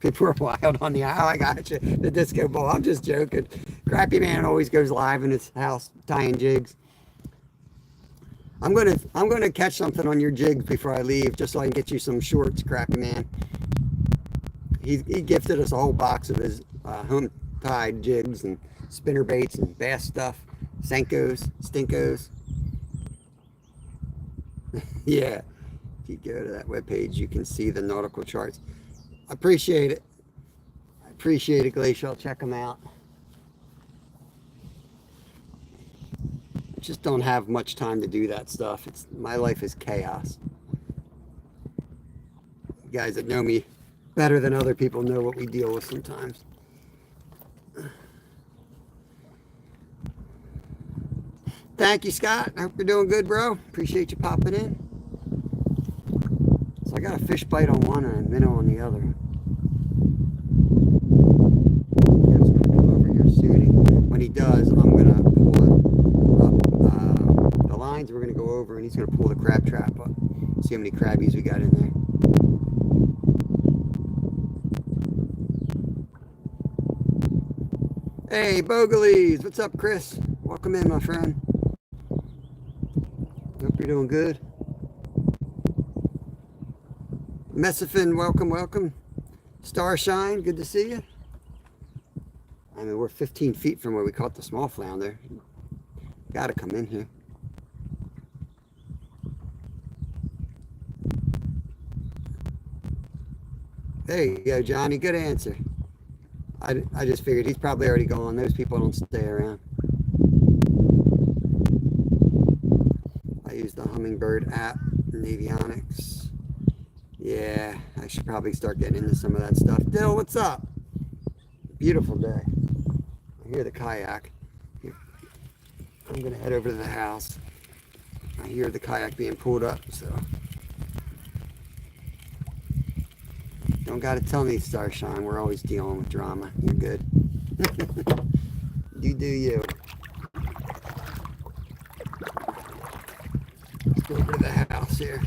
People are wild on the aisle. I got you. The disco ball. I'm just joking. Crappy Man always goes live in his house tying jigs. I'm gonna catch something on your jigs before I leave, just so I can get you some shorts, Crappy Man. he gifted us a whole box of his home tide jigs and spinner baits and bass stuff, Senkos, Stinkos. Yeah, if you go to that webpage, you can see the nautical charts. I appreciate it. I appreciate it, Glacial. Check them out. Just don't have much time to do that stuff. My life is chaos. You guys that know me better than other people know what we deal with sometimes. Thank you, Scott. I hope you're doing good, bro. Appreciate you popping in. So I got a fish bite on one and a minnow on the other. Kev's gonna come over here soon. When he does, I'm gonna pull up the lines. We're gonna go over and he's gonna pull the crab trap up. See how many crabbies we got in there. Hey, Bogalies. What's up, Chris? Welcome in, my friend. Hope you're doing good. Messifin, welcome, welcome. Starshine, good to see you. I mean, we're 15 feet from where we caught the small flounder. Gotta come in here. There you go, Johnny. Good answer. I just figured he's probably already gone. Those people don't stay around. I use the Humminbird app, Navionics. Yeah, I should probably start getting into some of that stuff. Dill, what's up? Beautiful day. I hear the kayak. I'm gonna head over to the house. I hear the kayak being pulled up, so. Don't gotta tell me, Starshine. We're always dealing with drama. You're good. You do you. Let's go over to the house here.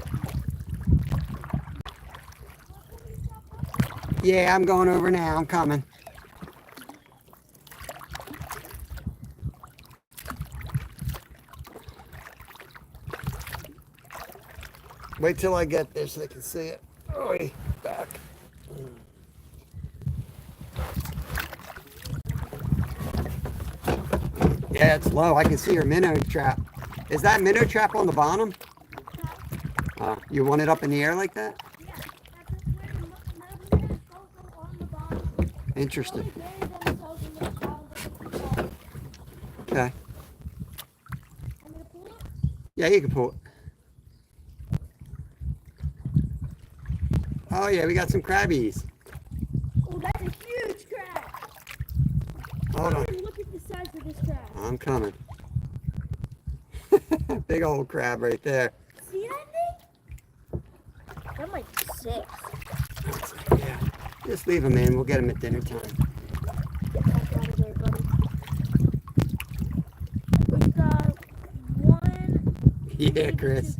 Yeah, I'm going over now. I'm coming. Wait till I get there so they can see it. Oh, back. Yeah, it's low. I can see your minnow trap. Is that minnow trap on the bottom? You want it up in the air like that? Yeah, that's where the on the bottom. Interesting. Okay. I'm gonna pull it. Yeah, you can pull it. Oh yeah, we got some crabbies. Oh, that's a huge crab. Hold on. Look at the size of this crab. I'm coming. Big old crab right there. See that thing? That might be 6. Yeah. Just leave them in. We'll get them at dinner time. Get back out of there, buddy. We've got 1. Yeah, Chris.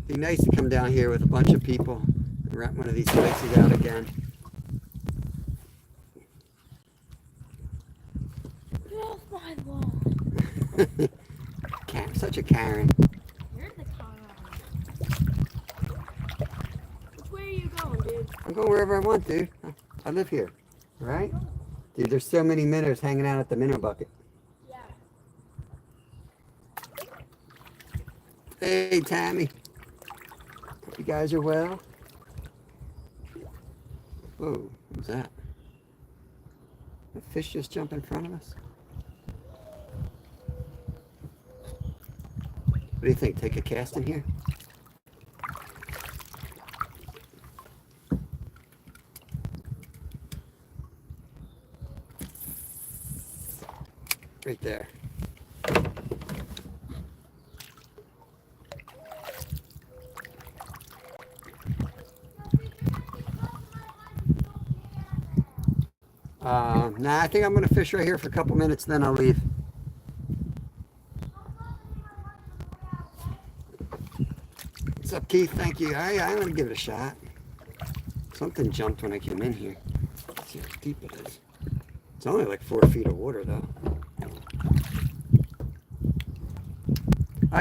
Be nice to come down here with a bunch of people and rent one of these places out again. Such a Karen. You're the Which way are you going, dude? I'm going wherever I want, dude. I live here, right? Dude, there's so many minnows hanging out at the minnow bucket. Yeah. Hey, Tammy. Hope you guys are well. Whoa, what's that? A fish just jumped in front of us? What do you think? Take a cast in here? Right there. Nah, I think I'm going to fish right here for a couple minutes, then I'll leave. What's up, Keith? Thank you. I'm going to give it a shot. Something jumped when I came in here. Let's see how deep it is. It's only like 4 feet of water, though.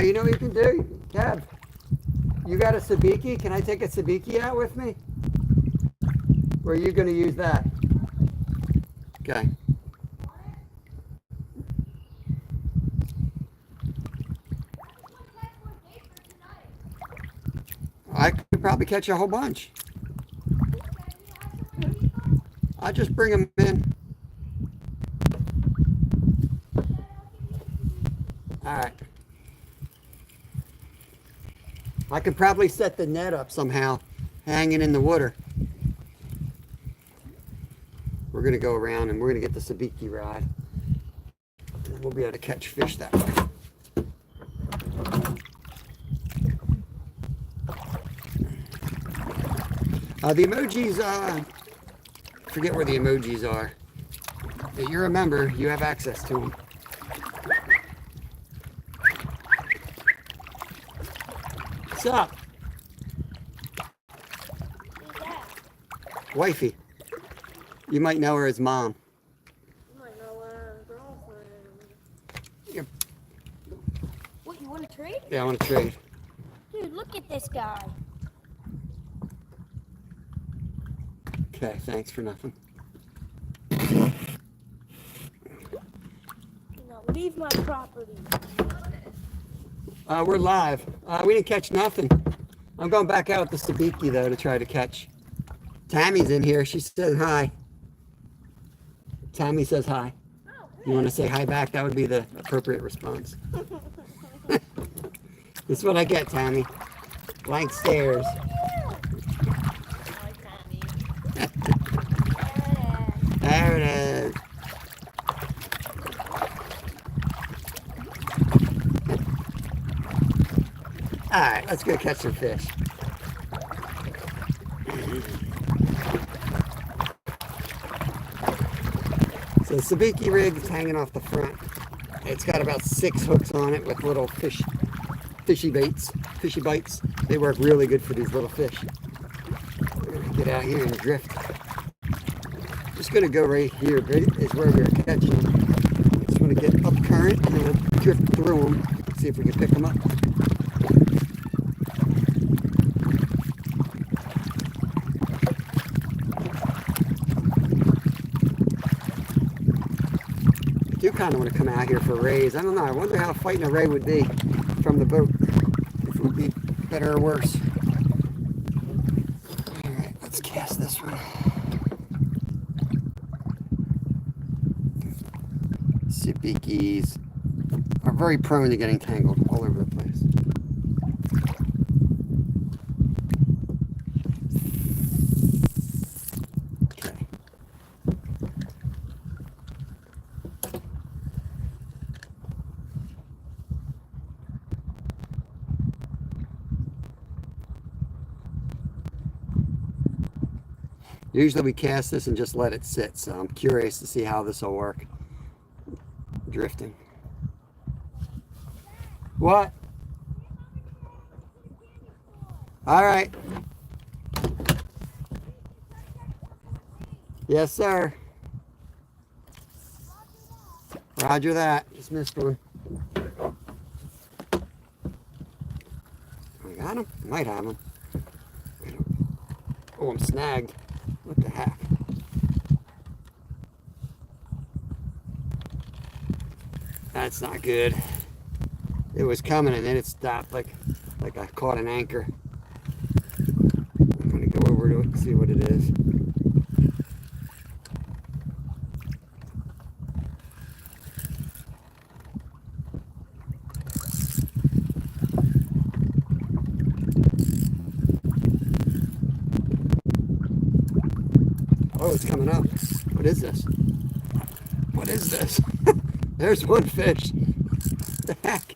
You know what you can do? Kev, you got a sabiki? Can I take a sabiki out with me? Or are you going to use that? Okay. I could probably catch a whole bunch. I'll just bring them in. All right. I could probably set the net up somehow, hanging in the water. We're going to go around and we're going to get the sabiki rod. And we'll be able to catch fish that way. The emojis, forget where the emojis are. But you remember, you have access to them. What's up? Who's that? Wifey. You might know her as Mom. You might know her girlfriend. Yep. What, you want to trade? Yeah, I want to trade. Dude, look at this guy. Okay, thanks for nothing. You know, leave my property. We're live. We didn't catch nothing. I'm going back out with the sabiki, though, to try to catch. Tammy's in here. She said hi. Tammy says hi. You want to say hi back? That would be the appropriate response. This is what I get, Tammy. Blank stares. There it is. All right, let's go catch some fish. So the sabiki rig is hanging off the front. It's got about 6 hooks on it with little fishy bites. They work really good for these little fish. We're gonna get out here and drift. Just gonna go right here, is where we're catching. Just want to get up current and we'll drift through them. See if we can pick them up. I do kind of want to come out here for rays. I don't know. I wonder how fighting a ray would be from the boat. If it would be better or worse. All right, let's cast this one. Sabikis are very prone to getting tangled all over the place. Okay. Usually we cast this and just let it sit, so I'm curious to see how this will work. Drifting. What? All right. Yes, sir. Roger that. Just missed one. I got him. Might have him. Oh, I'm snagged. What the heck? That's not good. It was coming and then it stopped like I caught an anchor. I'm gonna go over to it and see what it is. Oh, it's coming up. What is this? What is this? There's one fish. What the heck?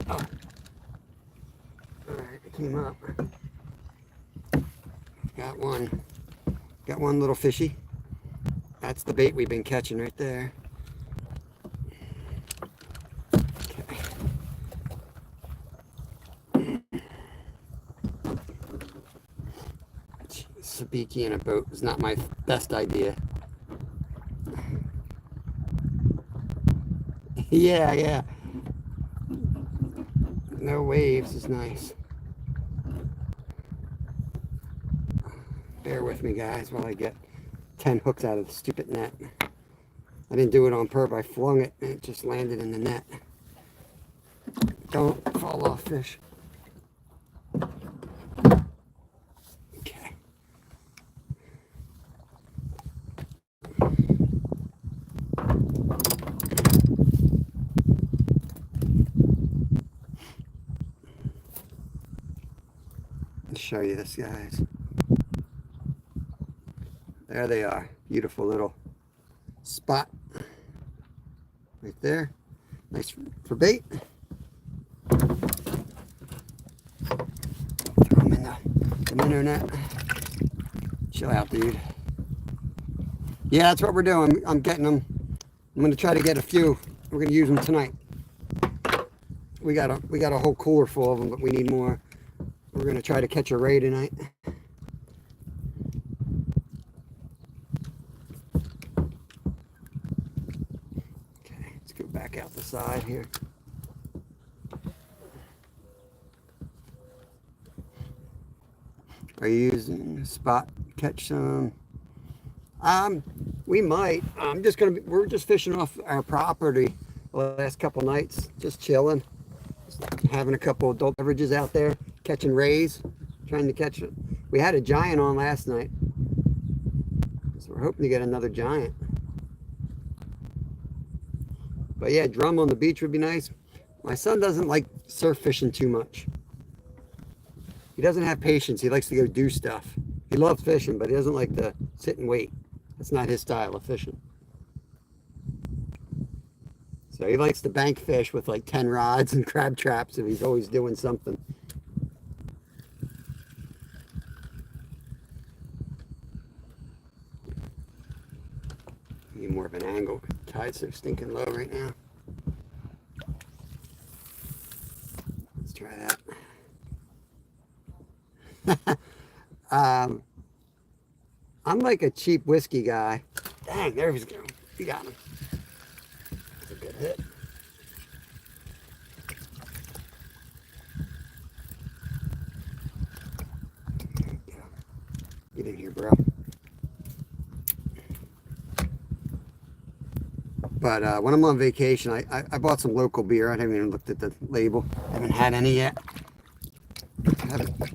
Oh. Alright, it came up. Got one. Got one little fishy. That's the bait we've been catching right there. Okay. Sabiki in a boat is not my best idea. Yeah. No waves is nice. Bear with me, guys, while I get 10 hooks out of the stupid net. I didn't do it on purpose. I flung it and it just landed in the net. Don't fall off, fish. Okay. I'll show you this, guys. There they are. Beautiful little spot right there. Nice for bait. Throw them in the minnow net. Chill out, dude. Yeah, that's what we're doing. I'm getting them. I'm gonna try to get a few. We're gonna use them tonight. We got a whole cooler full of them, but we need more. We're gonna try to catch a ray tonight. Okay, let's go back out the side here. Are you using spot catch some? We might. We're just fishing off our property the last couple nights, just chilling, just having a couple adult beverages out there, catching rays, trying to catch it. We had a giant on last night, so we're hoping to get another giant. But yeah, drum on the beach would be nice. My son doesn't like surf fishing too much. He doesn't have patience. He likes to go do stuff. He loves fishing, but he doesn't like to sit and wait. That's not his style of fishing. So he likes to bank fish with like 10 rods and crab traps if he's always doing something. Need more of an angle. Tide's so stinking low right now. Let's try that. I'm like a cheap whiskey guy. Dang, there he's going. He got him. That's a good hit. There you go. Get in here, bro. But when I'm on vacation, I bought some local beer. I haven't even looked at the label. I haven't had any yet.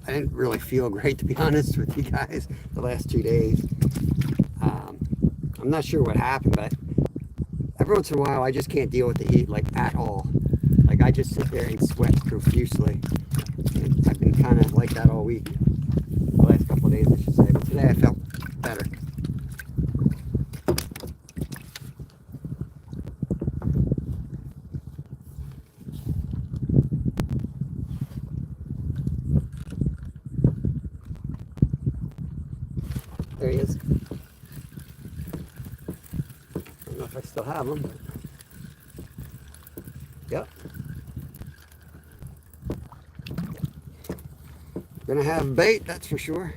I didn't really feel great, to be honest with you guys, the last 2 days. I'm not sure what happened, but every once in a while I just can't deal with the heat, like, at all. Like, I just sit there and sweat profusely. And I've been kind of like that all week, the last couple of days, I should say. But today I felt better. There he is. I don't know if I still have him, but yep. Gonna have bait, that's for sure.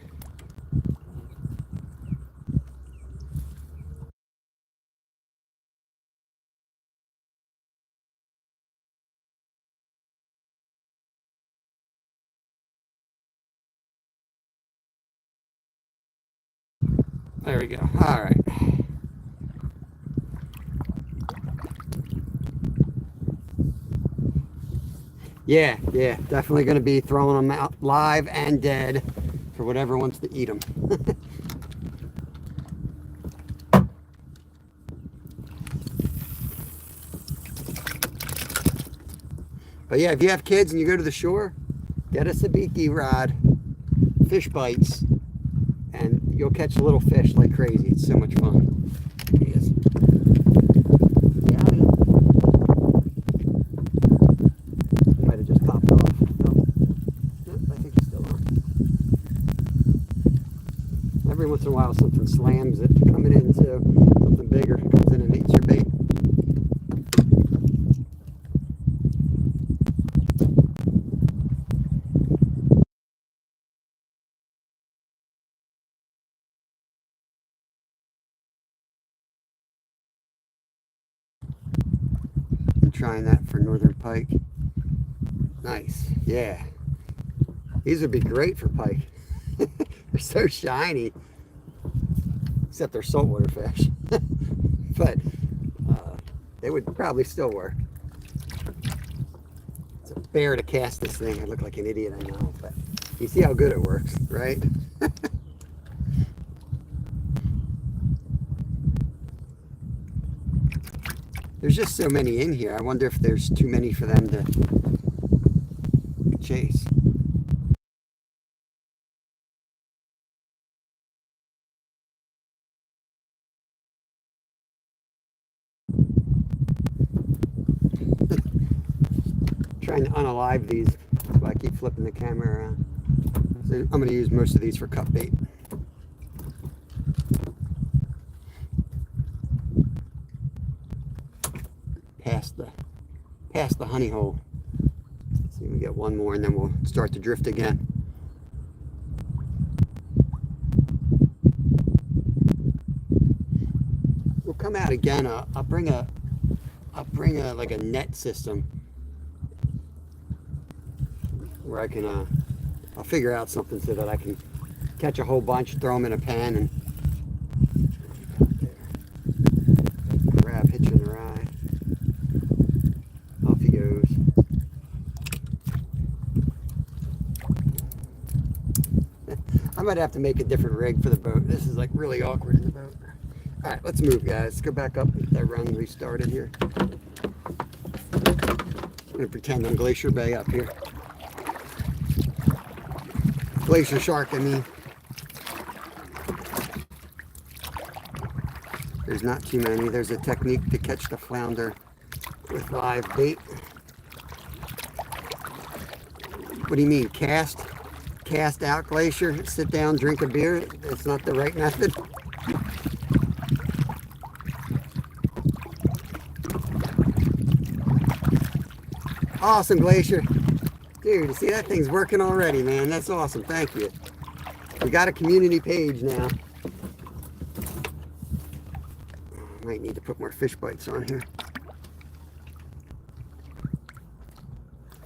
There we go. All right. Yeah, definitely going to be throwing them out live and dead for whatever wants to eat them. But yeah, if you have kids and you go to the shore, get a sabiki rod, fish bites, and you'll catch little fish like crazy. It's so much fun. There he is. Yeah, he might have just popped off. No, I think he's still on. Every once in a while something slams it coming in too. Something bigger comes in and eats your bait. Trying that for northern pike. Nice. Yeah, these would be great for pike. The They're so shiny. Except they're saltwater fish. But they would probably still work. It's a bear to cast this thing. I look like an idiot, I know. But you see how good it works, right? There's just so many in here. I wonder if there's too many for them to chase. Trying to unalive these, so I keep flipping the camera around. So I'm going to use most of these for cut bait. Past the honey hole. Let's see if we get one more, and then we'll start to drift again. We'll come out again. I'll bring a like a net system where I can I'll figure out something so that I can catch a whole bunch, throw them in a pan, and grab, hitch in the ride. Off he goes. I might have to make a different rig for the boat. This is like really awkward in the boat. All right, let's move, guys. Let's go back up and get that run restarted here. I'm gonna pretend I'm Glacier Bay up here. Glacier Shark, I mean. There's not too many. There's a technique to catch the flounder with live bait. What do you mean, cast? Cast out, Glacier? Sit down, drink a beer? That's not the right method? Awesome, Glacier. Dude, see, that thing's working already, man. That's awesome. Thank you. We got a community page now. Might need to put more fish bites on here.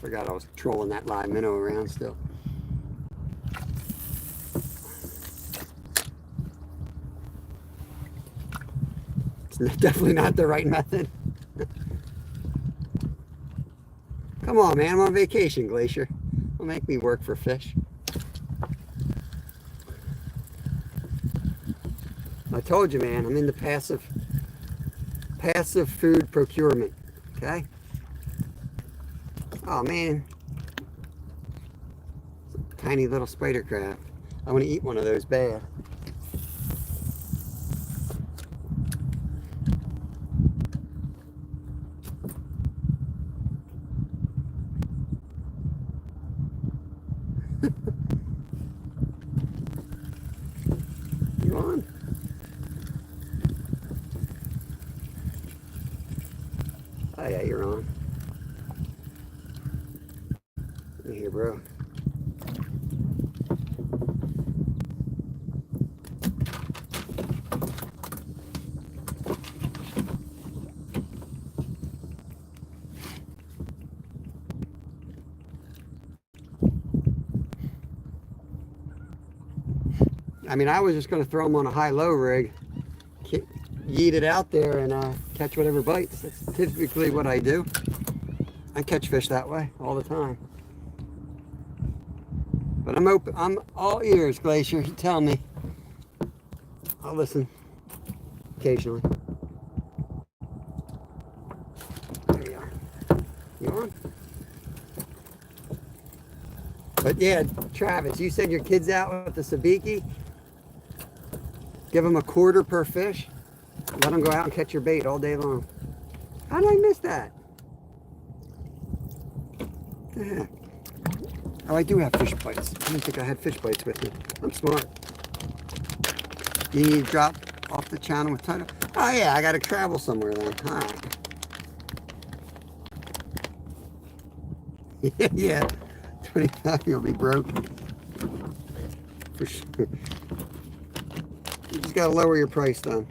Forgot I was trolling that live minnow around still. It's definitely not the right method. Come on, man. I'm on vacation, Glacier. Don't make me work for fish. I told you, man. I'm into passive food procurement. Okay? Oh, man. Tiny little spider crab. I want to eat one of those bad. You on? Oh yeah, you're on. Look here, bro. I mean, I was just going to throw them on a high-low rig, yeet it out there, and catch whatever bites. That's typically what I do. I catch fish that way all the time. But I'm open. I'm all ears, Glacier. You tell me. I'll listen occasionally. There you are. You on? But yeah, Travis, you send your kids out with the sabiki. Give them a quarter per fish. Let them go out and catch your bait all day long. How did I miss that? What the heck? Oh, I do have fish bites. I didn't think I had fish bites with me. I'm smart. You need to drop off the channel with title? Oh yeah, I gotta travel somewhere then. All right. Yeah, 25 you'll be broke. For sure. You just gotta lower your price then.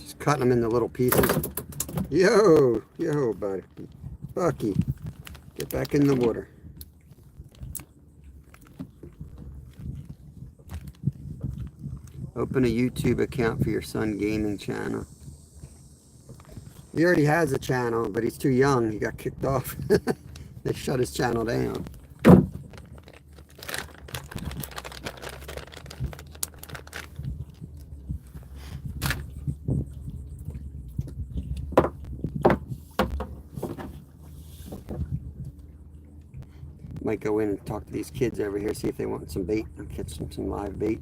Just cutting them into little pieces. Yo, buddy. Bucky, get back in the water. Open a YouTube account for your son gaming channel. He already has a channel, but he's too young. He got kicked off. They shut his channel down. Might go in and talk to these kids over here, see if they want some bait. I'll catch some live bait.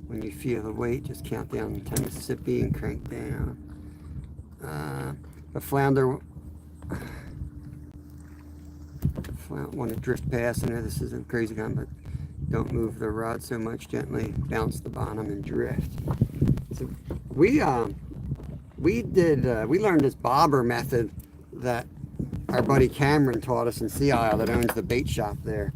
When you feel the weight, just count down to Mississippi and crank down. A flounder want to drift past. I know this isn't crazy gun, but don't move the rod so much. Gently bounce the bottom and drift. So we learned this bobber method that our buddy Cameron taught us in Sea Isle, that owns the bait shop there.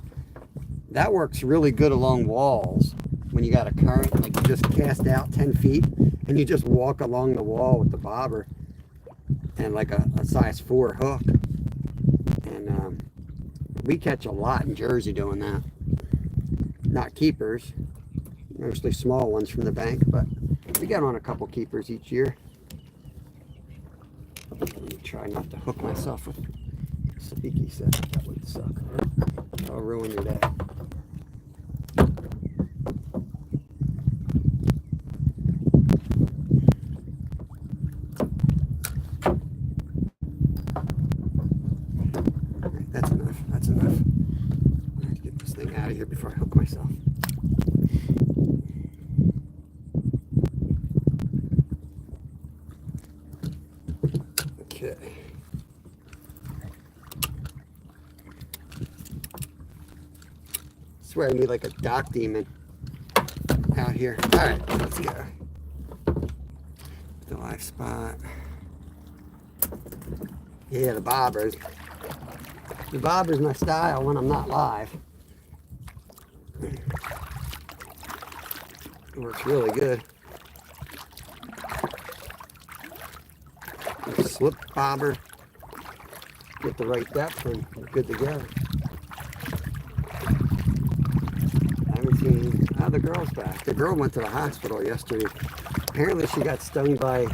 That works really good along walls when you got a current. Like, you just cast out 10 feet and you just walk along the wall with the bobber and like a size 4 hook. And we catch a lot in Jersey doing that. Not keepers, mostly small ones from the bank, but we get on a couple keepers each year. Let me try not to hook myself with speaky set. That would suck. I'll ruin your day. That's enough. That's enough. I have to get this thing out of here before I hook myself. Okay. I swear I need like a dock demon out here. All right, let's go. The live spot. Yeah, the bobbers. The bobber's my style when I'm not live. It works really good. Slip bobber, get the right depth, and we're good to go. I haven't seen the girl's back. The girl went to the hospital yesterday. Apparently she got stung by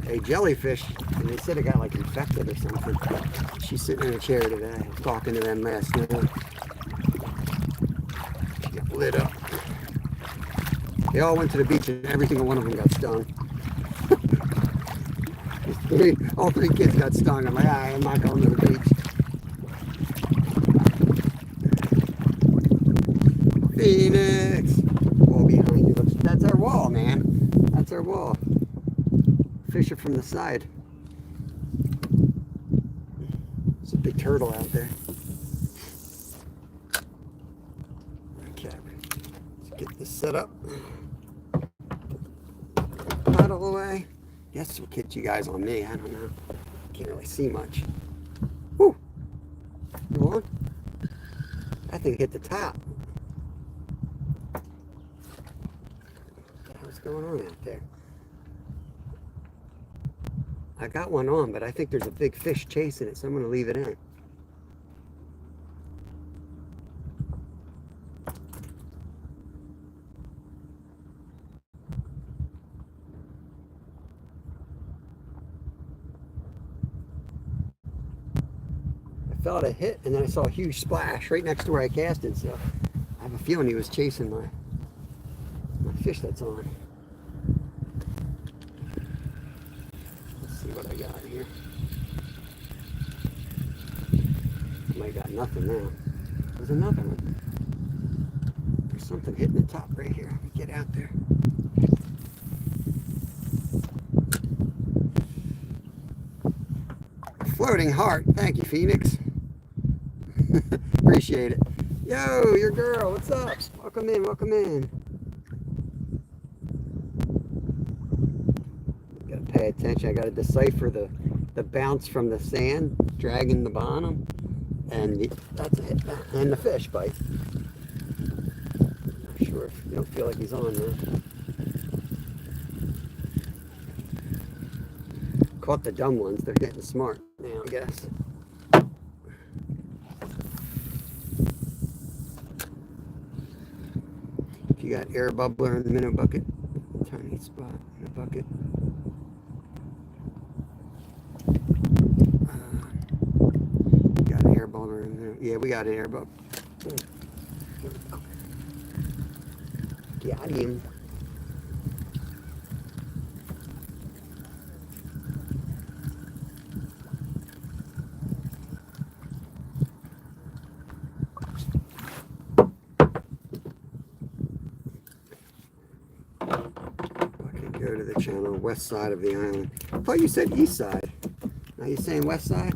a jellyfish, and they said it got like infected or something. She's sitting in a chair today. I was talking to them last night. She got lit up. They all went to the beach and every single one of them got stung. All 3 kids got stung. I'm like, I'm not going to the beach. Phoenix! Wall behind you. That's our wall, man. That's our wall. Fish are from the side. There's a big turtle out there. Okay, let's get this set up. Paddle away. Yes, we'll catch you guys on me. I don't know. Can't really see much. Woo! Come on. That thing hit the top. What's going on out there? I got one on, but I think there's a big fish chasing it, so I'm going to leave it in. I felt a hit, and then I saw a huge splash right next to where I casted, so I have a feeling he was chasing my fish that's on. What I got here. I got nothing now. There's another one. There's something hitting the top right here. Let me get out there. Floating heart. Thank you, Phoenix. Appreciate it. Yo, your girl. What's up? Welcome in. Welcome in. pay attention. I got to decipher the bounce from the sand, dragging the bottom, and that's it. And the fish bite. Not sure if you don't feel like he's on there. Caught the dumb ones. They're getting smart now, I guess. If you got air bubbler in the minnow bucket, tiny spot in the bucket. Got an air bubbler in there. Yeah, we got an air bubbler. Got him. Go to the channel, west side of the island. I thought you said east side. Now you're saying west side?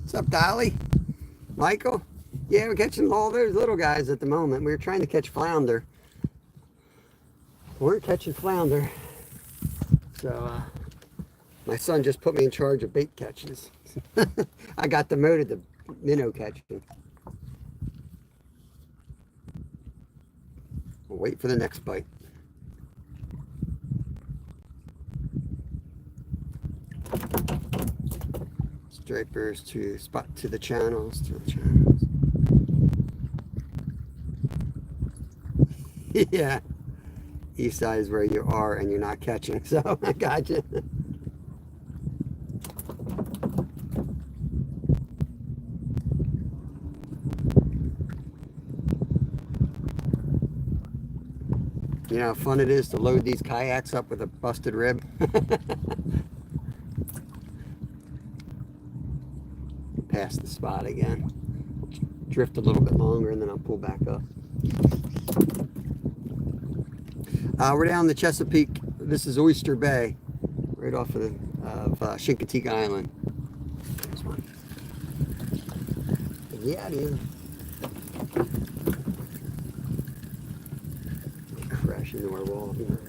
What's up, Dolly? Michael? Yeah, we're catching all those little guys at the moment. We were trying to catch flounder. We weren't catching flounder. So, my son just put me in charge of bait catches. I got demoted to minnow catching. We'll wait for the next bite. Stripers to spot to the channels, Yeah, east side is where you are and you're not catching, so I got you. You know how fun it is to load these kayaks up with a busted rib? Pass the spot again. Drift a little bit longer and then I'll pull back up. We're down the Chesapeake. This is Oyster Bay, right off of Chincoteague Island. There's one. Yeah, dude. Crash into our wall here.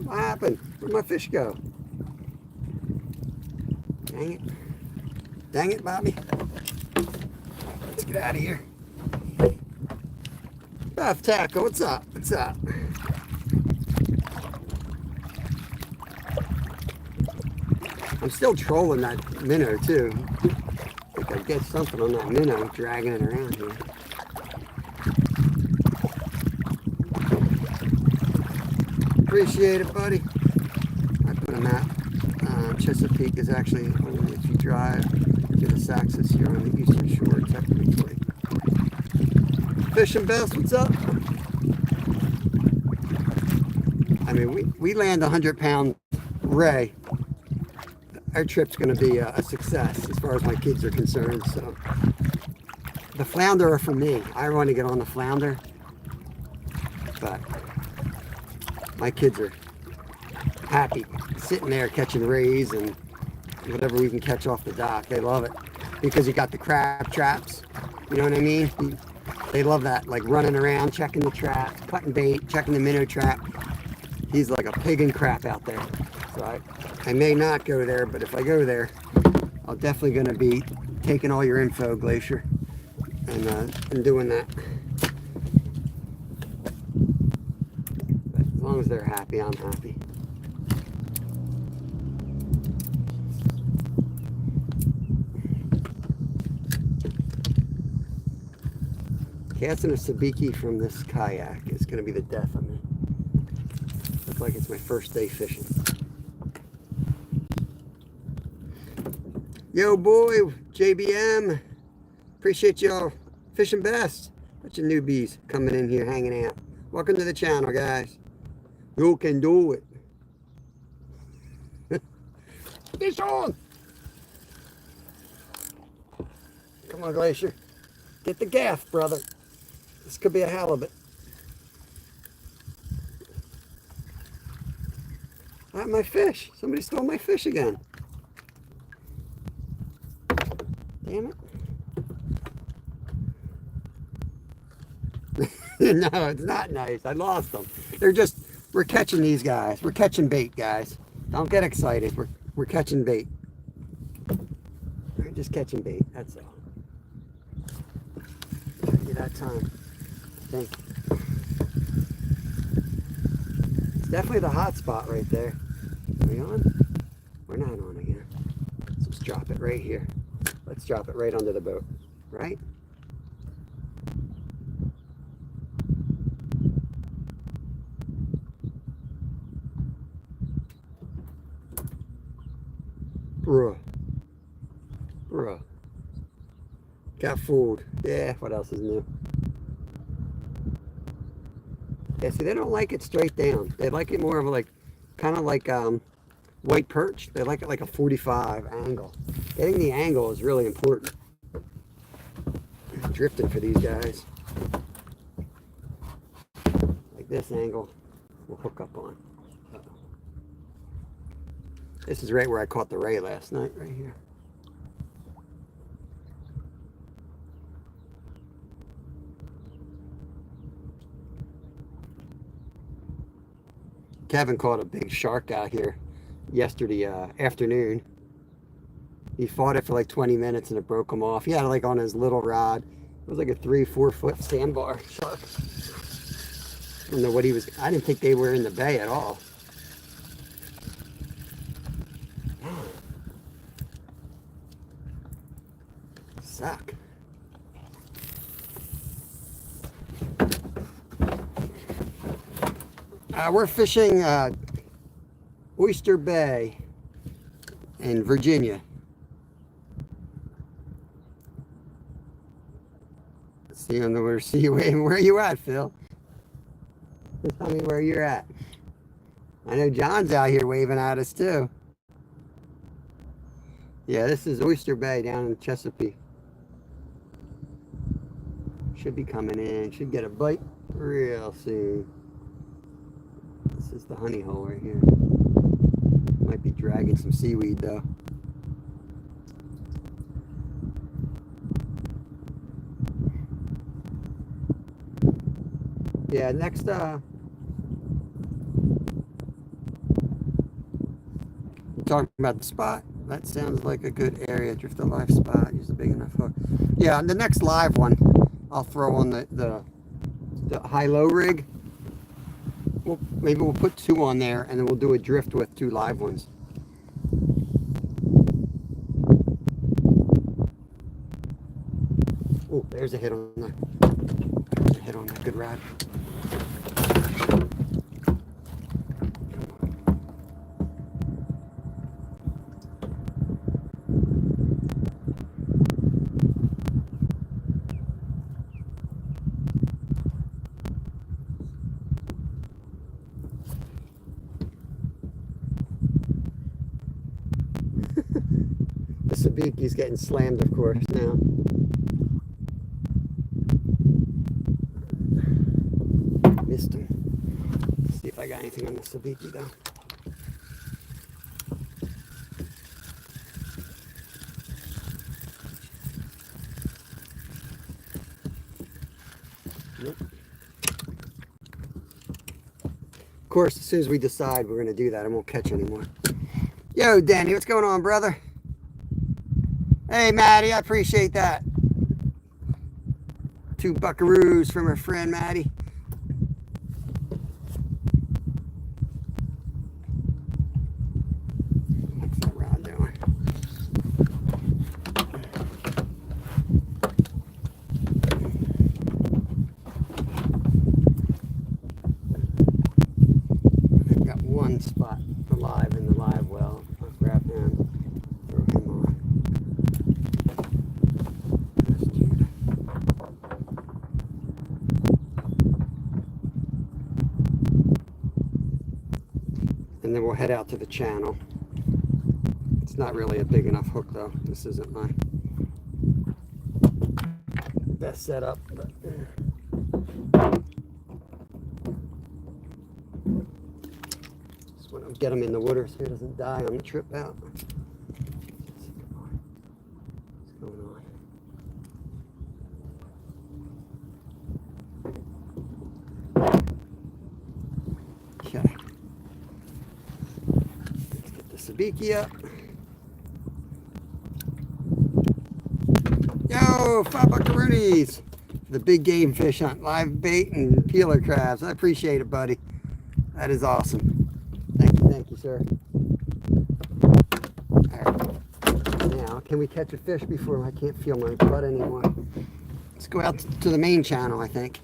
What happened? Where'd my fish go? Dang it. Dang it, Bobby. Let's get out of here. Beth Tackle, what's up? What's up? I'm still trolling that minnow too. I think I get something on that minnow, dragging it around here. Appreciate it, buddy. I put a map. Chesapeake is actually only if you drive to the Saxus, you're on the eastern shore, technically. Fishing Best, what's up? I mean, we land 100-pound ray. Our trip's going to be a success as far as my kids are concerned. So the flounder are for me. I want to get on the flounder, but my kids are happy sitting there catching rays and whatever we can catch off the dock. They love it because you got the crab traps. You know what I mean? They love that, like running around, checking the trap, cutting bait, checking the minnow trap. He's like a pig in crap out there. So I may not go there, but if I go there, I'm definitely going to be taking all your info, Glacier, and doing that. But as long as they're happy, I'm happy. Casting a sabiki from this kayak is going to be the death of me. Looks like it's my first day fishing. Yo, boy, JBM. Appreciate y'all. Fishing Best. Bunch of newbies coming in here, hanging out. Welcome to the channel, guys. You can do it. Fish on! Come on, Glacier. Get the gaff, brother. This could be a halibut. I have my fish. Somebody stole my fish again. Damn it. No, it's not nice. I lost them. We're catching these guys. We're catching bait, guys. Don't get excited. We're catching bait. We're just catching bait. That's all. Give you that time. I think. It's definitely the hot spot right there. Are we on? We're not on again. Let's just drop it right here. Let's drop it right under the boat. Right? Bruh. Bruh. Got fooled. Yeah, what else is new? Yeah, see, they don't like it straight down. They like it more of like, kind of like white perch. They like it like a 45 angle. Getting the angle is really important. Drifting for these guys. Like this angle, we'll hook up on. Uh-oh. This is right where I caught the ray last night, right here. Kevin caught a big shark out here yesterday afternoon. He fought it for like 20 minutes and it broke him off. He had it like on his little rod. It was like a 3-4 foot sandbar shark. I don't know what he was. I didn't think they were in the bay at all. Suck. We're fishing Oyster Bay in Virginia. See you on the water. See you waving. Where are you at, Phil? Tell me where you're at. I know John's out here waving at us too. Yeah, this is Oyster Bay down in Chesapeake. Should be coming in. Should get a bite real soon. This is the honey hole right here. Might be dragging some seaweed though. Yeah, next you're talking about the spot. That sounds like a good area. Drift a live spot. Use a big enough hook. Yeah, the next live one, I'll throw on the high-low rig. Maybe we'll put 2 on there, and then we'll do a drift with 2 live ones. Oh, there's a hit on that. There's a hit on that. Good rod. The Sabiki's getting slammed, of course, now. Missed him. Let's see if I got anything on the Sabiki, though. Nope. Of course, as soon as we decide we're going to do that, I won't catch anymore. Yo, Danny, what's going on, brother? Hey, Maddie, I appreciate that. 2 buckaroos from her friend, Maddie. What's that rod doing? I've got 1 spot alive in the live well. I'll grab him, throw him on. And then we'll head out to the channel. It's not really a big enough hook though. This isn't my best setup, but just want to get him in the water so he doesn't die on the trip out. What's going on? sabiki up. Yo, 5 buckaroonies. The big game fish hunt, live bait and peeler crabs. I appreciate it, buddy. That is awesome. Thank you, sir. All right. Now, can we catch a fish before I can't feel my butt anymore? Let's go out to the main channel, I think.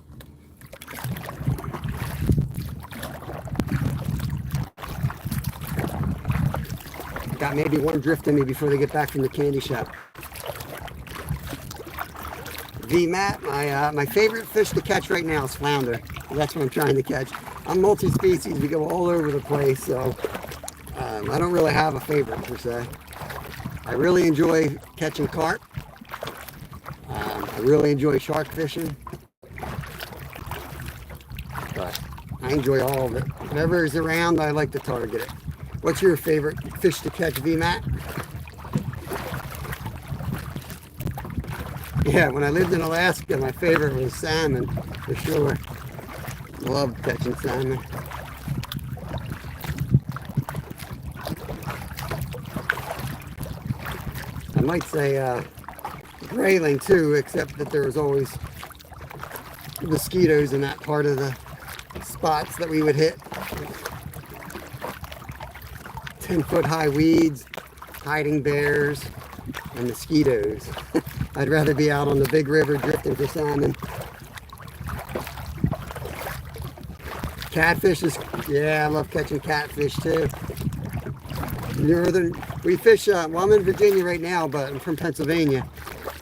Got maybe one drift in me before they get back from the candy shop. VMAT, my favorite fish to catch right now is flounder. That's what I'm trying to catch. I'm multi-species. We go all over the place, so I don't really have a favorite per se. I really enjoy catching carp. I really enjoy shark fishing. But I enjoy all of it. Whatever is around, I like to target it. What's your favorite fish to catch, VMAT? Yeah, when I lived in Alaska, my favorite was salmon, for sure. Loved catching salmon. I might say grayling too, except that there was always mosquitoes in that part of the spots that we would hit. 10-foot high weeds, hiding bears, and mosquitoes. I'd rather be out on the big river drifting for salmon. Catfish is, yeah, I love catching catfish too. We fish, well, I'm in Virginia right now, but I'm from Pennsylvania.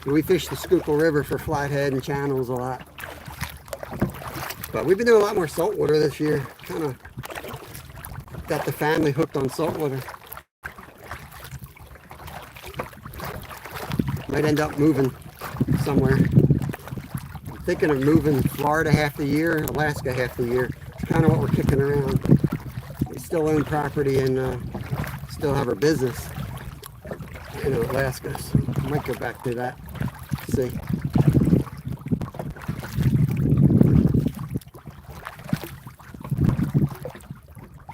We fish the Schuylkill River for flathead and channels a lot. But we've been doing a lot more saltwater this year. Kind of got the family hooked on saltwater. Might end up moving somewhere. I'm thinking of moving Florida half the year, Alaska half the year. It's kind of what we're kicking around. We still own property and still have our business in Alaska, so I might go back to that. See.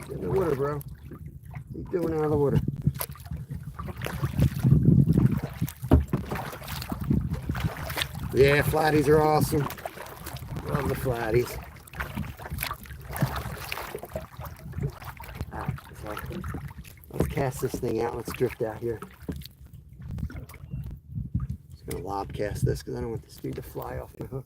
Get in the water, bro. What are you doing out of the water? Yeah, flatties are awesome. Love the flatties. Alright, so let's cast this thing out. Let's drift out here. Just gonna lob cast this because I don't want this dude to fly off my hook.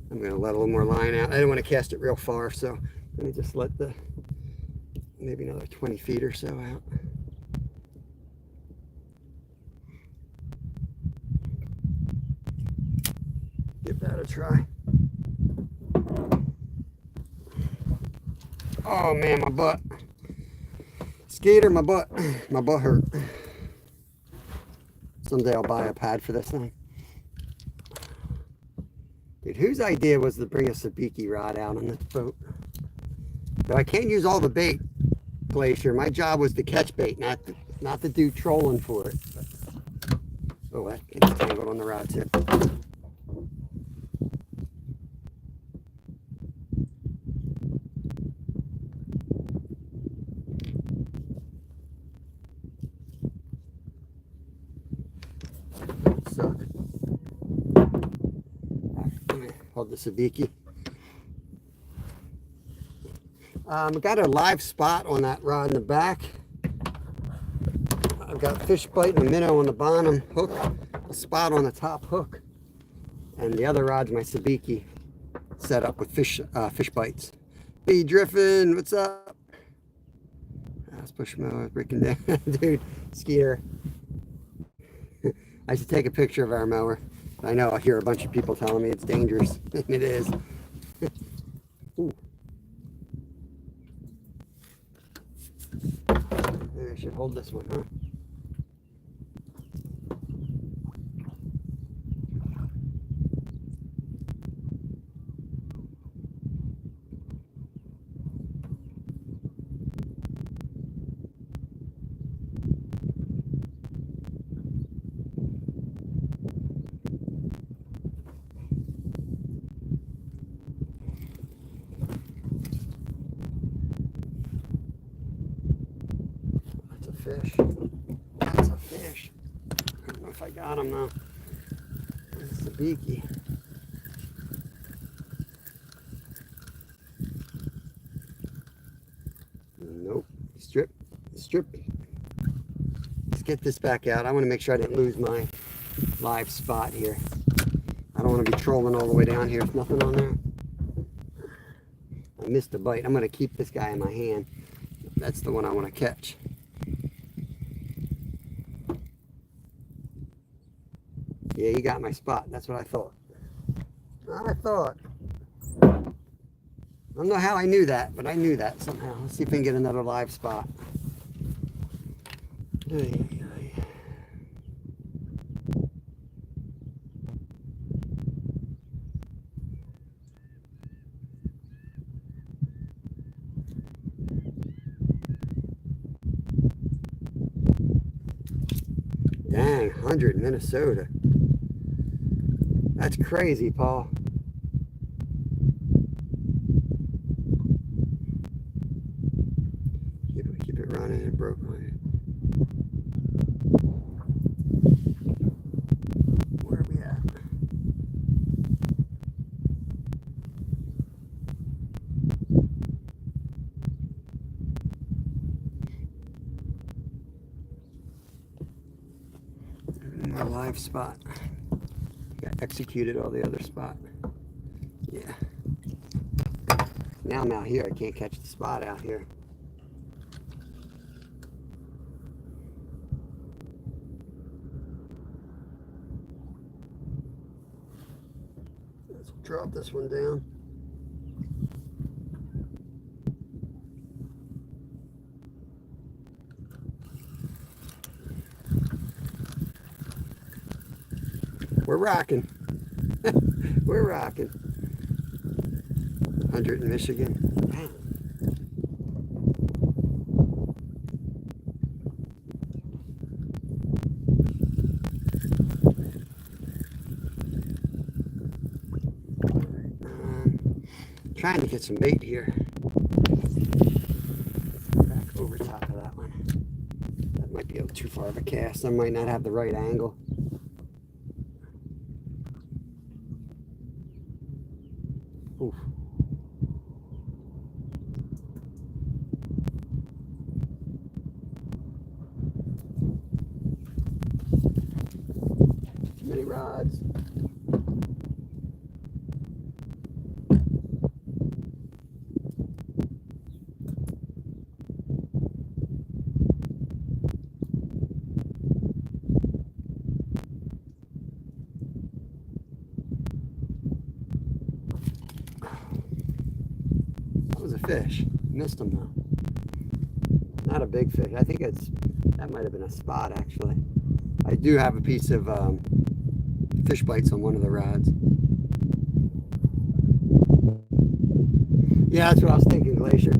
I'm gonna let a little more line out. I don't want to cast it real far, so let me just let the maybe another 20 feet or so out. Give that a try. Oh man, my butt. Skater, my butt. My butt hurt. Someday I'll buy a pad for this thing. Dude, whose idea was to bring a sabiki rod out on this boat? But I can't use all the bait, Glacier. My job was to catch bait, not to do trolling for it. But, oh, that gets tangled on the rod too. Suck. Let me hold the sabiki. I got a live spot on that rod in the back. I've got a fish bite and a minnow on the bottom hook, a spot on the top hook, and the other rod's my sabiki set up with fish bites. Hey, Driffin, what's up? Let's push mower breaking down. Dude, Skeeter. I should take a picture of our mower. I know I hear a bunch of people telling me it's dangerous, and it is. Ooh. Maybe I should hold this one, huh? fish. That's a fish. I don't know if I got him though. This is a beaky. Nope. Strip. Let's get this back out. I want to make sure I didn't lose my live spot here. I don't want to be trolling all the way down here. There's nothing on there. I missed a bite. I'm going to keep this guy in my hand. That's the one I want to catch. Yeah, you got my spot. That's what I thought. I don't know how I knew that, but I knew that somehow. Let's see if we can get another live spot. Dang, 100 Minnesota. That's crazy, Paul. Keep it running. It broke my head. Where are we at? My live spot. Got executed all the other spot. Yeah. Now I'm out here. I can't catch the spot out here. Let's drop this one down. We're rocking. We're rocking. 100 in Michigan. Damn. Trying to get some bait here. Back over top of that one. That might be a little too far of a cast. I might not have the right angle. Oof. Too many rods. Fish. Missed him though. Not a big fish. I think that might have been a spot actually. I do have a piece of fish bites on one of the rods. Yeah, that's what I was thinking, Glacier.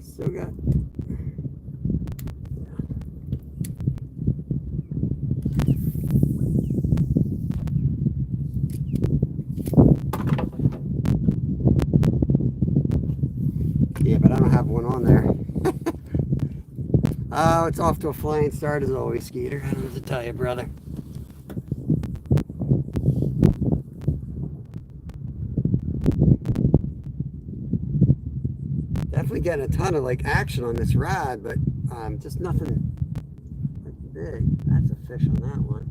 Still got. Yeah, but I don't have one on there. Oh, it's off to a flying start as always, Skeeter. I don't know what to tell you, brother. Definitely getting a ton of like action on this rod, but just nothing like big. That's a fish on that one.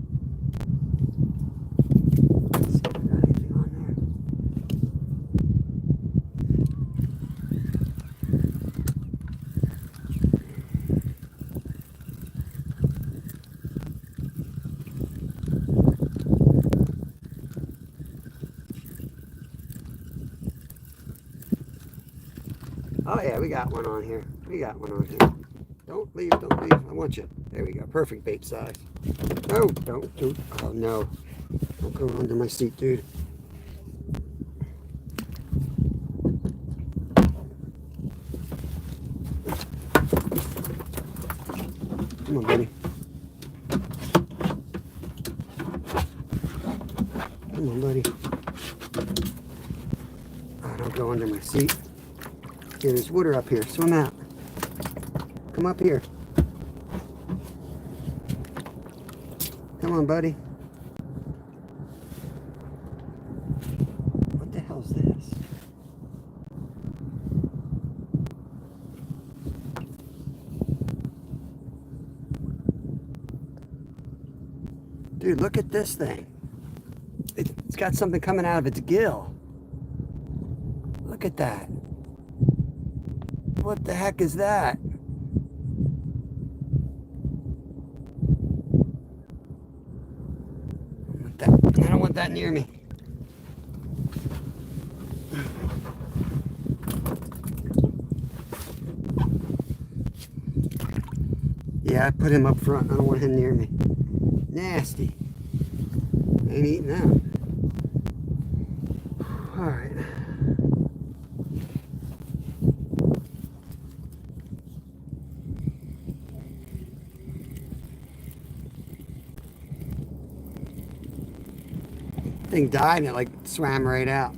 Let's see if we got anything on there. Oh yeah, we got one on here. We got one on here. Don't leave, don't leave. I want you. There we go. Perfect bait size. Oh, don't. Oh, no. Don't go under my seat, dude. Come on, buddy. Come on, buddy. Oh, don't go under my seat. Okay, there's water up here. Swim out. Come up here. Come on, buddy. What the hell's this? Dude, look at this thing. It's got something coming out of its gill. Look at that. What the heck is that? I don't want that near me. Yeah, I put him up front. I don't want him near me. Nasty. Ain't eating that. All right. Thing died and it like swam right out.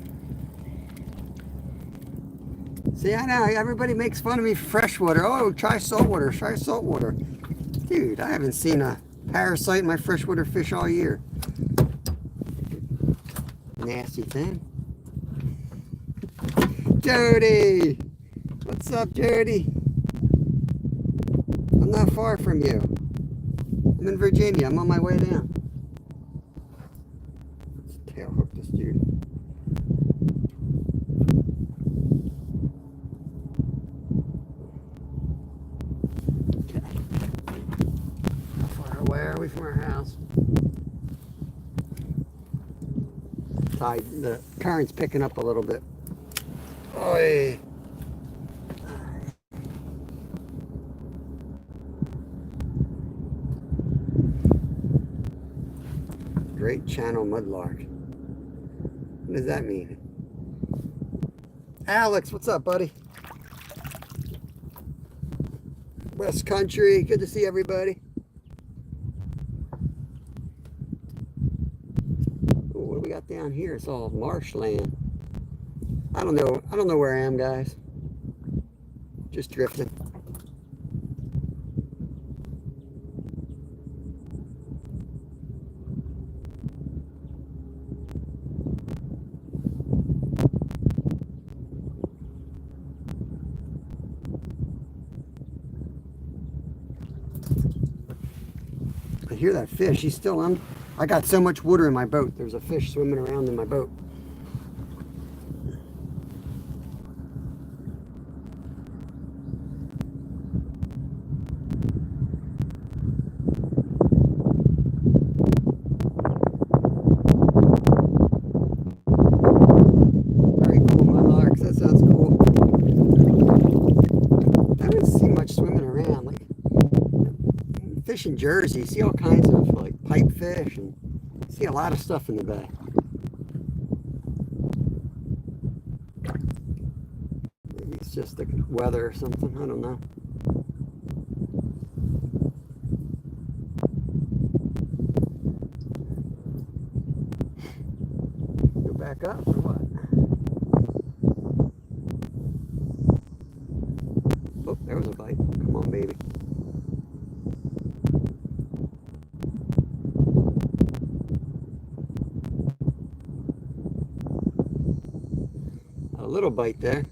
See, I know everybody makes fun of me for freshwater. Oh, try saltwater, try saltwater. Dude, I haven't seen a parasite in my freshwater fish all year. Nasty thing. Jody! What's up, Jody? I'm not far from you. I'm in Virginia. I'm on my way down. Let's tail hook this dude. Okay. How far away are we from our house? Tide, the current's picking up a little bit. Oi. Great Channel mudlark. What does that mean? Alex, what's up, buddy? West Country, good to see everybody. Ooh, what do we got down here? It's all marshland. I don't know where I am, guys. Just drifting. I hear that fish. He's still on. I got so much water in my boat. There's a fish swimming around in my boat. Very cool, my larks. That sounds cool. I don't see much swimming around. Like fish in Jersey, you see all kinds of like pipefish and see a lot of stuff in the bay. Maybe it's just the weather or something. I don't know. Go back up or what? Oh, there was a bite. Come on, baby. A little bite there.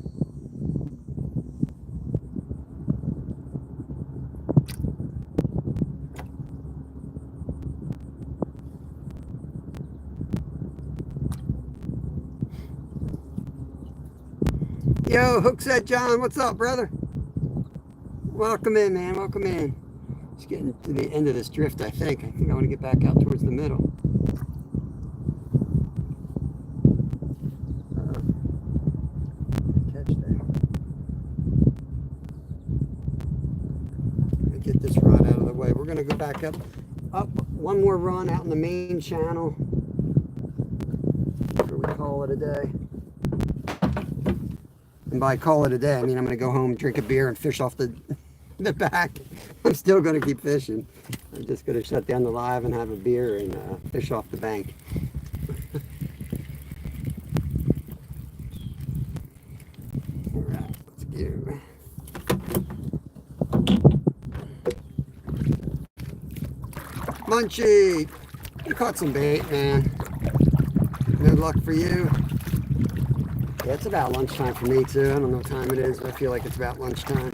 Yo, Hookset John, what's up, brother? Welcome in, man. Welcome in. Just getting to the end of this drift, I think. I think I want to get back out towards the middle. Catch that. get this rod out of the way. We're gonna go back up one more run out in the main channel. Where we call it a day. And by call it a day, I mean I'm gonna go home, drink a beer, and fish off the back. I'm still gonna keep fishing. I'm just gonna shut down the live and have a beer and fish off the bank. All right, let's go. Munchie, you caught some bait, man. No luck for you. Yeah, it's about lunchtime for me too. I don't know what time it is, but I feel like it's about lunchtime.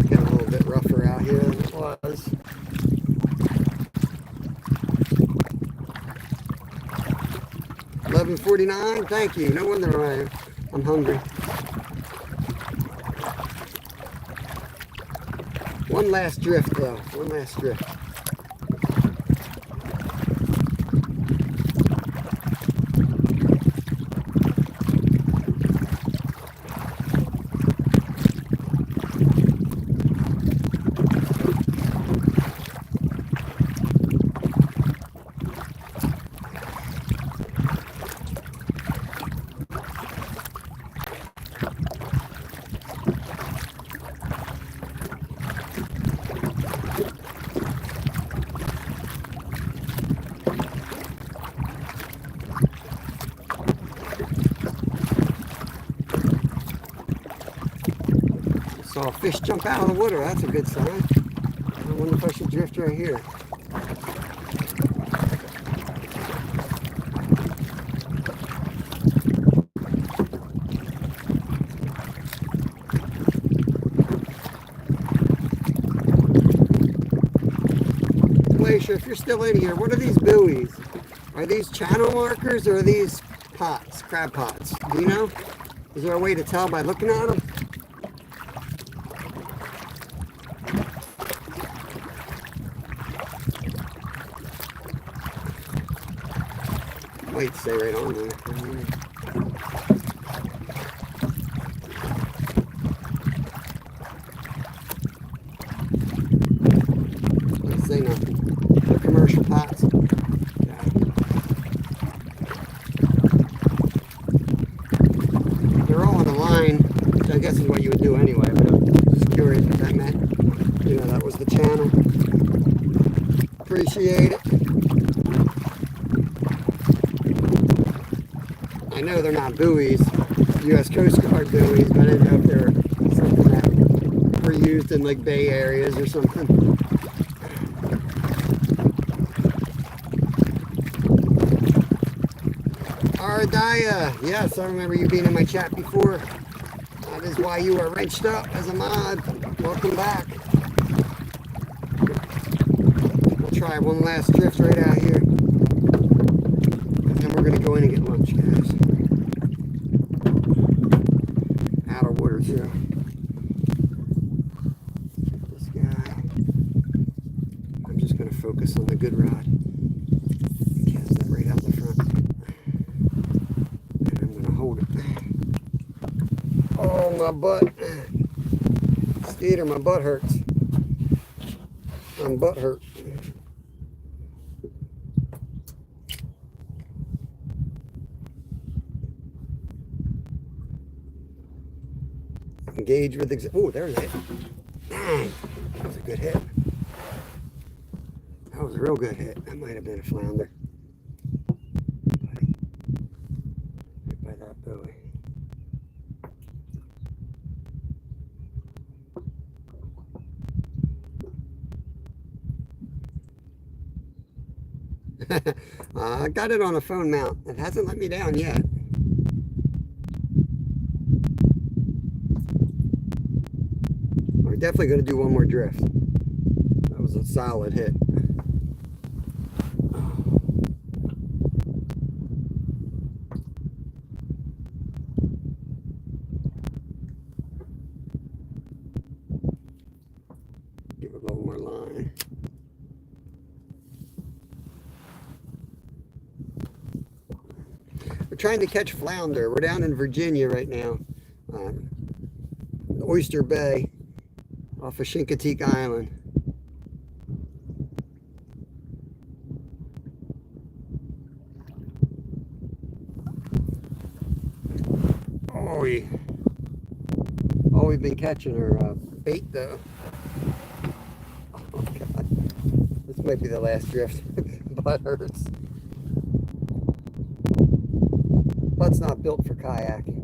Getting a little bit rougher out here than it was. $11.49. Thank you. No wonder I'm hungry. One last drift though. One last drift. Saw a fish jump out of the water. That's a good sign. I wonder if I should drift right here. Glacier, if you're still in here, what are these buoys? Are these channel markers or are these pots, crab pots? Do you know? Is there a way to tell by looking at them? Might stay right on there. Let's say nothing. The commercial pots. Yeah. They're all on the line, which I guess is what you would do anyway, but I'm just curious what that meant. You know, that was the channel. Appreciate it. I know they're not buoys, U.S. Coast Guard buoys, but I didn't know if they were something that were used in like bay areas or something. Aradaya, yes, I remember you being in my chat before. That is why you are wrenched up as a mod. Welcome back. We'll try one last drift right out here. And then we're going to go in and get lunch, guys. Out of water, too. This guy. I'm just going to focus on the good rod. Cast that right out the front. And I'm going to hold it. Oh, my butt. Skeeter, my butt hurts. I'm butt hurt. Engage with oh, there's it. Dang, that was a good hit. That was a real good hit. That might have been a flounder. Right by that buoy. I got it on a phone mount. It hasn't let me down yet. We're definitely going to do one more drift. That was a solid hit. Give it a little more line. We're trying to catch flounder. We're down in Virginia right now. Oyster Bay off of Chincoteague Island. All we've been catching are bait though. Oh God, this might be the last drift. Butt hurts. Butt's not built for kayaking.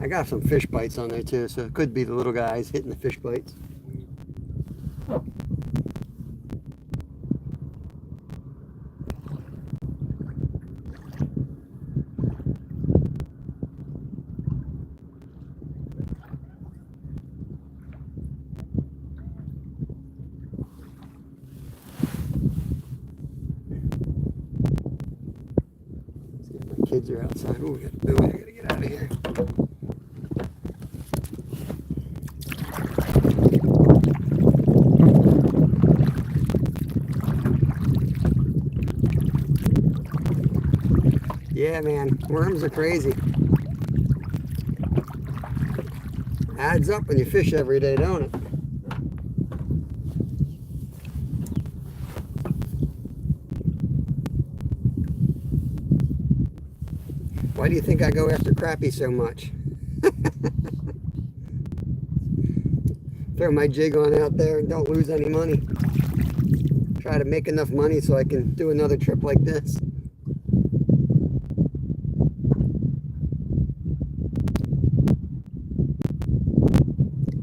I got some fish bites on there too, so it could be the little guys hitting the fish bites. See if my kids are outside. Oh, I gotta get out of here. Yeah, man, worms are crazy. Adds up when you fish every day, don't it? Why do you think I go after crappie so much? Throw my jig on out there and don't lose any money. Try to make enough money so I can do another trip like this.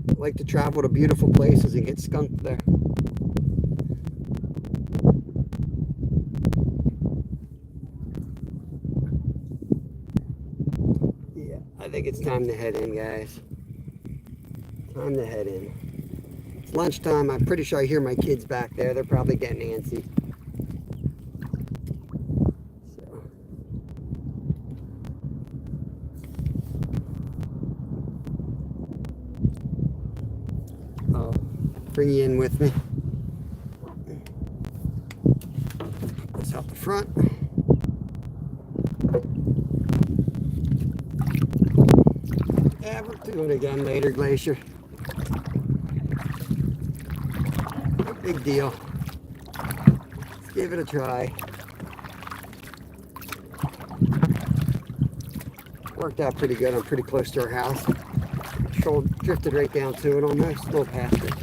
I like to travel to beautiful places and get skunked there. Yeah, I think it's time to head in, guys. Time to head in. It's lunchtime. I'm pretty sure I hear my kids back there. They're probably getting antsy. So. I'll bring you in with me. This out the front. Yeah, we'll do it again later, Glacier. No big deal. Let's give it a try. Worked out pretty good. I'm pretty close to our house. Drifted right down to it almost, a little past it.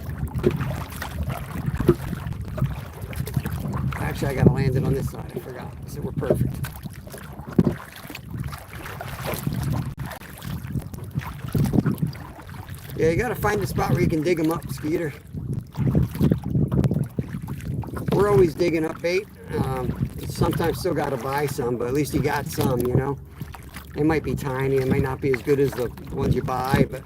Actually, I gotta land it on this side. I forgot. So we're perfect. Yeah, you gotta find a spot where you can dig them up, Skeeter. We're always digging up bait. Sometimes still gotta buy some, but at least you got some, you know. They might be tiny, it might not be as good as the ones you buy, but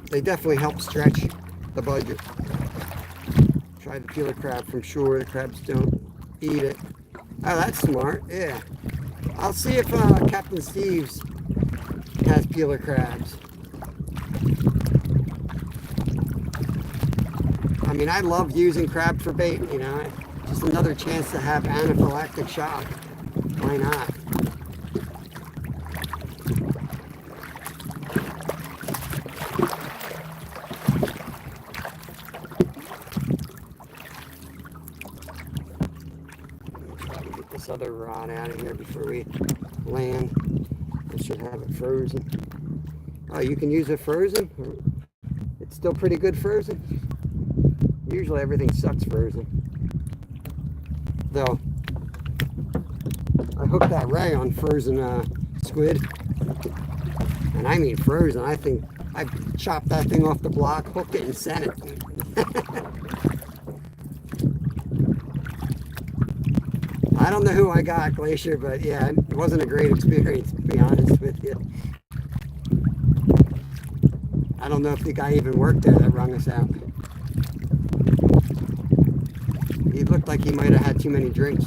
they definitely help stretch the budget. Try the peeler crab from shore. The crabs don't eat it. Oh, that's smart. Yeah. I'll see if Captain Steve's has peeler crabs. I mean, I love using crab for bait, you know. Just another chance to have anaphylactic shock. Why not? Try to get this other rod out of here before we land. I should have it frozen. Oh, you can use it frozen? It's still pretty good frozen? Usually everything sucks frozen. Though, I hooked that ray on frozen squid. And I mean frozen. I think I chopped that thing off the block, hooked it, and sent it. I don't know who I got, Glacier, but yeah, it wasn't a great experience, to be honest with you. I don't know if the guy even worked there that rung us out. He looked like he might have had too many drinks.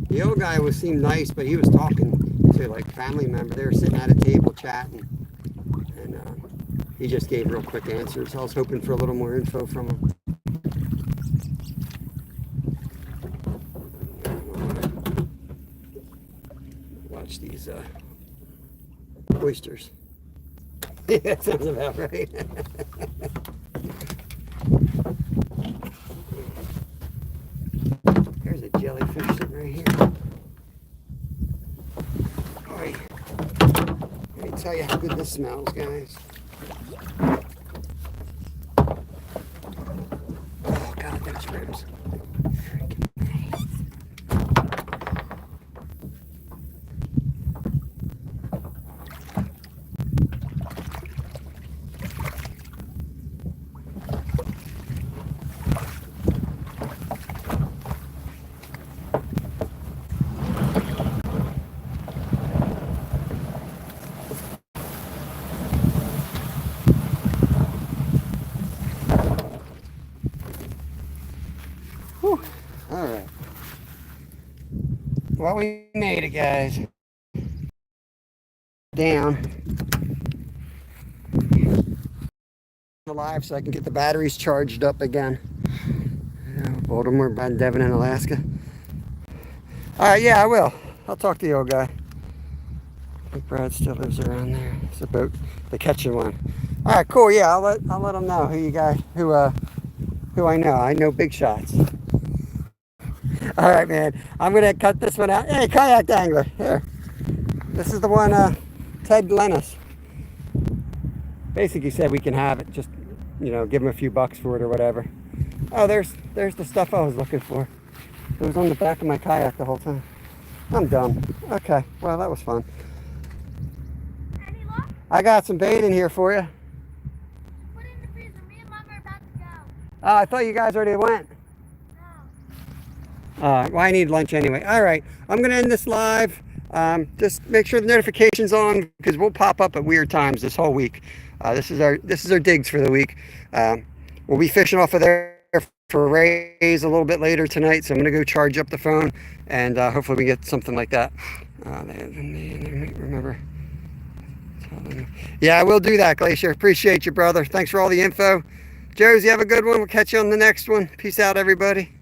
The old guy seemed nice, but he was talking to like family member. They were sitting at a table chatting, and he just gave real quick answers. I was hoping for a little more info from him. Watch these oysters. Yeah, that sounds about right. There's a jellyfish sitting right here. Boy, let me tell you how good this smells, guys. Oh God, those ribs. Freaking nice. Whew. All right. Well, we made it, guys. Down. Alive so I can get the batteries charged up again. Baltimore, by Devon, and Alaska. All right, yeah, I will. I'll talk to the old guy. I think Brad still lives around there. It's a boat, the catching one. All right, cool. Yeah, I'll let him know who I know. I know big shots. All right, man. I'm gonna cut this one out. Hey, kayak angler, here. This is the one Ted lent us. Basically said we can have it. Just give him a few bucks for it or whatever. Oh, there's the stuff I was looking for. It was on the back of my kayak the whole time. I'm dumb. Okay, well that was fun. Any luck? I got some bait in here for you. Put it in the freezer. Me and Mom are about to go. Oh, I thought you guys already went. No. Well, I need lunch anyway. All right, I'm gonna end this live. Just make sure the notification's on because we'll pop up at weird times this whole week. This is our digs for the week. We'll be fishing off of there for Rays a little bit later tonight, so I'm gonna go charge up the phone and hopefully we get something like that. Remember. Yeah, I will do that, Glacier. Appreciate you, brother. Thanks for all the info. Josie, have a good one. We'll catch you on the next one. Peace out, everybody.